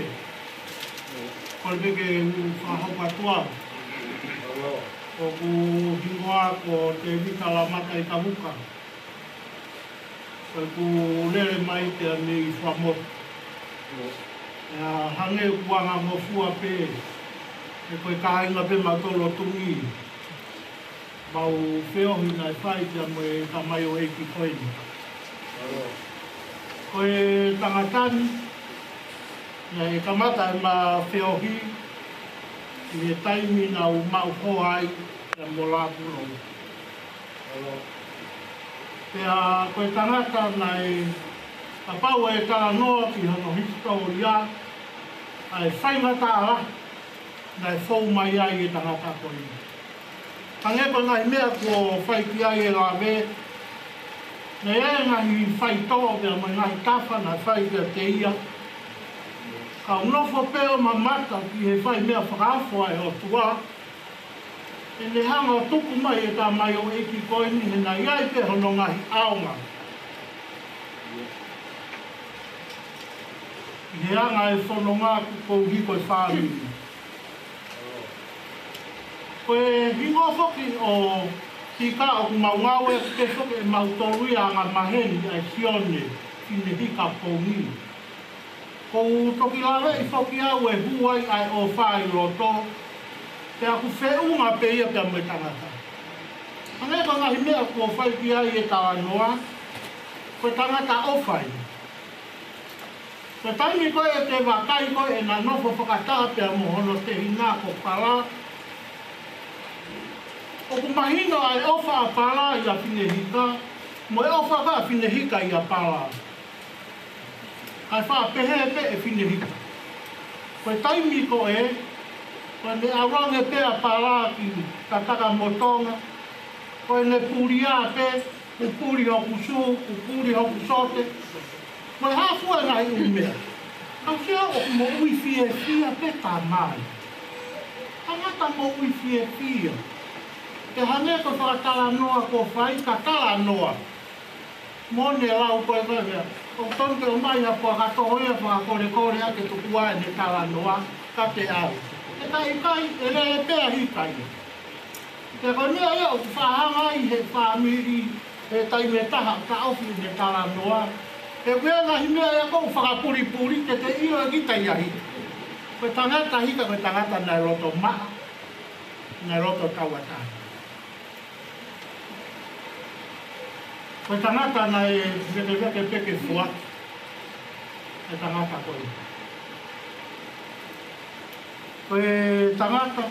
koe ke u whahauka tua, o ku hingoa ko te witala mata i tamuka, koe ku lere mai te ane i whamot. Hange kuanga ngofua pē, e koe kāinga pē matolo tungi, mau whiohi nai whai te ame ka mai o eki koeni. Koe tangatani, e kamata e ma whiohi, i e taimi na u mau hoai e mo lāpuro. Pea koe tangata nei a pau e tā noa ki hano historia ai whaingata ala nei whou mai ai e tangata koe. Hange ko ngai mea ko whaiki ai e lawe nei e ngai whai toa pea mai ngai tawha nei whaiki a te ia. Ka unofo peo ma mata ki he whai mea whakaafo ai o tua. E ne hanga tuku mai e tā mai o eki koeni he nai ai pe hono ngahi aonga. I he anga e whono ngā kukou hiko i whānui. Koe hingo whoki o tika o ku maungau e ke whoki e mautorui a ngā maheni ai Sione, Finehika Pongi. Ko toki lawe i whoki au e huai ai o whai roto, te aku whiunga pe ia pia mai tangata. Hange ka ngahi mea kua whai ki ai e tā noa, koe tangata o whai. Koe taimi koe e te wakai koe e nā nofo whakataha pia mohono te hina ko pala. O ku mahino ai ofa a pala i a Finehika, mo e ofa ka a Finehika i a pala. Ai wha pehe pe e Finehika. Koe taimi koe, koe ne awange pe a pala ki tataka motonga, koe ne puria pe, ku puri hoku su, ku puri hoku sote. Koe hafua ngai umea. Au sea o mo ui fie fia pe tā mai. Tangata mo ui fie fia. Te hane ko whakatala noa ko whai, ka tala noa. Mone lau koe koe. O tonke o mai hapua katohoia whakakore kore ake tukua e ne tala noa, ka te au. E kai, e re e pēa hikai. Te konea ia o whahanga i he whamiri e taime taha ka ofi ne tala noa. E wea ngahi mea ia kou whakapuri-puri te te io e kita iahi. Koe tangata hika, koe tangata nai roto maa, nai roto tauata. Koe tangata nai veke peke fua, e tangata koe. Koe tangata,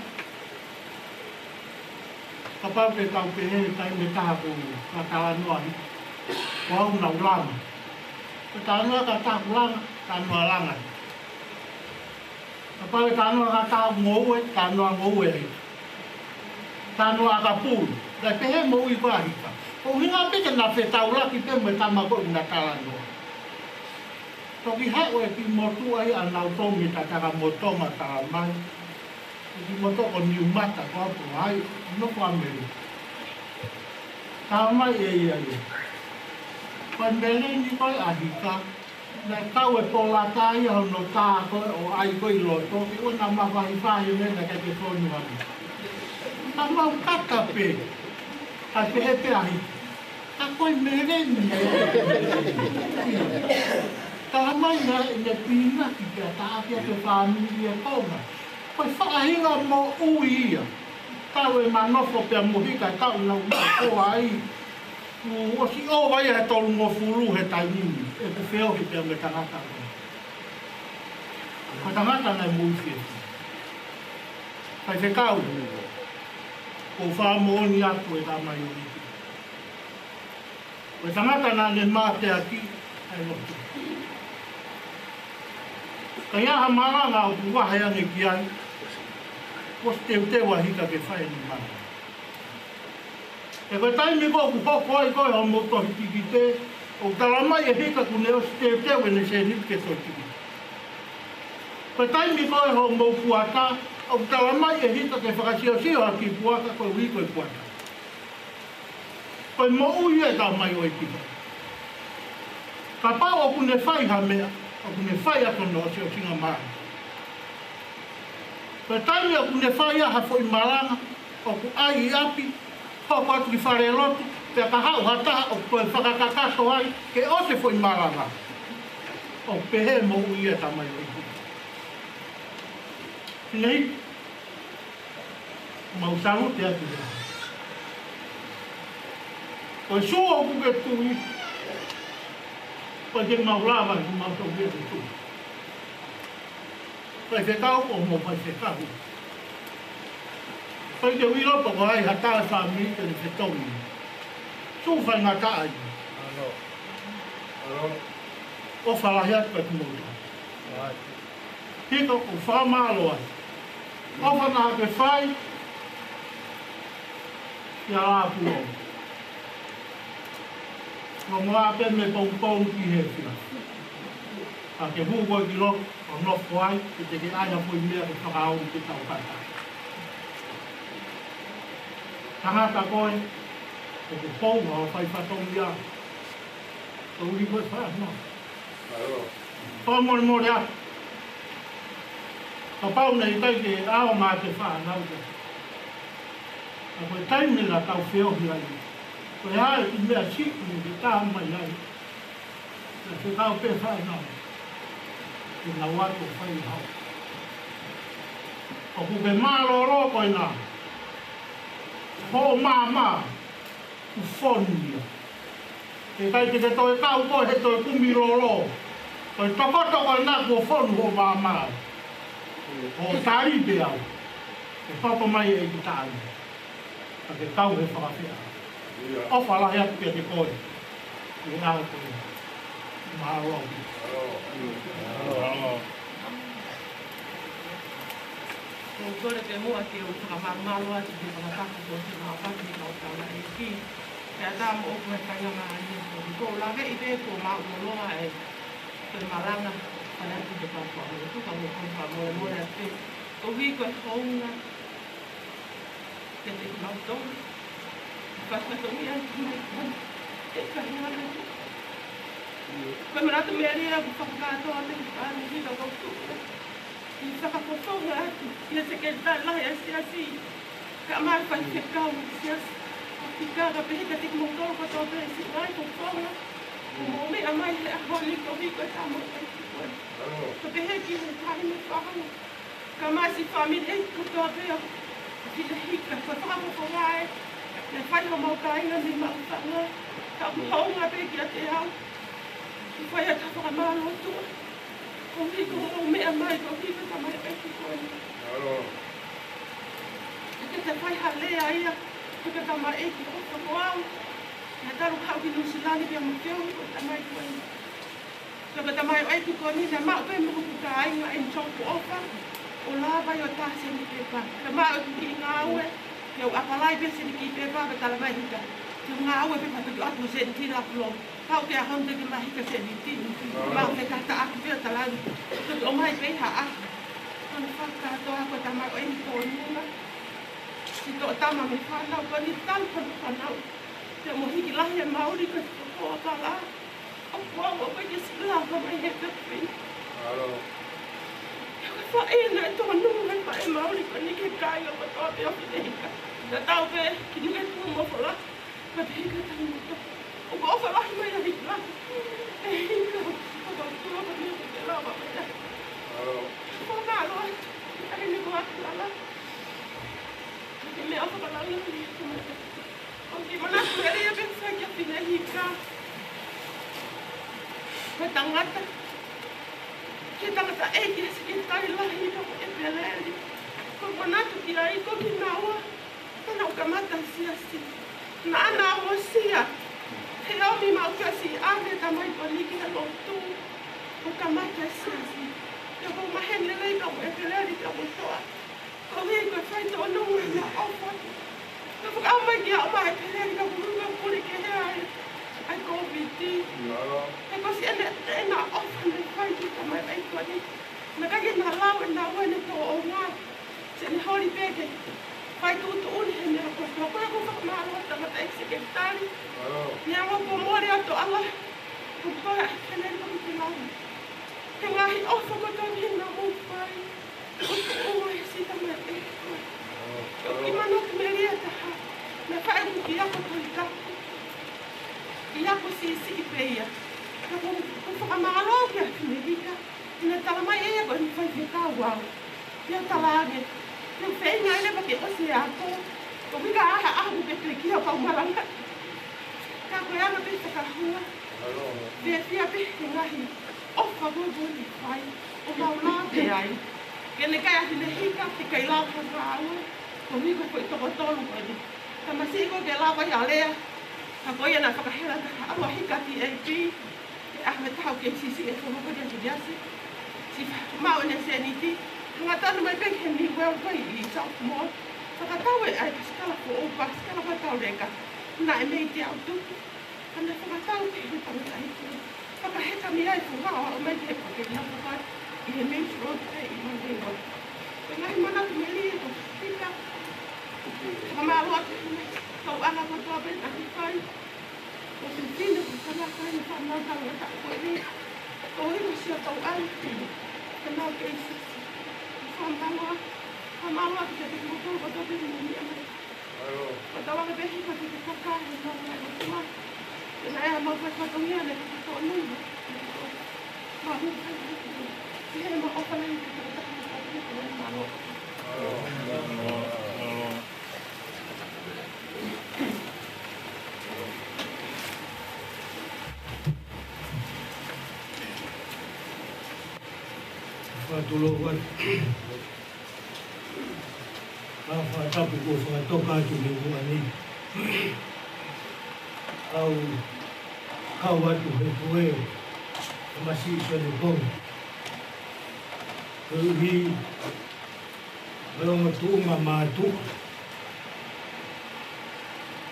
ka pau te tau pehe taime taha ko ka tala noa hi. Ko au nau langa. Ko tānua ka tāku langa, tānua langa. Ka pau tānua ka tāku ngoue, tānua ngoue hi. Tānua ka pūru, lai pehe mou i kua hika. Ko hinga peke na whetau laki pe me tamako i na tala noa. Toki hao e ki motu ai a nau tongi ta taka motonga tā mai. E ki motoko niu mata ko apu ai, noko ameri. Tā mai e ia ia. Koe mele ni koe ahika, nai kau e pola tā ia hono tā koe o ai koe i loto, ki o nā mawahi whahi mena ka te whonu ami. Tā mau kata pe, ka pe e pe ahika. Ka koe mele ni e. Tā mai na e pina ki kia tā kia te whanuri e konga. Koe whakahinga mo ui ia. tau e manofo pe mohika tau na o ai o si o vai e tolu mo fulu he taimini e te feo ki pe me tangata ko tangata na mui fie kai te kau o wha mooni atu e tamai o iti o tangata na ne mate aki ai lotu kai aha maranga o tu wahe ane ki ai ko te wahika ke whae ni mara. E koe taimi ko ku hoko ai koe o moto hiki ki te, o taramai e hika ku neo te ne se nit ke to hiki. Koe taimi koe ho mou puata, o taramai e hika ke whakasio aki puata koe hui koe puata. Koe mo ui e tau mai o e pita. Ka pau o kune whai ha mea, o kune whai ato no se o singa maa. Koe taimi o kune whai aha fo i maranga, o ku ai i api, hoko atu ki whare lotu, te ka hau hataha o koe whakakakaso ai, ke o se fo i maranga. O pehe mo ui e tamai o iku. Nei, mausangu te atu rea. Koe sua o kuke tui, koe te maulawa i mautau kia te tui. Koe whekau o mo pai whekau. Koe te wiro poko ai hata e whamiri te ne whetau ni. Su whai ngā ka ai. O whalahi atu e kumouta. Hiko o whamalo ai. O whana ke whai, ia rāpu o. Ko mua pe me pong ki he whia. Ka ke hūko ki lo, o nofo ai, ke te ke aia pui mea ke whakao ki tau kata. Tangata koe, o ke pouha o whai whatongi a. Ka uri koe whai no. Koe mori mori a. Ka pau nei kai ke ao mā te wha nau te. Ka koe taimila tau whiohi ai. Koe hae i mea siku ni te tā mai ai. Ka te kau pe whai nau. Ke nau atu whai hau. O kuke māroro koe nā. Ho mā, u whonuia. Ke kai te toi kau koe he toi kumiroro. Koe tokoto koe nā kua whonu ho mā. O tāripe au. Ke papa mai e ki tāri. Ka ke kau he whakawhia. O whalahi atu pia te koe. Ke ngāo koe. Maharo au. Ko kore te mua ke o whakamamalo atu te whakataka ko te whakapaki ni kau tauna e ki. Ke ata mo oku he kanga maa ni ko. Ko lawe i te ko maa uloa e te malanga pana atu te papa. O tuka mo kumpa mo e more ate. Ko hui koe honga. Ke te mautonga. Whakatongi atu mai kona. E kahingana. Koe marata mea rea ku whakakatoa te kipani hina koutuka. I whakapotonga atu, ia te kei tā lahi asi. Ka mai whai whekau si asi. I kāra pehika te kumotoro katoa pere si ngai potonga. Mo mea mai le aholi ko hiko e tā mo kai kikoe. Ka peheki he tahi me whahanga. Ka mai si whamiri e katoa pere. Finehika, ka whakapotonga e. Le whai ho mau kāinga ni mautanga. Ka uhaunga peki a te au. I whai a ka whakamaro atua. Ko hiko o mea mai, ko hiko ka mai peki koe. Ke te whai halea ia, ko ka mai eki o ka moau. Nā taru hau ki nusilani pia mo keu, ko ta mai koe. Ko ka mai eki koe ni, nā mau koe mo ku ka ainga e mchoku opa. O lava i o tāse ni pepa. Ka mai o ki ngā ue, ke o apalai pese ni ki pepa, ka tala mai hika. Ke ngā ue pepa tuku atu se ni tira pulo. Kau ke ahonte ki mahika se ni tini. Mau ke kata aku pia talani. Tuku o mai peha aku. Kona whakatoa ko tamai o eni kōnuna. Si tō tama me whanau, ko ni talpa me whanau. Te mo hiki lahi e Māori ko te koa pala. O kua o koe ke sila ko mai he pepi. Ka whaena e tō nunga pa e Māori ko ni ke kai o ko tō te o Finehika. Ka tau pe ki ni ke tū mo whala. Ka te hika tau mo tō. O ko ofa lahi mai a hiki lahi. E hika, o ko tua ko ni o te lawa mai a. Ko nā loa, ai ni ko atu lala. Ke mea whakalalui. Pongi mana kueria bensa kia Finehika. Koe tangata. Ke tangata e kia siki tai lahi no e peleri. Koe manatu ki ai ko ki naua. Tana uka mata siasi. Na ana o sia. He omi mauka si ane tamai paniki na lotu. Uka mata siasi. Ia ko mahene lei ka mo e peleri ka mo toa. Ko hei koe whai to nunga na ofa. Ka whakaamai ki a oma e peleri ka murunga puri ke hea e. Ai COVID. E ko si ena ofa me whai ki ka mai ai koni. Na kake na lau e na wene to o ngā. Se ni hori peke. Whai tutu uni he mea ko koe ko whakamaro tangata e se keptari. Ia mo po mori ato ala. Ko koe ai peleri ka mute lau. He ngahi ofa ko tō hina mō whai. Ko ua e si tamai e koe. Ko ki manoku me ria taha. Me whai ku ki ako toi taku. Ki ako si i peia. Ka ko whakamaro kia Finehika. Ina tala mai e ako ni whai whika wau. Ia tala age. Nau whenga ele pake o se ako. Ko wika aha ahu pe pe kia pau maranga. Ka koe ana pe whakahua. Pea pia pe he ngahi. Ofa gogo ni whai. O maula te ai. Kene kai a Finehika te kai lau whakaua. Ko wiko koe toko tolu koe. Ka masiko ke lawa i alea. Ka koe ana whakahera ka arua hika ti e pi. Ke ahme tau ke sisi e whakako dia ki diase. Si mau ene se ni ti. Nga tanu mai pek he ni weo koe i South Mall. Whakatau e ai ka skala ko opa, skala whakatau reka. Na e mei te au tuku. Kana whakatau ke he tangata i koe. Whakaheka mi ai whungawa o mai te pake ni hapa kai. I he Main Road te i Monday Road. Koe ngai mana tu me li e ko tika. Whakamaro atu hine. Tau ana ko toa ben ahi kai. Ko sin tine ko kana kai ni whanau tangata koe ni. Ko hiko sia tau ana. Kanau ke isi. Whamaloa ki te te motor ko tope ni ni ama. Ko tawa ke behi ko te te kaka he no mai o tuma. Ke na ea mau koe whatongia ne te to nunga. Ma hu kai ni. Ke he ma opa nei te te taka ni kai ni ko ni malo. Whatulo wai. Whatapu ko whatoka atu me mua ni. Au kau atu he koe. Masi Sione Pongi. Kau hi. Melonga tuunga mātu.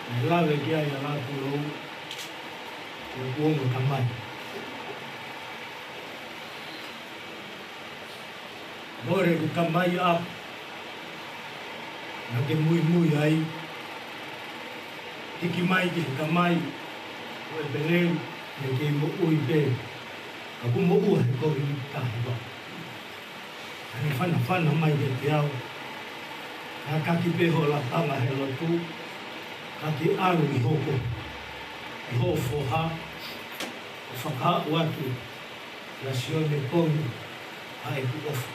Me lawe kia ia lātu rau. Ko kuongo tamai. More ku tamai ap. Na ke mui ai. Tiki mai ki tamai. Ko e peleu. Me ke mo ui pe. Ka ku mo ua he kohi ni tahi wa. Ani whana mai ke te au. Ka kaki peho la tanga he lotu. Kaki aru i hoko. I ho foha. O whaka watu. La Sione Pongi. Hae ku ofa.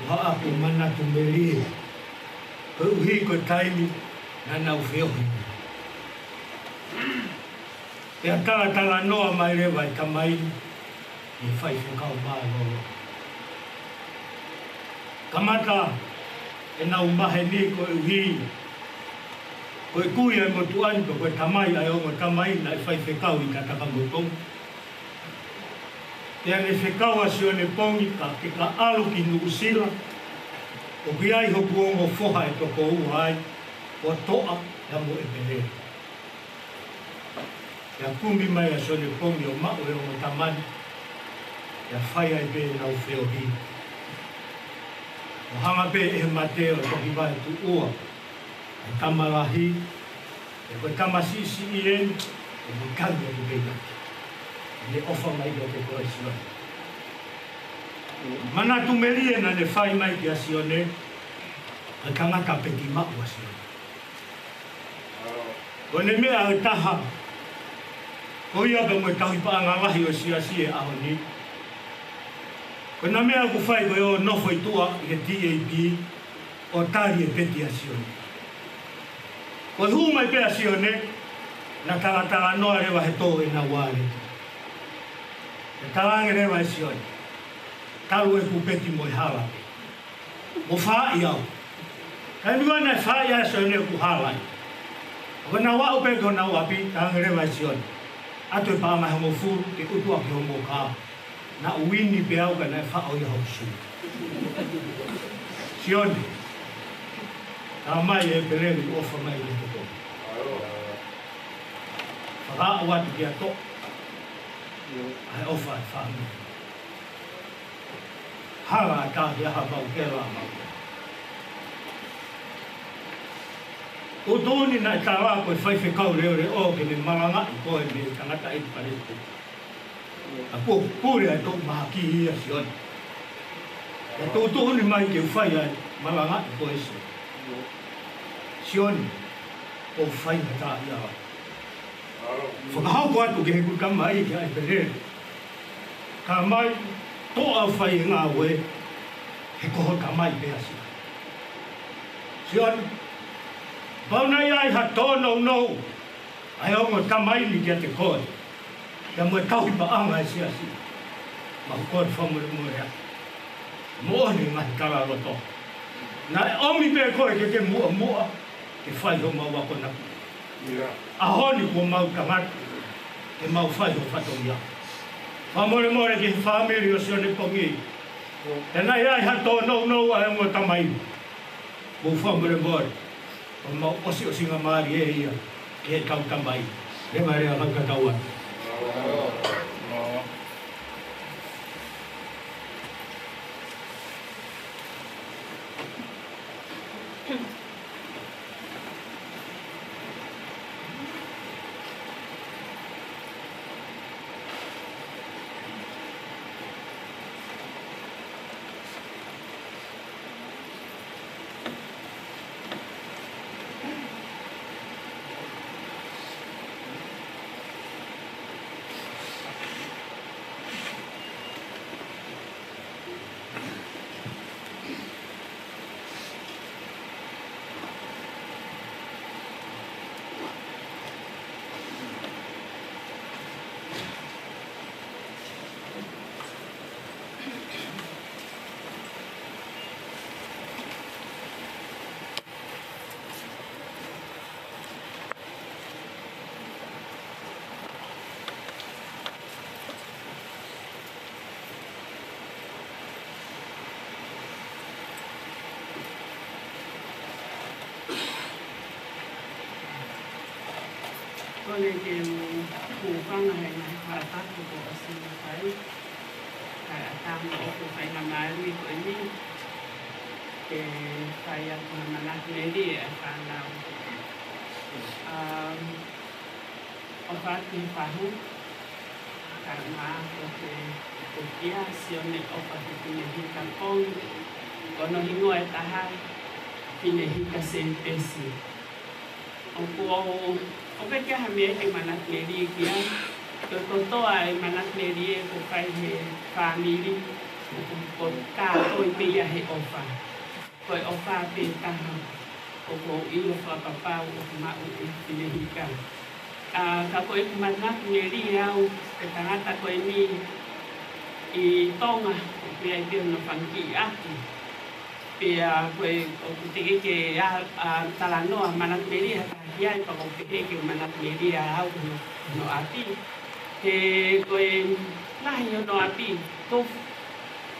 Haa aku mana tu melie. Kau hi ko taimi na nau whiohi. Pea tala noa mai rewa i tamai i whai whakau maa lolo. Kamata e nau mahe ni ko uhi. Ko e kui ai motu anto ko e tamai ai ongo tamai na i whai whakau i kataka motong. Pea ne whekau a Sione Pongi ka ke ka alu ki nuusila. O ki ai hoku ongo whoha e toko ua ai. O toa na mo e pelea. Pea kumi mai a Sione Pongi o mao e ongo tamani. Pea whai ai pe nau whiohi. O hanga pe e mateo toki vai tu ua. E tamarahi. E koe tamasisi i eni. E mo kange i beidaki. Le ofa mai do te koe Sione. Mana tu melie na le whai mai ki a Sione. A kangaka peki mau a Sione. Ko ne mea e taha. Ko ia ka moe tahi paanga wahi o si e aho ni. Ko na mea ku whai koe o nofo i tua i he TAP. O tari e peti a Sione. Ko hu mai pea Sione, na talatala noa rewa he tō e na wāre. E talange rewa e Sione. Talu e kupeti mo i hala. Mo wha i au. Kai miwa na wha i a Sione ku hala. Ko na wā upe ko na wapi, talange rewa e Sione. Ato e pā mai homo furu, ke utua ki homo kā. Na uini pe au ka na wha o i hau su. Sione. Tā mai e perewi ofa mai e te tō. Whaka awati ki a tō. Ai ofa e whaami. Hara a tāhi aha mau ke rā mau. O tōni na e tā rā koe whaiwhi kau reo re o ke me maranga i koe me tangata i parete. A kore ai tō maha ki ia Sione. E tō tōni mai ke whai ai maranga i koe se. Sione, o whai na tā ia rā. Whakahau ko atu ke he kukama i ki ai perere. Ka mai tō au whai e ngā ue, he koho ka mai pēa si. Sione, pauna i ai ha tōnou nou, ai ongo ka mai ni kia te koe. Kia mue tauhi pa anga e sia si. Mahu koe whamure mure. Mooni ngahi kara roto. Na e omi pēa koe ke mua mua, ke whai ho mau wako naku. Ahoni ko mau kamati, ke mau whai ho whato ia. Whamore more ke whamiri o Sione Pongi. Tēnā i ai ha tōnou nou ai ongo tamai. Mo whamore more. O mau osi o singa maari e ia, ke he kau tamai. Rewa rea kakataua. Kone ke kūwhanga hei mai whātatu ko o sina whai. Kai a tāma o ko whai na maari ko e ni. Ke whai a kona manaki me ri e whānau. O whāti whahu. Kai maa ko te kia Sione o whaki Finehika Pongi. Kono hingo e tahai. Finehika se pesi. O ko o peke ha me ke manakleri ki ai ko toa e manakleri ko kai he family ko ka ko pe ia he ofa ko ofa pe ka ko i lo fa papa o ma o Finehika ka ko e manakleri au ke tangata ko ni i tonga pe ai pe no fanki aki pe ko o te ke talanoa manakleri ia i whakopeke o manakleri a au no api. He koe lahi o no api tofu.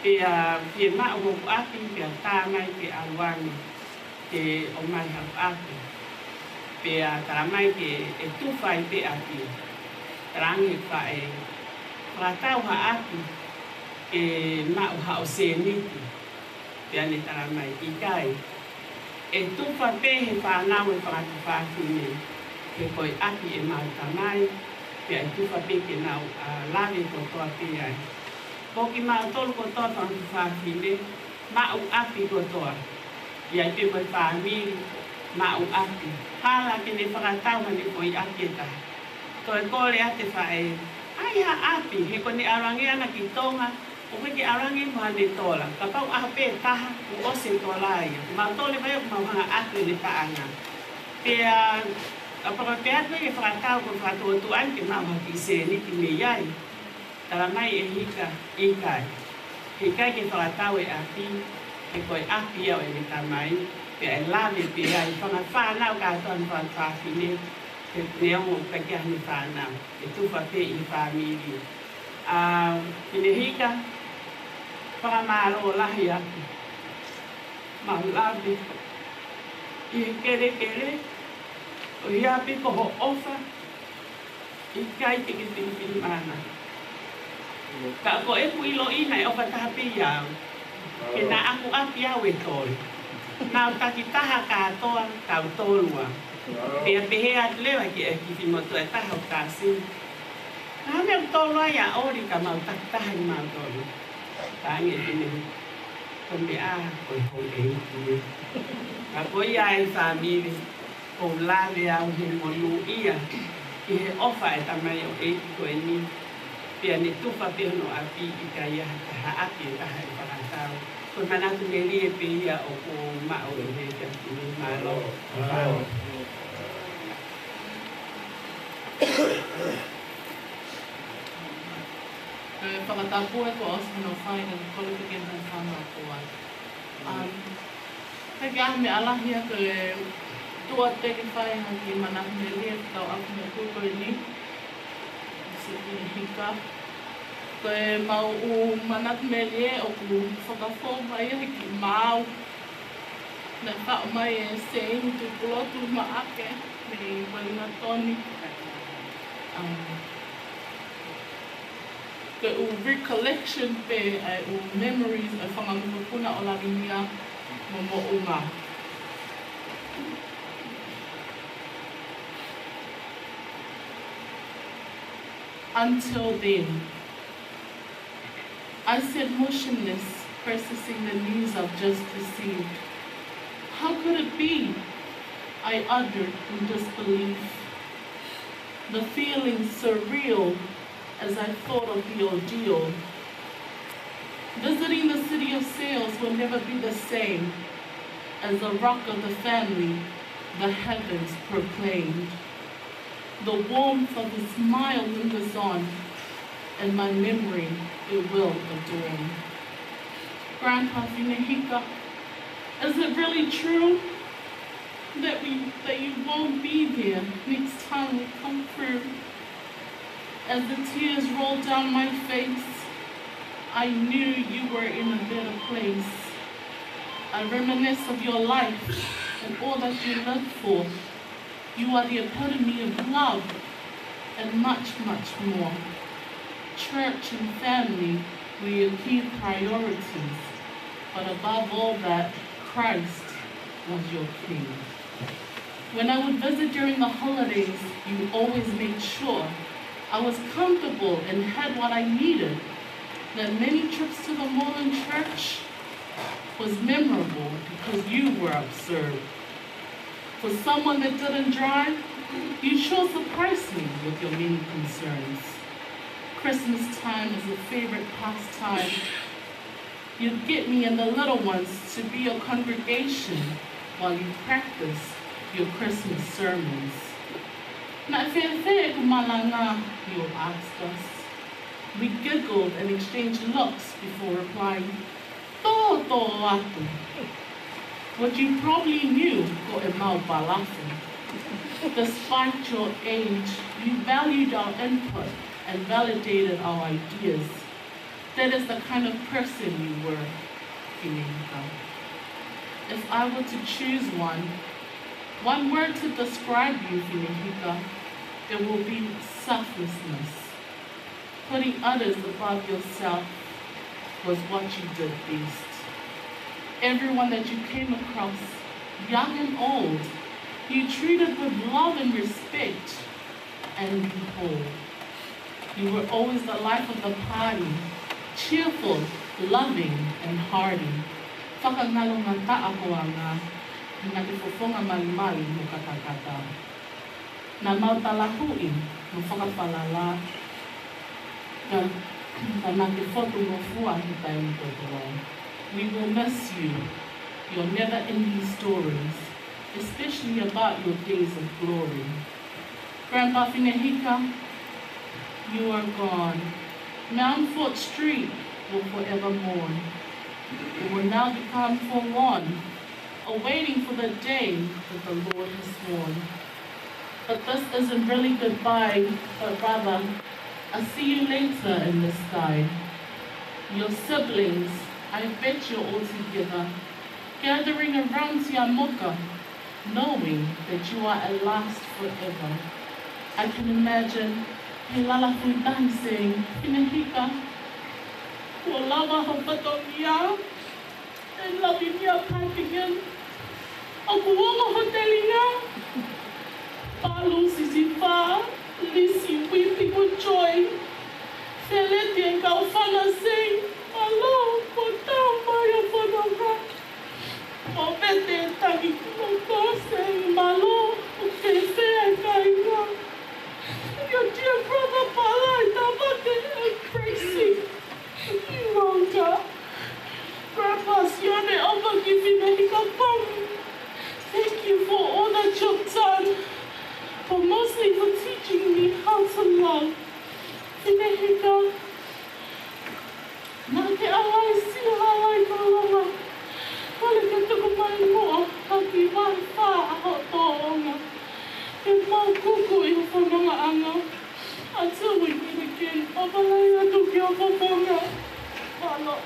Pe maa o api, pe tāmai pe aluangi. Pe o mai hau api. Pe tāmai pe e tufai pe api. Tarangi wha e whakatau ha api. E maa o hao se niti. Pe ane taramai i kai. E tufa pe he whanau e whakatu whakune. He koe api e mau tamai. Pe e tufa pe ke nau lawe ko toa pe ai. Koki mau tolu ko toa whakatu whakune. Mau api ko toa. Iai pe mai whamiri. Mau api. Hala ke ne whakatau hane koe api e taha. Toi kore ate whae. Ai ha api. He kone arangi ana ki tonga. O ke arangi mo hane tola. Ka pau aha pe taha o ose tola ia. Ma tole mai o mau hanga atu le paanga. Pea, a paka pea e whakatau ko whakatotuan ke mau haki se ni ki me iai. Tara mai e hika i kai. Hika ke whakatau e api, e koe api au e me tamai, pea e lawe pea i whanga whanau kātoan whawhine, ke neongo kakia ni whanau, e tuwha pe i whamiri. Finehika, whakamaro lahi aki. Mau lawe, i kere, o hiapi ko ho ofa, i kai te ki pini mana. Ka ko e pui lo ina e ofa tahapi iau, ke na aku api au e tori. Nau taki taha kātoa kau tolua. Pea pehe at lewa ki e ki whimoto e taha o kāsi. Nā mea tolua ia ori ka mau tak taha i mau tolu. Tāngi e tine. Kombe a koi hoi e hiki. Ka koi a e whamiri. O lawe au he monu ia. Ki he ofa e tamai o e ki koe ni. Pea ne tuwha pehono api i ka ia taha api e taha i whakatau. Koe manatu me rie pe ia o ko mao e he te tini malo. Whakatapu e ko osa no whai na kolo te kena whanau kua. Heki ahi me alahia ko e tua teki whai ha ki manatu me rie tau aku me kukoi ni. Se Finehika. Ko e mau u manatu me rie o ku whakafo mai e ki mau. Na tau mai e se ingu tu kulotu ma ake me walina toni. Ko u recollection pe u memories e whangamupuna o la ringia mo mo unga. Until then, I sat motionless, processing the news I've just received. How could it be? I uttered in disbelief. The feeling surreal as I thought of the ordeal. Visiting the city of sails will never be the same. As the rock of the family, the heavens proclaimed. The warmth of the smile lingers on, and my memory it will adorn. Grandpa Finehika, is it really true that you won't be there next time we come through? As the tears rolled down my face, I knew you were in a better place. I reminisce of your life and all that you lived for. You are the epitome of love and much, much more. Church and family were your key priorities, but above all that, Christ was your king. When I would visit during the holidays, you always made sure I was comfortable and had what I needed. That many trips to the mall and church was memorable because you were absurd. For someone that didn't drive, you sure surprised me with your many concerns. Christmas time is a favorite pastime. You'd get me and the little ones to be your congregation while you practice your Christmas sermons. Na fefe kumalanga, you asked us. We giggled and exchanged looks before replying, "To atu." What you probably knew, ko e mau balafo. Despite your age, you valued our input and validated our ideas. That is the kind of person you were, Finehika. If I were to choose one word to describe you, Finehika, it will be selflessness. Putting others above yourself was what you did best. Everyone that you came across, young and old, you treated with love and respect, and behold, you were always the life of the party, cheerful, loving, and hearty. Whakangalonga ta'ahoanga, nga te fofonga malimali mo katakata. Na mautalahui mo whakapalala, ka na te whotu mo fua hitai mo totoa. We will miss you, your never-ending stories, especially about your days of glory. Grandpa Finehika, you are gone. Mount Fort Street will forever mourn. It will now become forlorn, awaiting for the day that the Lord has sworn. But this isn't really goodbye, but rather, I'll see you later in the sky. Your siblings, I bet you're all together, gathering around Tiamoka, knowing that you are at last forever. I can imagine Hilala Fundan saying, Finehika, Walawa Hopatomia, and Lavinia Papigan, Okuoma Hotelinga, Palu Sisifa, Lisi weeping with joy, Feleti and Galfana saying, Malo, Potam, Maya Fonoga, Mobete, Tagi Kumoko saying, Malo, Ukefe, and Kaina. Your dear brother Pala, Tabate, and Tracy, Ironga, Grandpa Sione, over giving Finehika. Thank you for all that you've done, but mostly for teaching me how to love. Finehika, Nake alai si halai kalama, kale ke tuku mai moa, haki mai wha aho tōonga. Ke mau kuku I whanonga anga. Until we meet again, Opalai atu ki o poponga. Walo.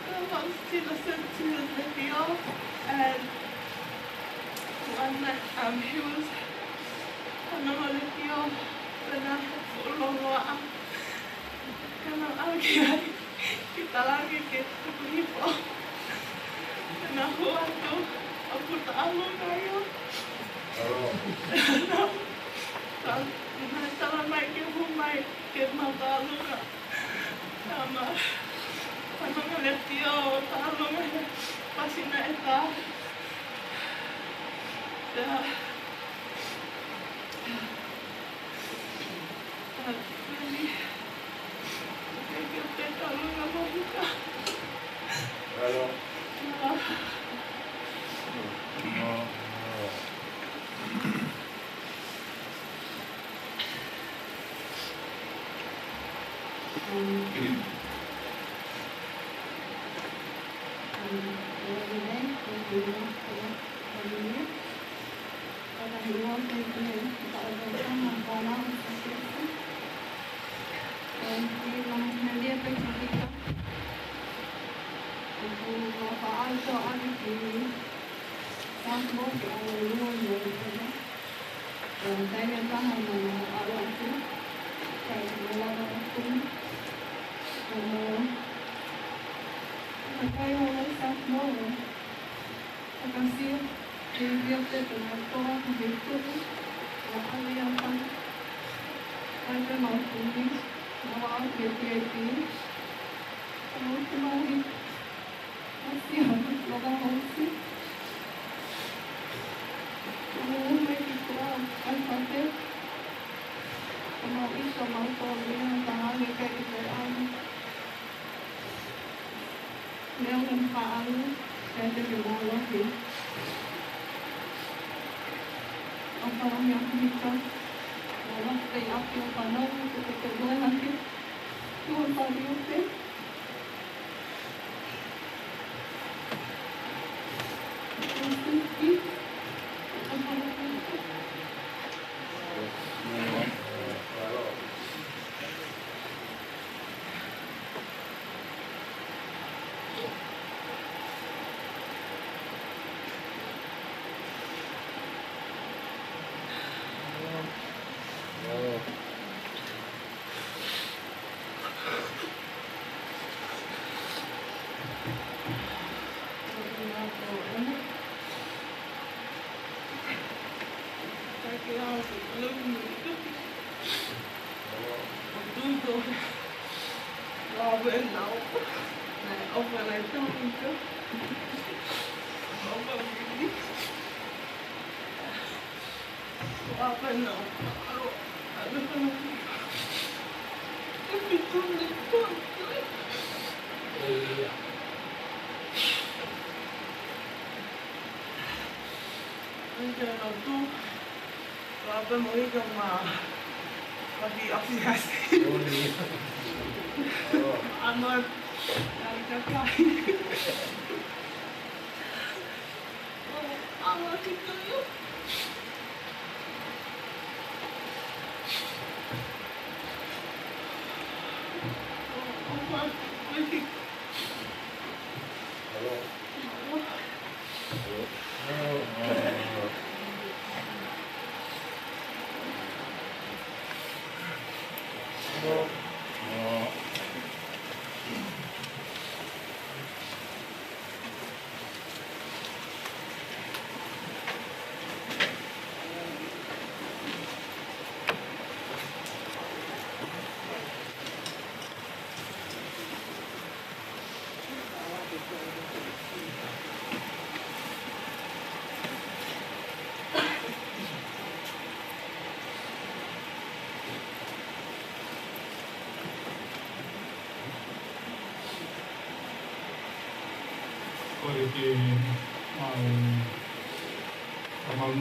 Sila sensitive video, and one night he was video pernah ulong karena kita lagi kita hipo karena aku tahu kayo salah naik rumah ke matalu sama ngeliat dia tahu pasti naik que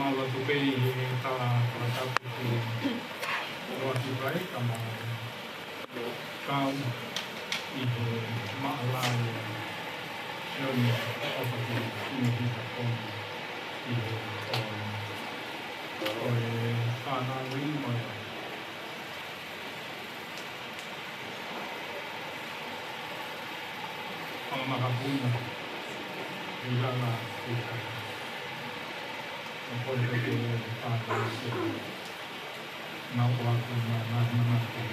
mal tu pei ta ta tu roa tu pai kama kau I maala Sione o Finehika Pongi o whana ring mai pangmakapuna. Ila na ika. Ang pwede ko pagkakas sila. Nakuha ko na naman ko.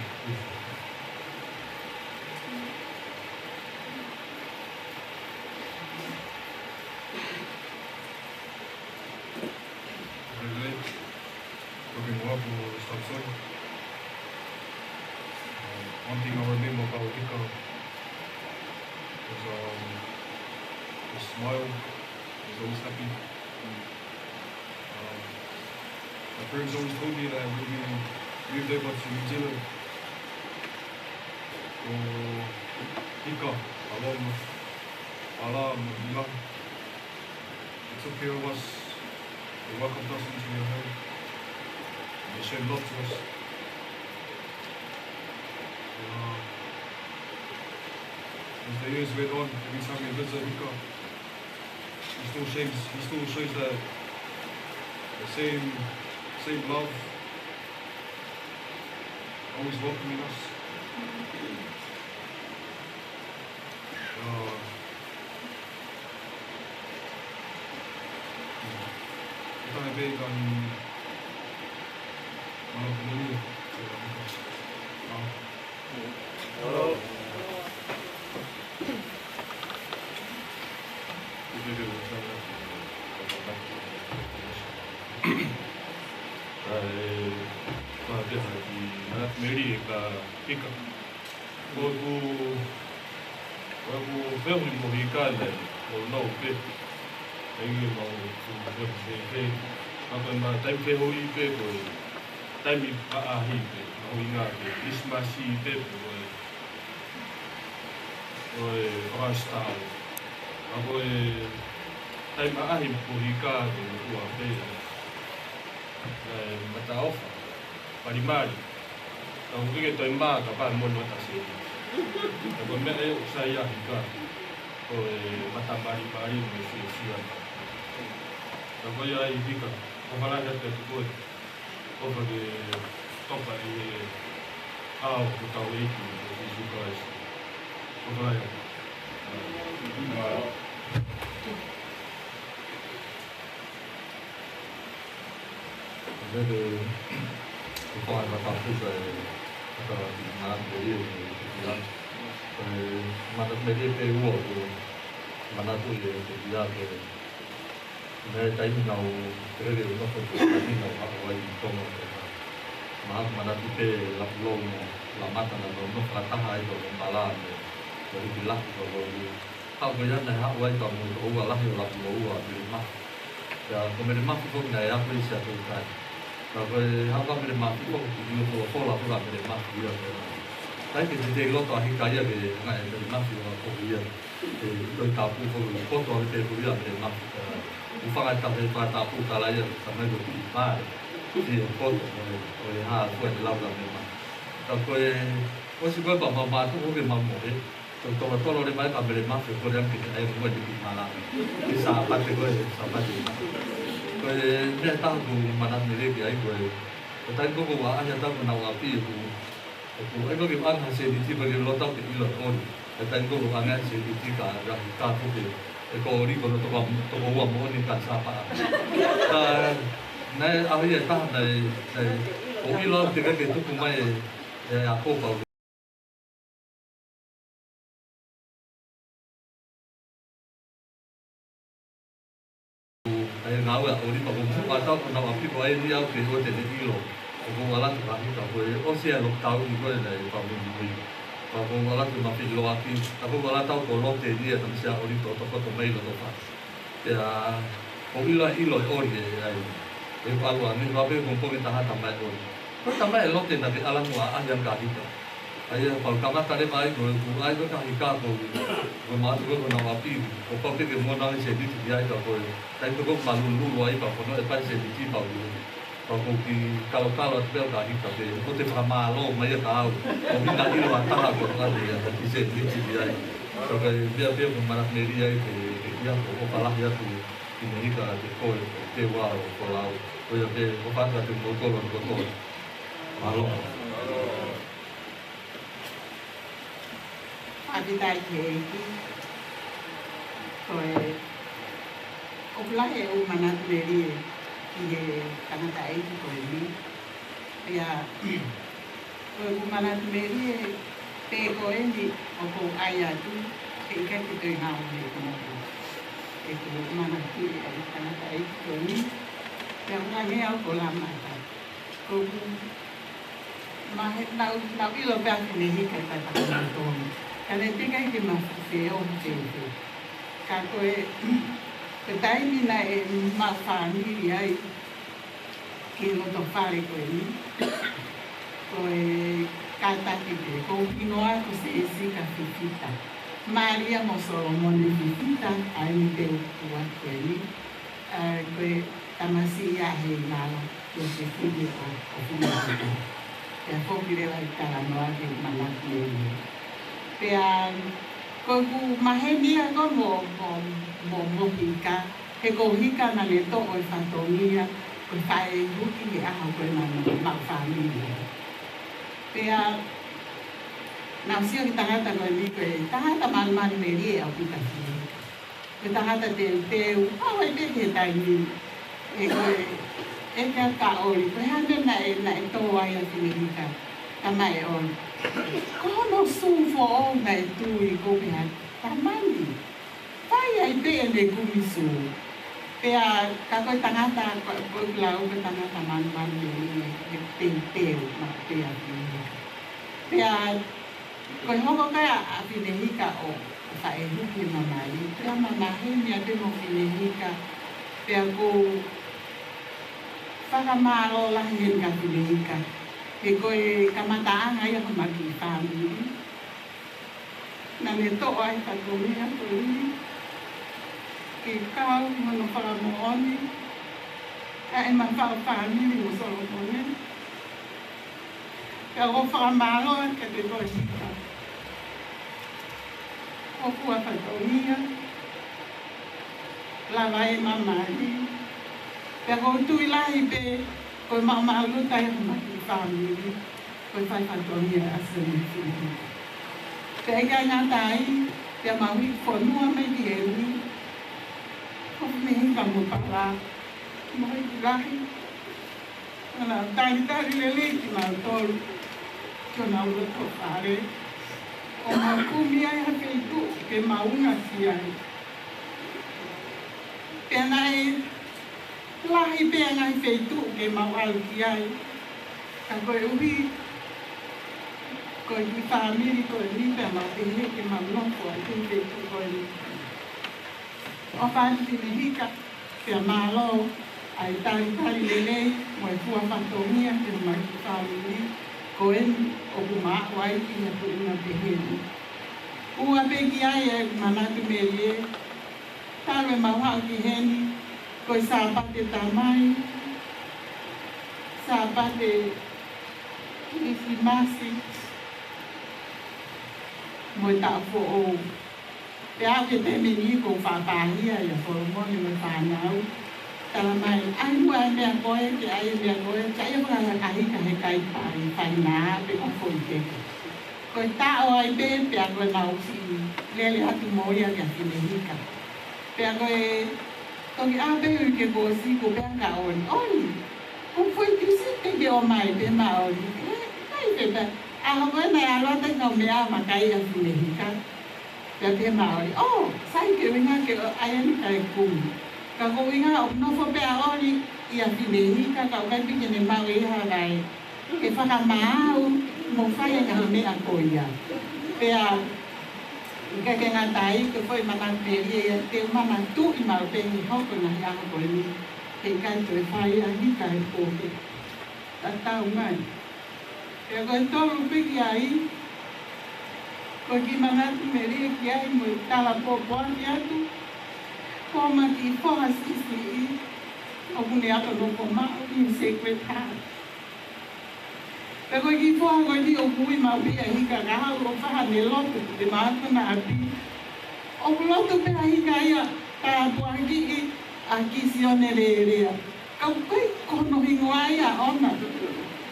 One thing I remember about Hika was his smile. He's always happy. My parents always told me that when we moved over to New Zealand, Hika, along with Ala and Ila, they took care of us. They welcomed us into their home. They showed love to us. As the years went on, every time he lives at Hika, he still shows that the same love, always welcoming us. Ito ay big on mga pumuli. Finehika Hika. Oku family mo Hika le o no pe. Ai mo tu pe. Apa ma tai pe hoi pe ko. Tai mi pa a hi pe. O inga pe Christmas pe ko. Oi rasta. Ako tai ma a hi po Hika ko ua pe. Mata ofa. Parimari. Ang bigay ito ay makapal mo na kasi. Ako may saya Hika. O matabari-bari mo siya. Ako ay Hika. O pala natin ito. O pag topa ay Fakaeiki. O pala yan. Jadi, kau ada tahu saya mana beli yang mana beli pewo tu mana tu ye dia ke mereka cai nau kerja untuk kerja nau apa yang kamu mana tu pe lapulong lamatan atau untuk kata hai tu malam dari bilang tu kalau kerja nih apa yang kamu tu lah yang lapulong beli mah ya kemudian mah tu pun dah apa yang tu kan. Kalau hamba bermak, kok juga pola bermak dia. Tapi kita lo tahu Hika je ngai bermak juga kok dia. Itu tapu kok tahu dia bermak. Ufang ada tapu kalau ya sama itu bar. Dia kok oleh buat lalu bermak. Tapi si bapak tu mungkin mamu Tolong dia main kabel bermak, kau yang kita air buat di mana. Bisa apa tu sama dia. Dia tahu mana milik dia itu. Tapi kau bawa aja tahu mana api itu. Aku gimana hasil itu bagi lo tahu itu lo. Tapi kau bawa hasil itu kan tahu tu. Kau ni kau tu bawa mau ni kan siapa. Nah, akhirnya tahu dari kau lo tiga itu kumai aku kau. Ngau ya, orang tu pun pasal pernah api kau dia aku kau jadi kilo. Kau malah tu kami kau oh siapa lo tahu kau dari kau ni. Kau malah tu api lo api. Kau malah tahu kau lo jadi tapi siapa orang tu kau main lo tu. Ya, kau ilo orang ni. Kalau ni kau pergi kau kita hati tambah orang. Kau tambah lo tu nanti alam gua yang kaki tu. Ayah kalau kamu tadi mai kau kau Hika kau masuk kau nak api. Kau pergi ke mana ni sedih dia kau. Tapi tu kau malu luai kau nak lepas sedih kau. Kalau bel dah Hika kau tu faham lo mai tahu. Kau ni nak ilu antara kau kan dia. Tapi sedih dia. Kalau dia kau mana media itu dia kau kalah dia tu. Finehika kau tewa kau lau. Kau yang kau pasal tu botol. Malu. Abi tai ke o plahe o manat meri ki e kanata e ki ko ni ya o manat meri te ko ni o ko aya tu ke ka ki te ha o ni ko e ko manat ki e kanata e ki ko ni ya nga nge au ko la mata ko ma na ilo ba ni hika ta ta to kane te ka ki ma fe o te ka ko e ke taimi na e mawhaniri ai ki loto whare koe ni. Koe kātaki te kōpinoa ko se esika whiwhita. Maria mo Solomone whiwhita ai ni te ukua koe ni. Koe tamasi ia hei nala ko se whiwi o whiwhita. Pea whokirewa i taranoa ke manaki e ni. Pea koe ku mahenia ko mo hika, he ko hika na le to o whatongia, ko whae huki he aha koe ma whangia. Pea, nau sio ki tangata koe ni koe, tangata man meri e au pita whiwhika. Koe tangata te teu, awa i peke he taimi, e koe, e kia ka ori, koe hane na e tō ai a whiwhika, tamai e ori. Kono sufo o na e tui kope ha, tamani. Pai ai pe ne kumisu. Pea ka koe tangata koe lau koe tangata man e teu ma pea Finehika. Pea koe hoko kai a Finehika o whae huki mamai. Pea mamahe mea te mo Finehika. Pea ko whakamaro lahi hen ka Finehika. He koe kamataanga ia ko maki i whamiri. Na ne toa ai whakomea koe ni. Ke kau mono whakamooni. Ka e mawhao whamiri mo Solomone. Ka o whakamaro ka te koe hika. O kua whakomea. Lawa e mamari. Ka o tui lahi pe koe mauta e ko maki i whamiri. Koe whaiwhatomia asa ni Finehika. Pea kia ngatai, pea maui whanua me ki e ui. Ko Finehika mo pala, mai ki rahi. Ana tari lele ki mau tolu, ki o na ura tō whare. O mau kumi ai ha wheitu, ke maunga ki ai. Pea nai, lahi pea ngai wheitu, ke mau alu ki ai. Ka koe uhi, koe ki whamiri koe ni pea mau te heke mau noko ai te whetu koe ni. O whani Finehika, pea malo, ai tari lele, moe fua whatongia, te mai ki whamiri, koe ni, o kumaa wai ki na tuina te heni. Ua peki ai e manatu merie, tawe mauhau ki heni, koe sāpate tamai, sāpate isi masi, moi tau fo o. Pe au ke te meni ko whapahia ia Solomone me whanau. Tala mai, ai mua e mea koe, ke ai mea koe, ka ia whanga kahika he kai pai, whainaa pe o whoiteke. Koe tao ai pe, pea koe nau si lele atu moia kia Finehika. Pea koe, toki a pe ui ke kōsi ko pea ka ori. Ori, ko whoitisi te ke o mai pe ma ori. Kai pe pe, a hoko e nei alota kau mea makai a Finehika. Pea te maori, sai ke winga ke aiani kai kumi. Ka ko winga o nofo pea ori i a Finehika, ka ukai pike ne mau i harai. Ke whakamau, mo whaia ka mea koia. Pea, ika ke ngā tai, ke whoi mananteri e te umana tu i mau pehi hoko na hi aho koe ni. Ke kai toi whaia hika e kōke. Ta tau ngai. Pea koe tolu piki ai, koe ki manatu me rea ki ai mo i tala pōpua ki atu. Ko maki i whoha sisi i, o kune ato loko mao i Sacred Heart. Pea koe ki whoha koe ni o kui mau pia hika kaha o whaha ne lotu te mātu na api. O lotu pia hika ia tāpua ki i a ki Sione rea. Kau koe kono hingoa ia ona.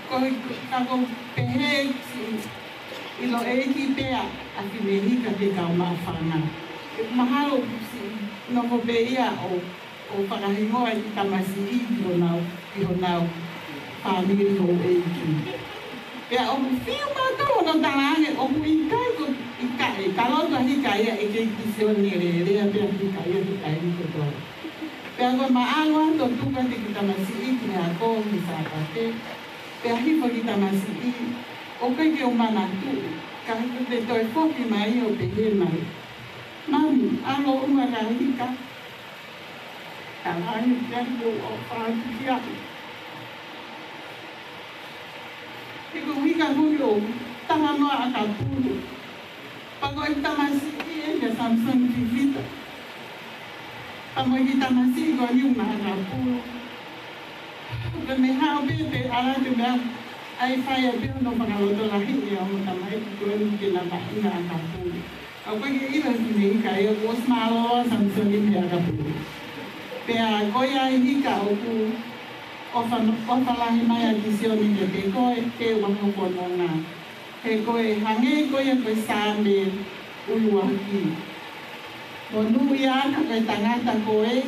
Koe kako pehe ilo e ki pea a Finehika te kau mawhanga. mahalo no ko beia o whakahingoa i tamasi i honau pāmiri ho e ki. Pea o whiu mātou no tarange o hui kai ko i kai, ka loto hika ia e kei ki Sione re rea pea hika ia ni kotoa. Pea koe maalo ato tuka te ki tamasi i ki a ko ki whakate. Pea hipo ki tamasi i o kai ke o mana tu, ka hiko te toi whoki mai o te he mai. Mami, alo unga ka hika. Ka lahi kianko o whātu ki aku. Iko hika hui o taha noa a ka pūru. Pako i tamasi i e ka Samsung Vivita. Pamo i tamasi i ko niunga a ka pūru. Ka me hao pepe alatu mea ai whai a peo no whakaloto lahi e o mo tamai ki koe ki na mahinga a ka pūru. Au koe ke ila Finehika e o kos malo Samsung i mea ka pūru. Pea koe ai hika o ku o whalahi mai a ki Sione ke te koe te wahoko no ngā. He koe hange koe koe sāme uluaki. Mo nui ana koe tangata koe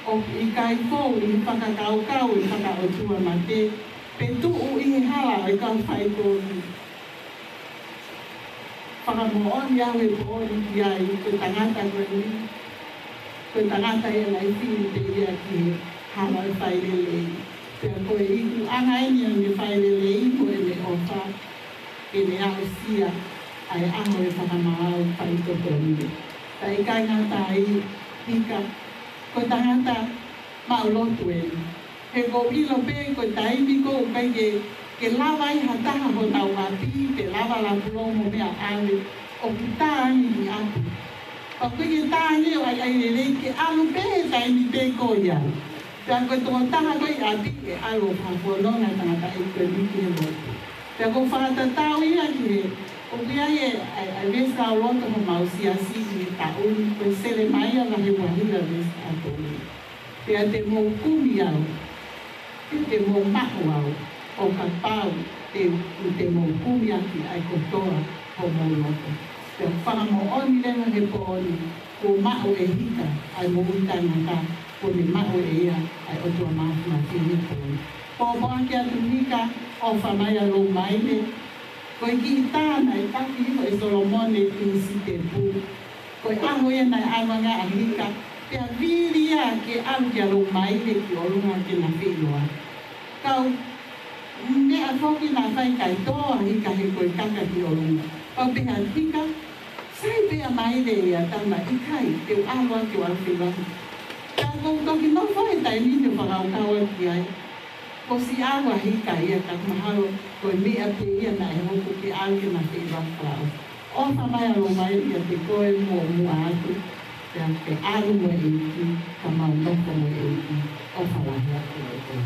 o i kai kou i whakakaukau i whakaotua ma te pe tuu i hala o i kau whai kōri. Whakamooni au e pōri ki ai koe tangata koe ni. Koe tangata e lai whini te ia ki hala i whai lelei. Pea koe i ku anga eni o me whai lelei koe me ofa. E me au sia ai aho e whakamahau whai tōtoni. Ta i kai ngata i hika. Koe tangata maulotu e. He ko ilo pe koe taimi ko kai ke lawa i hataha ho tau api, ke lawa la pulomo mea ale, o ki tāni i api. O koe ke tāni o ai lelei ke alu pe taimi pe ko ia. Pea koe tō taha koe i api e alo whakuanonga tangata i koe miki e motu. Pea ko whakatatau ia ki he, o kia e vesa o loto ho mausia sisi i tauni, koe sele mai ala he wahira vesa a tōni. Pea te mō kumi au, te mō mahu au, o ka pau te mō kumi aki ai kotoa ho mō loto. Pea whakamo oni lewa he po oni, ko mahu e hika ai mō utanga ka, ko ne mahu e ia ai otua mahu ma tini pōni. Pōpo aki atu hika o whamai alo maile, koe ki tāna i taki hiko e Solomone tūsi te pū. Koe aho ia nai awanga a hika, pea viria ke alu ki alo maile ki olunga ke na whioa. Kau, mea whoki nā whai kai toa hika he koe kaka ki olunga. Pau pea hika, sai pea maile ia tama i kai, teo awa ki wala whiwahi. Ka kou toki no whai tai nini whakaukaua ki ai. Ko si awa hika ia ka mahalo koe mea pe ia na e hoku ki alke na te iwakau. O whamai alo mai ia te koe mua atu, pea te alu mo e iki, ka maunoko mo e iki, o whalahi atu e koe.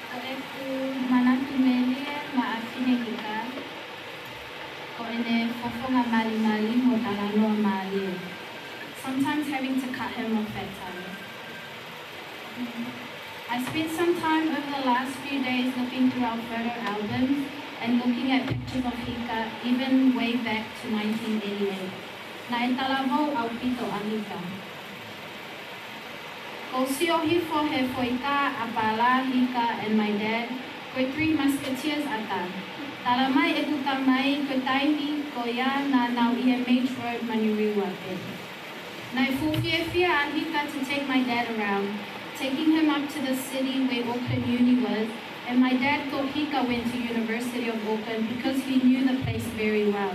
Ko e ku manatu melia ma a Finehika, ko ene whawhonga mali mo tala noa malia. Sometimes having to cut him off at times. I spent some time over the last few days looking through our photo albums and looking at pictures of Hika even way back to 1988. Na e talavo au pito a Hika. Ko sio hifo he foika apala Hika and my dad, ko 3 musketeers ata. Talamai e kutamai ko taimi ko ya na nau EMH Road Manuriwa e. Nai fufiefia a Hika to take my dad around, taking him up to the city where Auckland Uni was, and my dad thought Hika went to University of Auckland because he knew the place very well.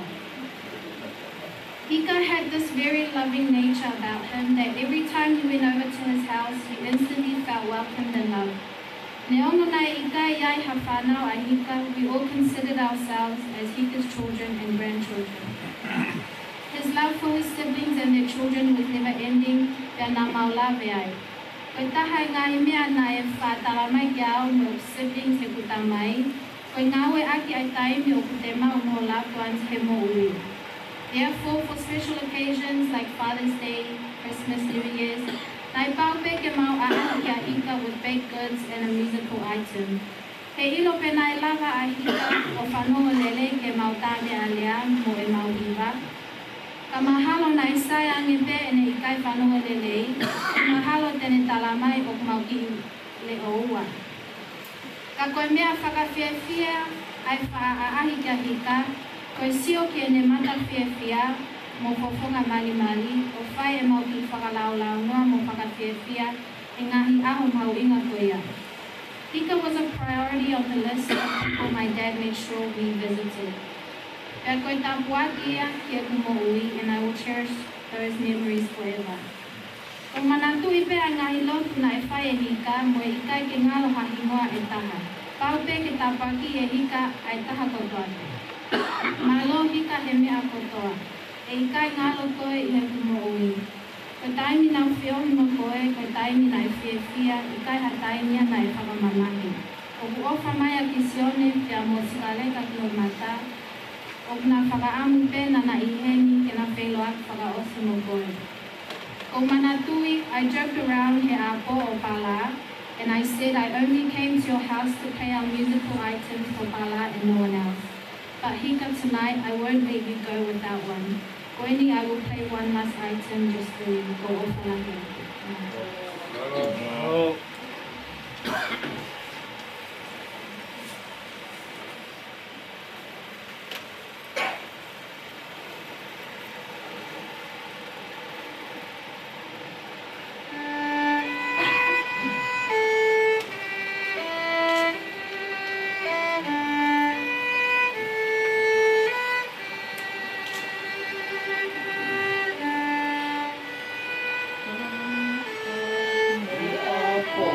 Hika had this very loving nature about him that every time he went over to his house, he instantly felt welcomed and loved. Neono nai ika iai hawhanau a Hika, we all considered ourselves as Hika's children and grandchildren. His love for his siblings and their children was never ending, pea nā maulawe ai. Koe taha ngā i mea nā e whātalamai ki au me o siblings he kutamai, koe ngāwe aki ai taimi o kutema o mo loved ones he mo ui. Therefore, for special occasions like Father's Day, Christmas, New Year's, nai paupe ke mau a aki a Hika with baked goods and a musical item. He ilo pe nai lava a Hika o whanonga lele ke mautane alea mo e mauhiwa. Ka mahalo na isai ange pe ene ikai whanonga lelei, mahalo tene talamai o kumauki le oua. Ka koe mea whakawhiawhia ai whaaahi kia hika, koe sio ki ene mata whiawhia mo whawhonga mali mali, o whai e mauki whakalaulau noa mo whakawhiawhia e ngahi aho mau inga koea. Hika was a priority on the list of people my dad made sure we visited. Pea koe tapuat ia kia kumoui, and I will cherish those memories forever. Kung manatui pe ang ngahi lotu na e whai e hika, mo e ikai ke ngalo hahingoa e taha. Pau pe ke tapaki e hika ai taha kotoa. Malo hika he mea kotoa. E ikai ngalo koe i he kumoui. Koe taimi nau whiohi mo koe, koe taimi na e whiawhia, ikai ha taimia na e whakamamahi. O ku ofa mai a ki Sione pia mo sikaleka ki o mata, o na whakaamu pena na iheni ke na whelo ak whakaosi mo koe. Ko manatui, I joked around he a po o pala, and I said I only came to your house to pay our musical items for pala and no one else. But hika tonight, I won't let you go without one. Koeni, I will play one last item just for you. Go off on Apo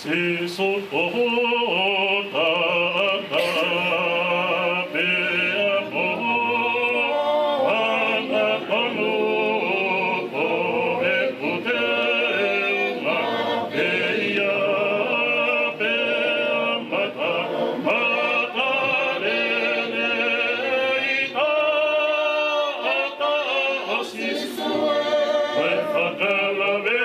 Se sotota pe amo ana pano o e potema pe ia pe amata mata lele ita ata asisu e fatela ve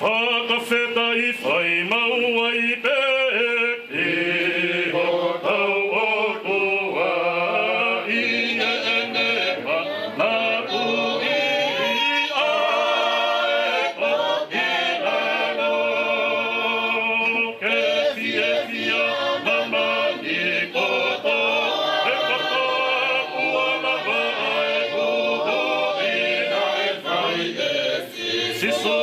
Whakawheta I whai maua I pe e ho tau o tua I e nepa nā ui a e pa I lano ke fia mama I koto e katoa ua lava e kuhu I na e whai e siso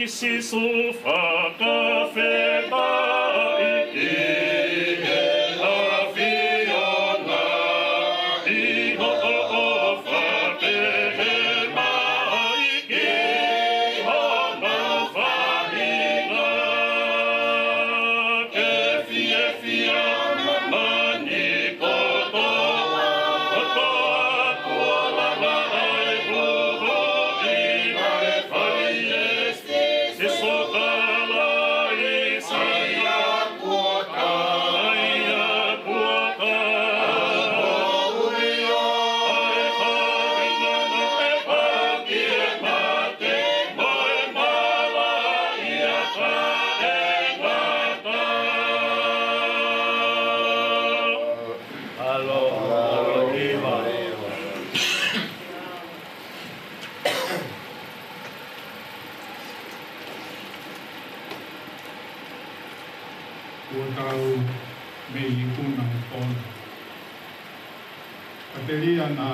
Si su Fakaeiki a Fiona I ho Fakaeiki o mau whahinga ke fia mani koto kua lava ai hoho I mai whai se sokala I saya kuota uia ai haina na e paki e mate moe mala ia ka e ngata alo iwa Ua tau me I kuna o tōna. Ka te ria nā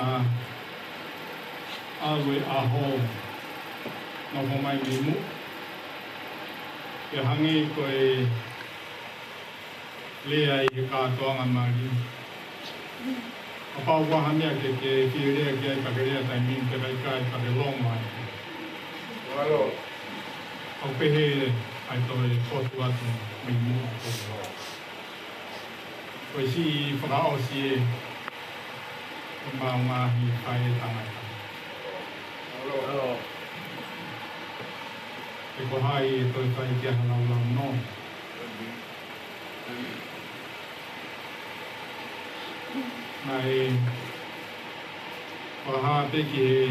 awe aho no ho mai mimu. Ke hangi koe lea I he kātoanga mari. A pau wahamia ke whirea ke ai pakerea tai min te rai kai pake longa ai. Alo. Au pehe ai toi potu atu mimu o tōna. Koe si whakao si e maungahi whae tangata. Alo. E ko hai e toi whae kia halau no. Nai whaha te ki he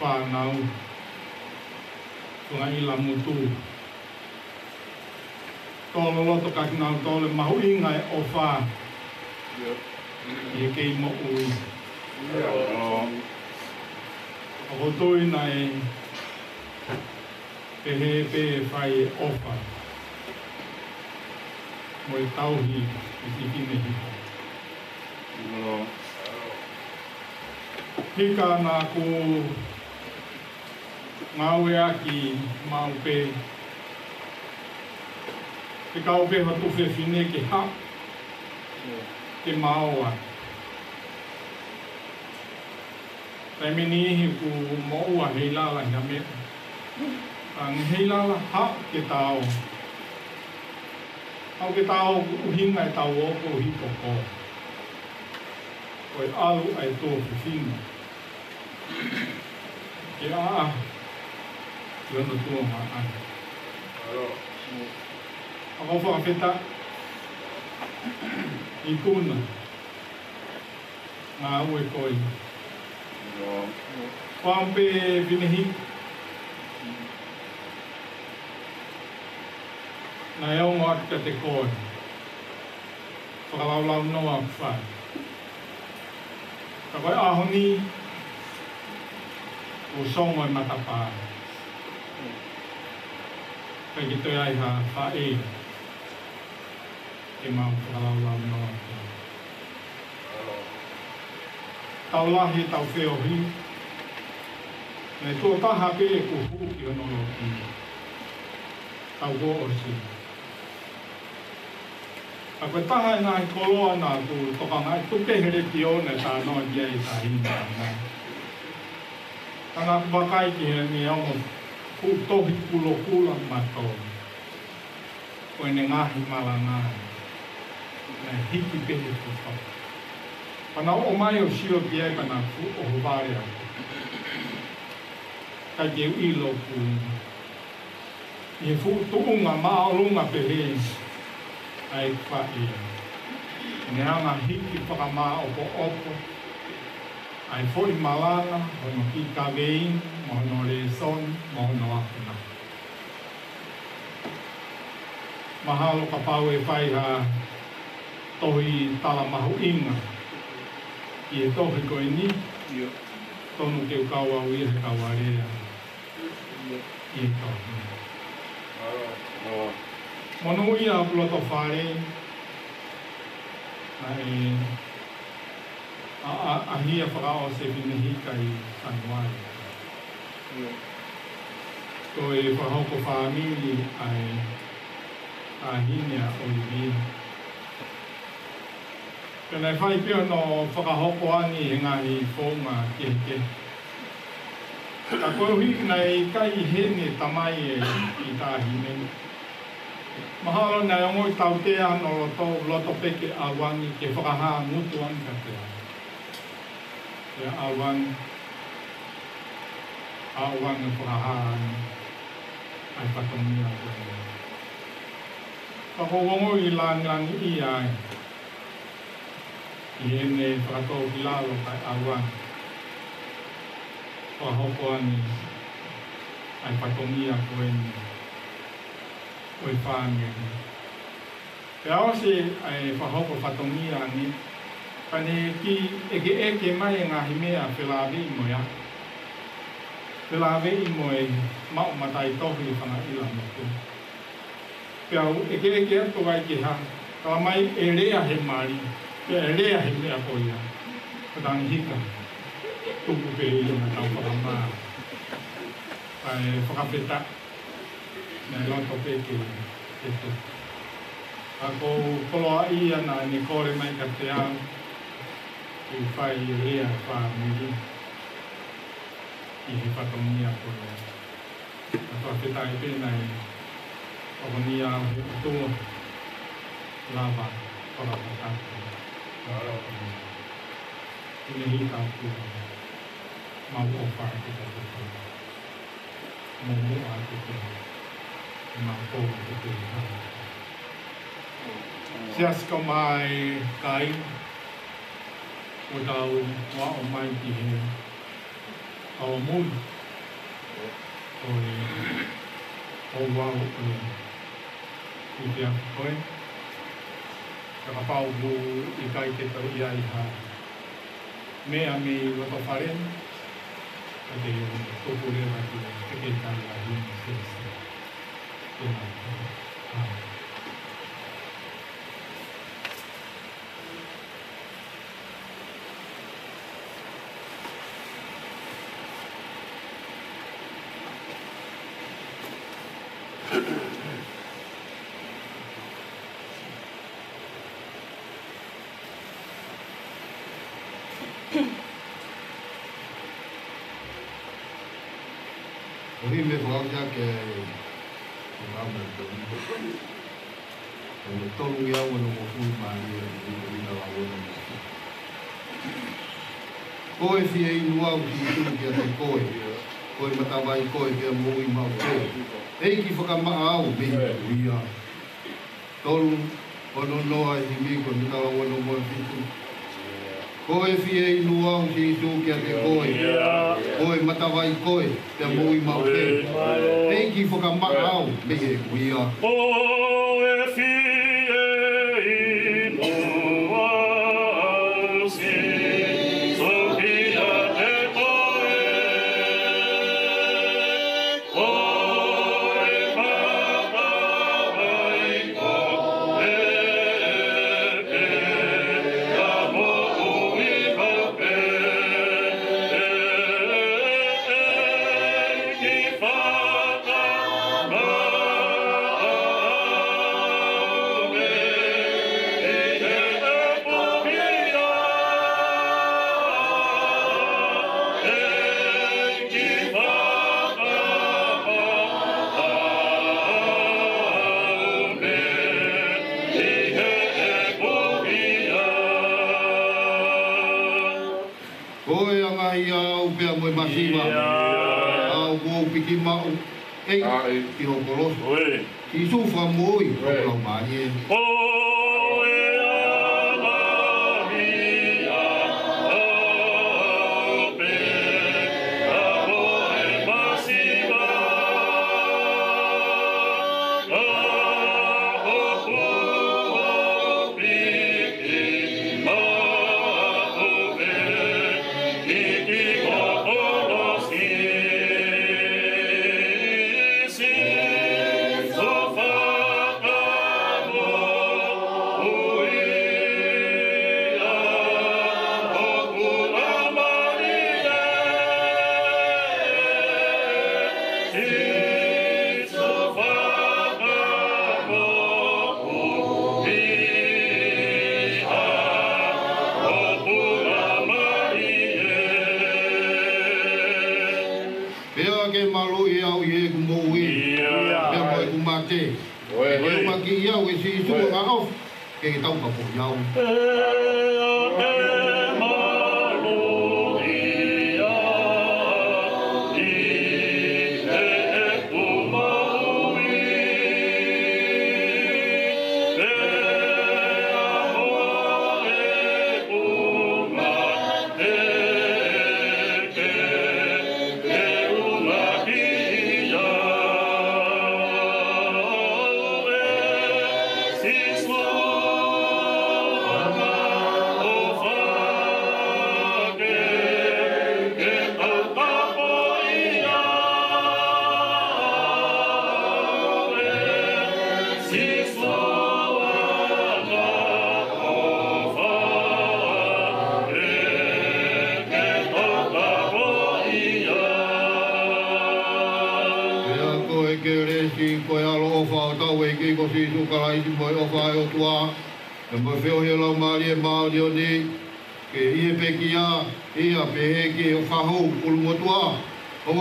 whanau tunga I la mutu. Tōlo loto kakinau tōle mahu inga e o wha. I kei mo ui. Ako tui nei te he pe whai ofa. Mo I tauhi I si Finehika. Hika nā ku ngāwe aki maupe. Te kaupe hatuwhe whine ke ha. Ke maoa. Tai meni ihi ku moua hei lala hia mea. Ang hei lala ha ke tau. Au ke tau uhinga e tau oko uhi koko. Koe alu ai tō whiwhina. Ke a Iona tua ma ai. Ako whakawheta. I kuna. Ngā ue koi. Whampe Finehika. Nā eongo atika te koi. Whakalaulau noa whai. Ka koe ahoni o songo e matapā. Kai ki toi ai ha Fakaeiki. E mau whakalaulau noa whai. Tau lahi tau whiohi. Nei tō taha pe e ku huki o nono ki. Tau go o si. A koe taha e nai koloa nā tu toka ngai tuke here ki o ne tā noa ki ai tā hinda ngai. Tanga Fakaeiki he ni ongo ku tohi kulo kula mato. Koe ne ngahi mala ngai. Nei hiki pehe ku tau. Pana o mai o sio kia i pana fu o hovare au. Kai te ui loku. I fu tuunga maolunga pehe. Ai whae. Neanga hiki whakamā opo opo. Ai fo i malanga, hono ki kawein, mohono le son, mohono akuna. Mahalo ka pau e whai ha tohi tala mahu inga. I e tohi koe ni, tonu ke ukawa ui he kawarea. I e tohi. Mono ia ploto whare, ai ahia whakao se Finehika i Sanuai. Ko e whahoko whamili ai ahinia o i vina. Pena e whai pio no whakahoko ani e ngahi whonga ke. Ka koe hui nei kai hene tamai e i tāhine. Mahalo nei ongo i tau te ano loto peke awangi ke whakaha mutu an ka te ana. Ia awan e whakaha ai whakamia koe. Whakawongo i langi i ai. I ene whakatau ki lalo kai awan. Whahoko ani ai whakamia koe ni. Koe whange. Pe aose ai whahoko whakamia ani. Pane ki eke mai ngā himea whelāwe i moe a. Whelāwe i moe mao matai tohi i whanga ila motu. Pe au eke atu wai ki ha. Kawa mai e rea he mari. Pe e rea he mea koia. Katangi hika. Tuku pe i ona tau whakamaa. Pai whakapeta. Nei loto pe ke te. Ako koloa i ana ni kore mai ka te au. I whai rea whamiri. I he whakamia koe. A whawhetai pēnei whakamia he atua. Lava, whakapatatu. Finehika kua. Mau o whai te katoa. Momo a te te. Mau o te te. Siaska mai kai. O tau wa o mai ki he au mui o wau i te aku koe. Ka pau bu i kai te tau i ai ha mea me wato wharen ka te tōku rewa ki te ke tai a hini sese. Tēnā. Ohi me whakautia ke whakautia ke me tolu ia wana mo fui maari e ina la wana mo. Koe fie inu au ki tunu kia te koe. Koe matawai koe kia mui mau koe. Ei ki whakamaa au me ia. Tolu ono noa i miko ni tawa wana mo fitu. Koe fie inu au ki tunu kia te koe. Koe matawai koe kia mui mau koe. Ei ki whakamaa au me ia. Koe fie au pea mo masiva. Au ko piki mau. Ei, ki ho koloso. Ki sufa moi, ko lau marie. Cái tông vào cùng nhau.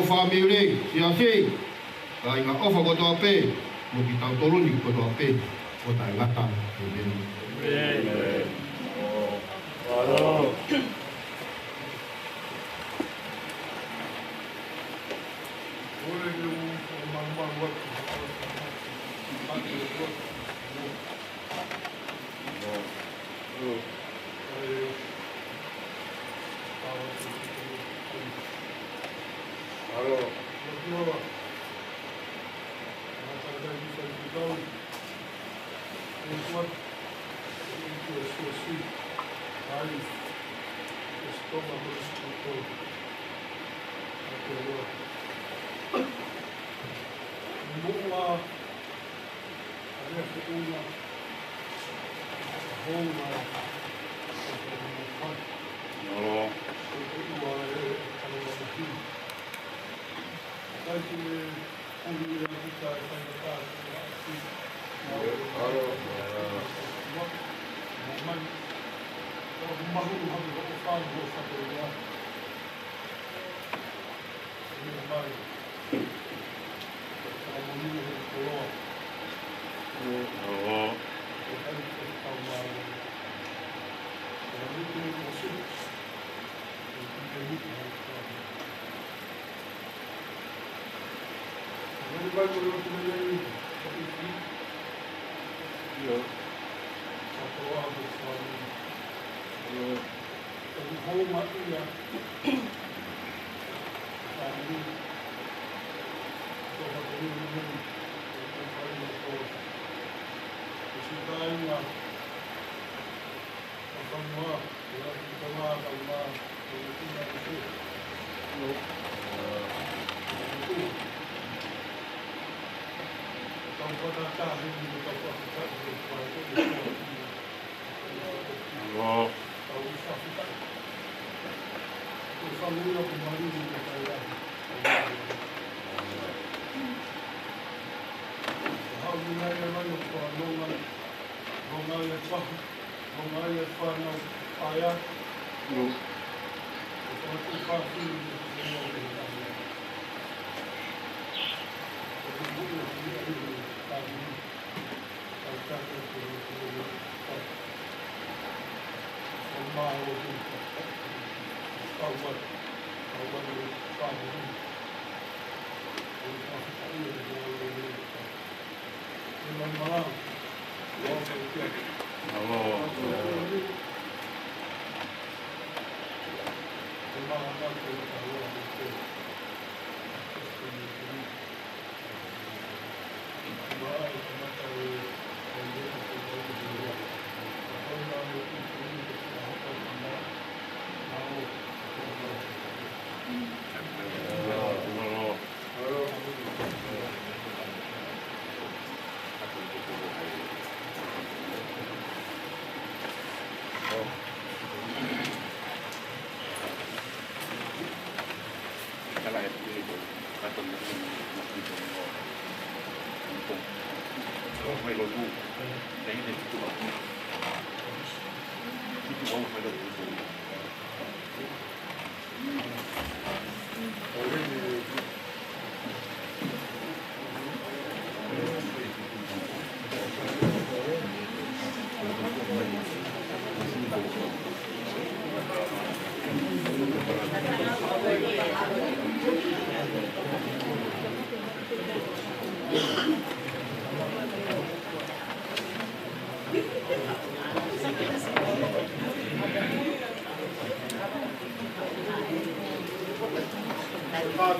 Family, siasi, kalau ingat ofa kotor apa, mau kita tolong di kotor apa, kotor ngata,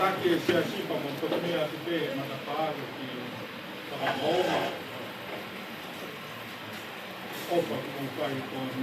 Tātake se asipa mo tokomea te pē matapāro ki whakaoma opa kong kai kong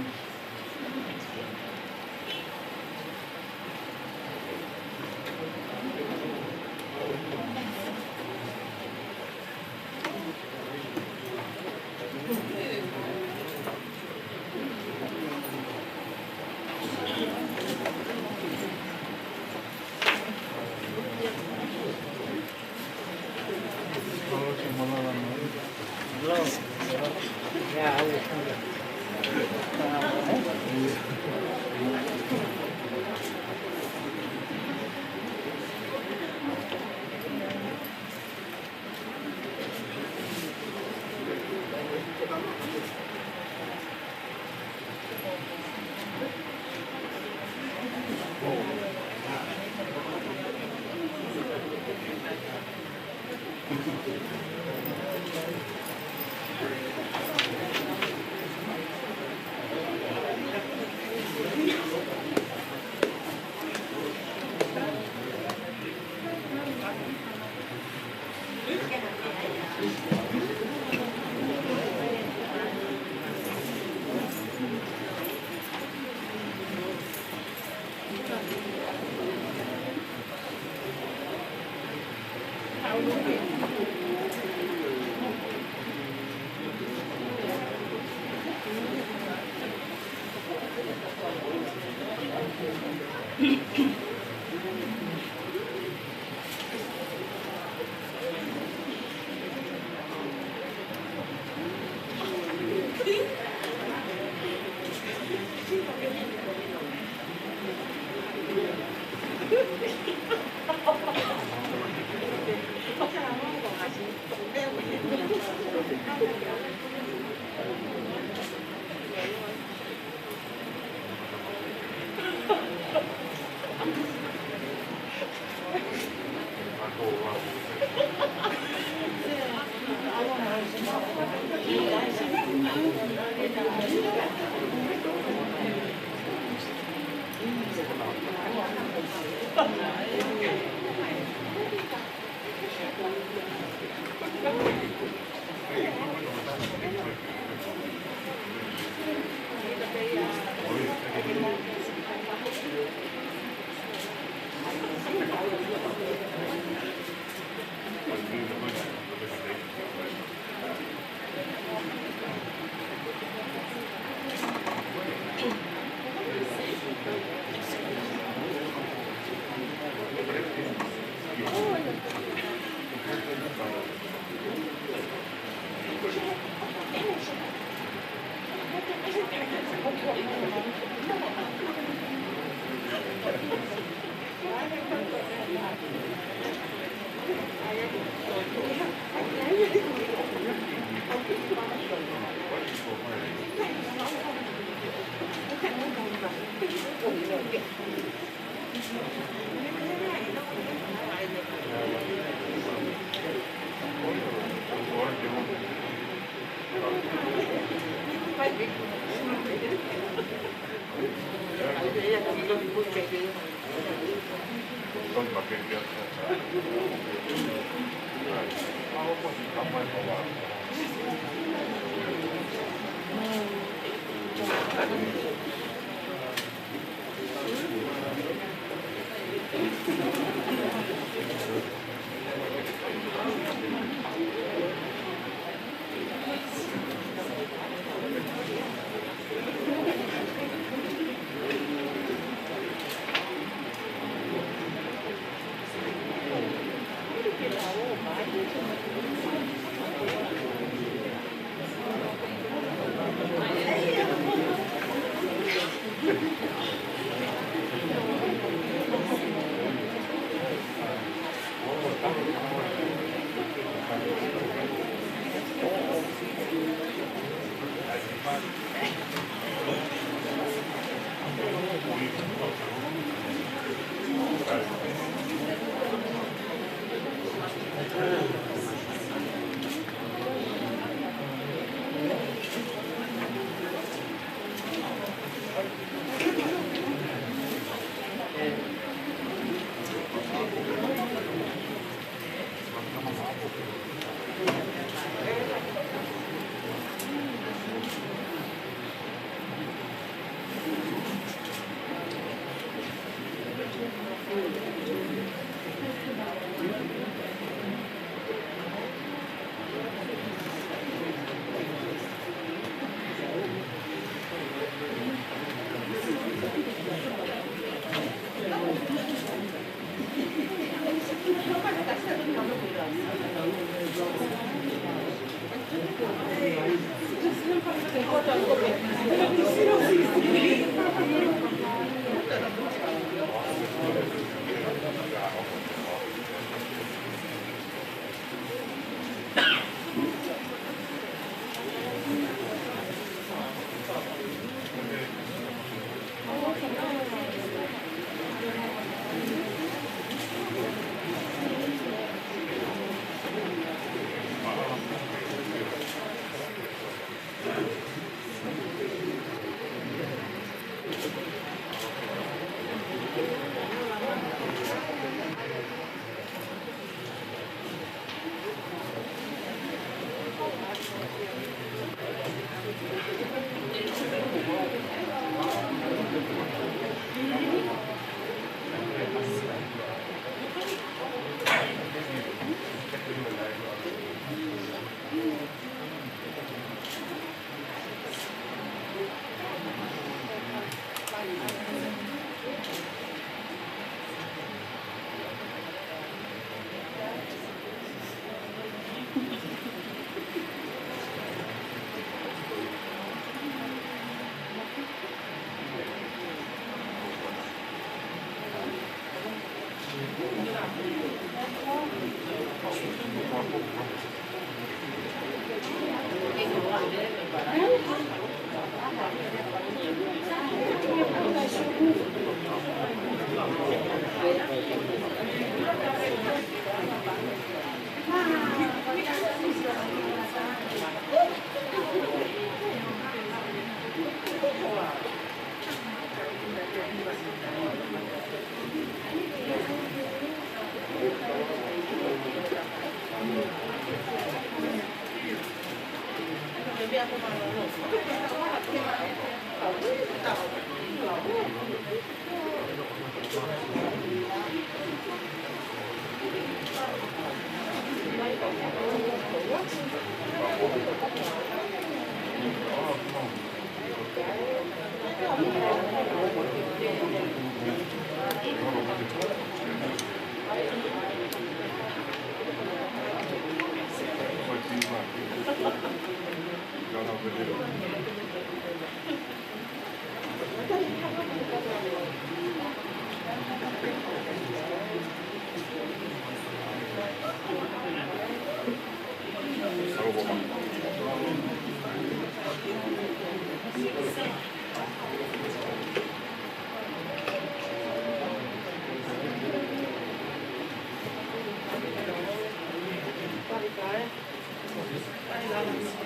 Silence.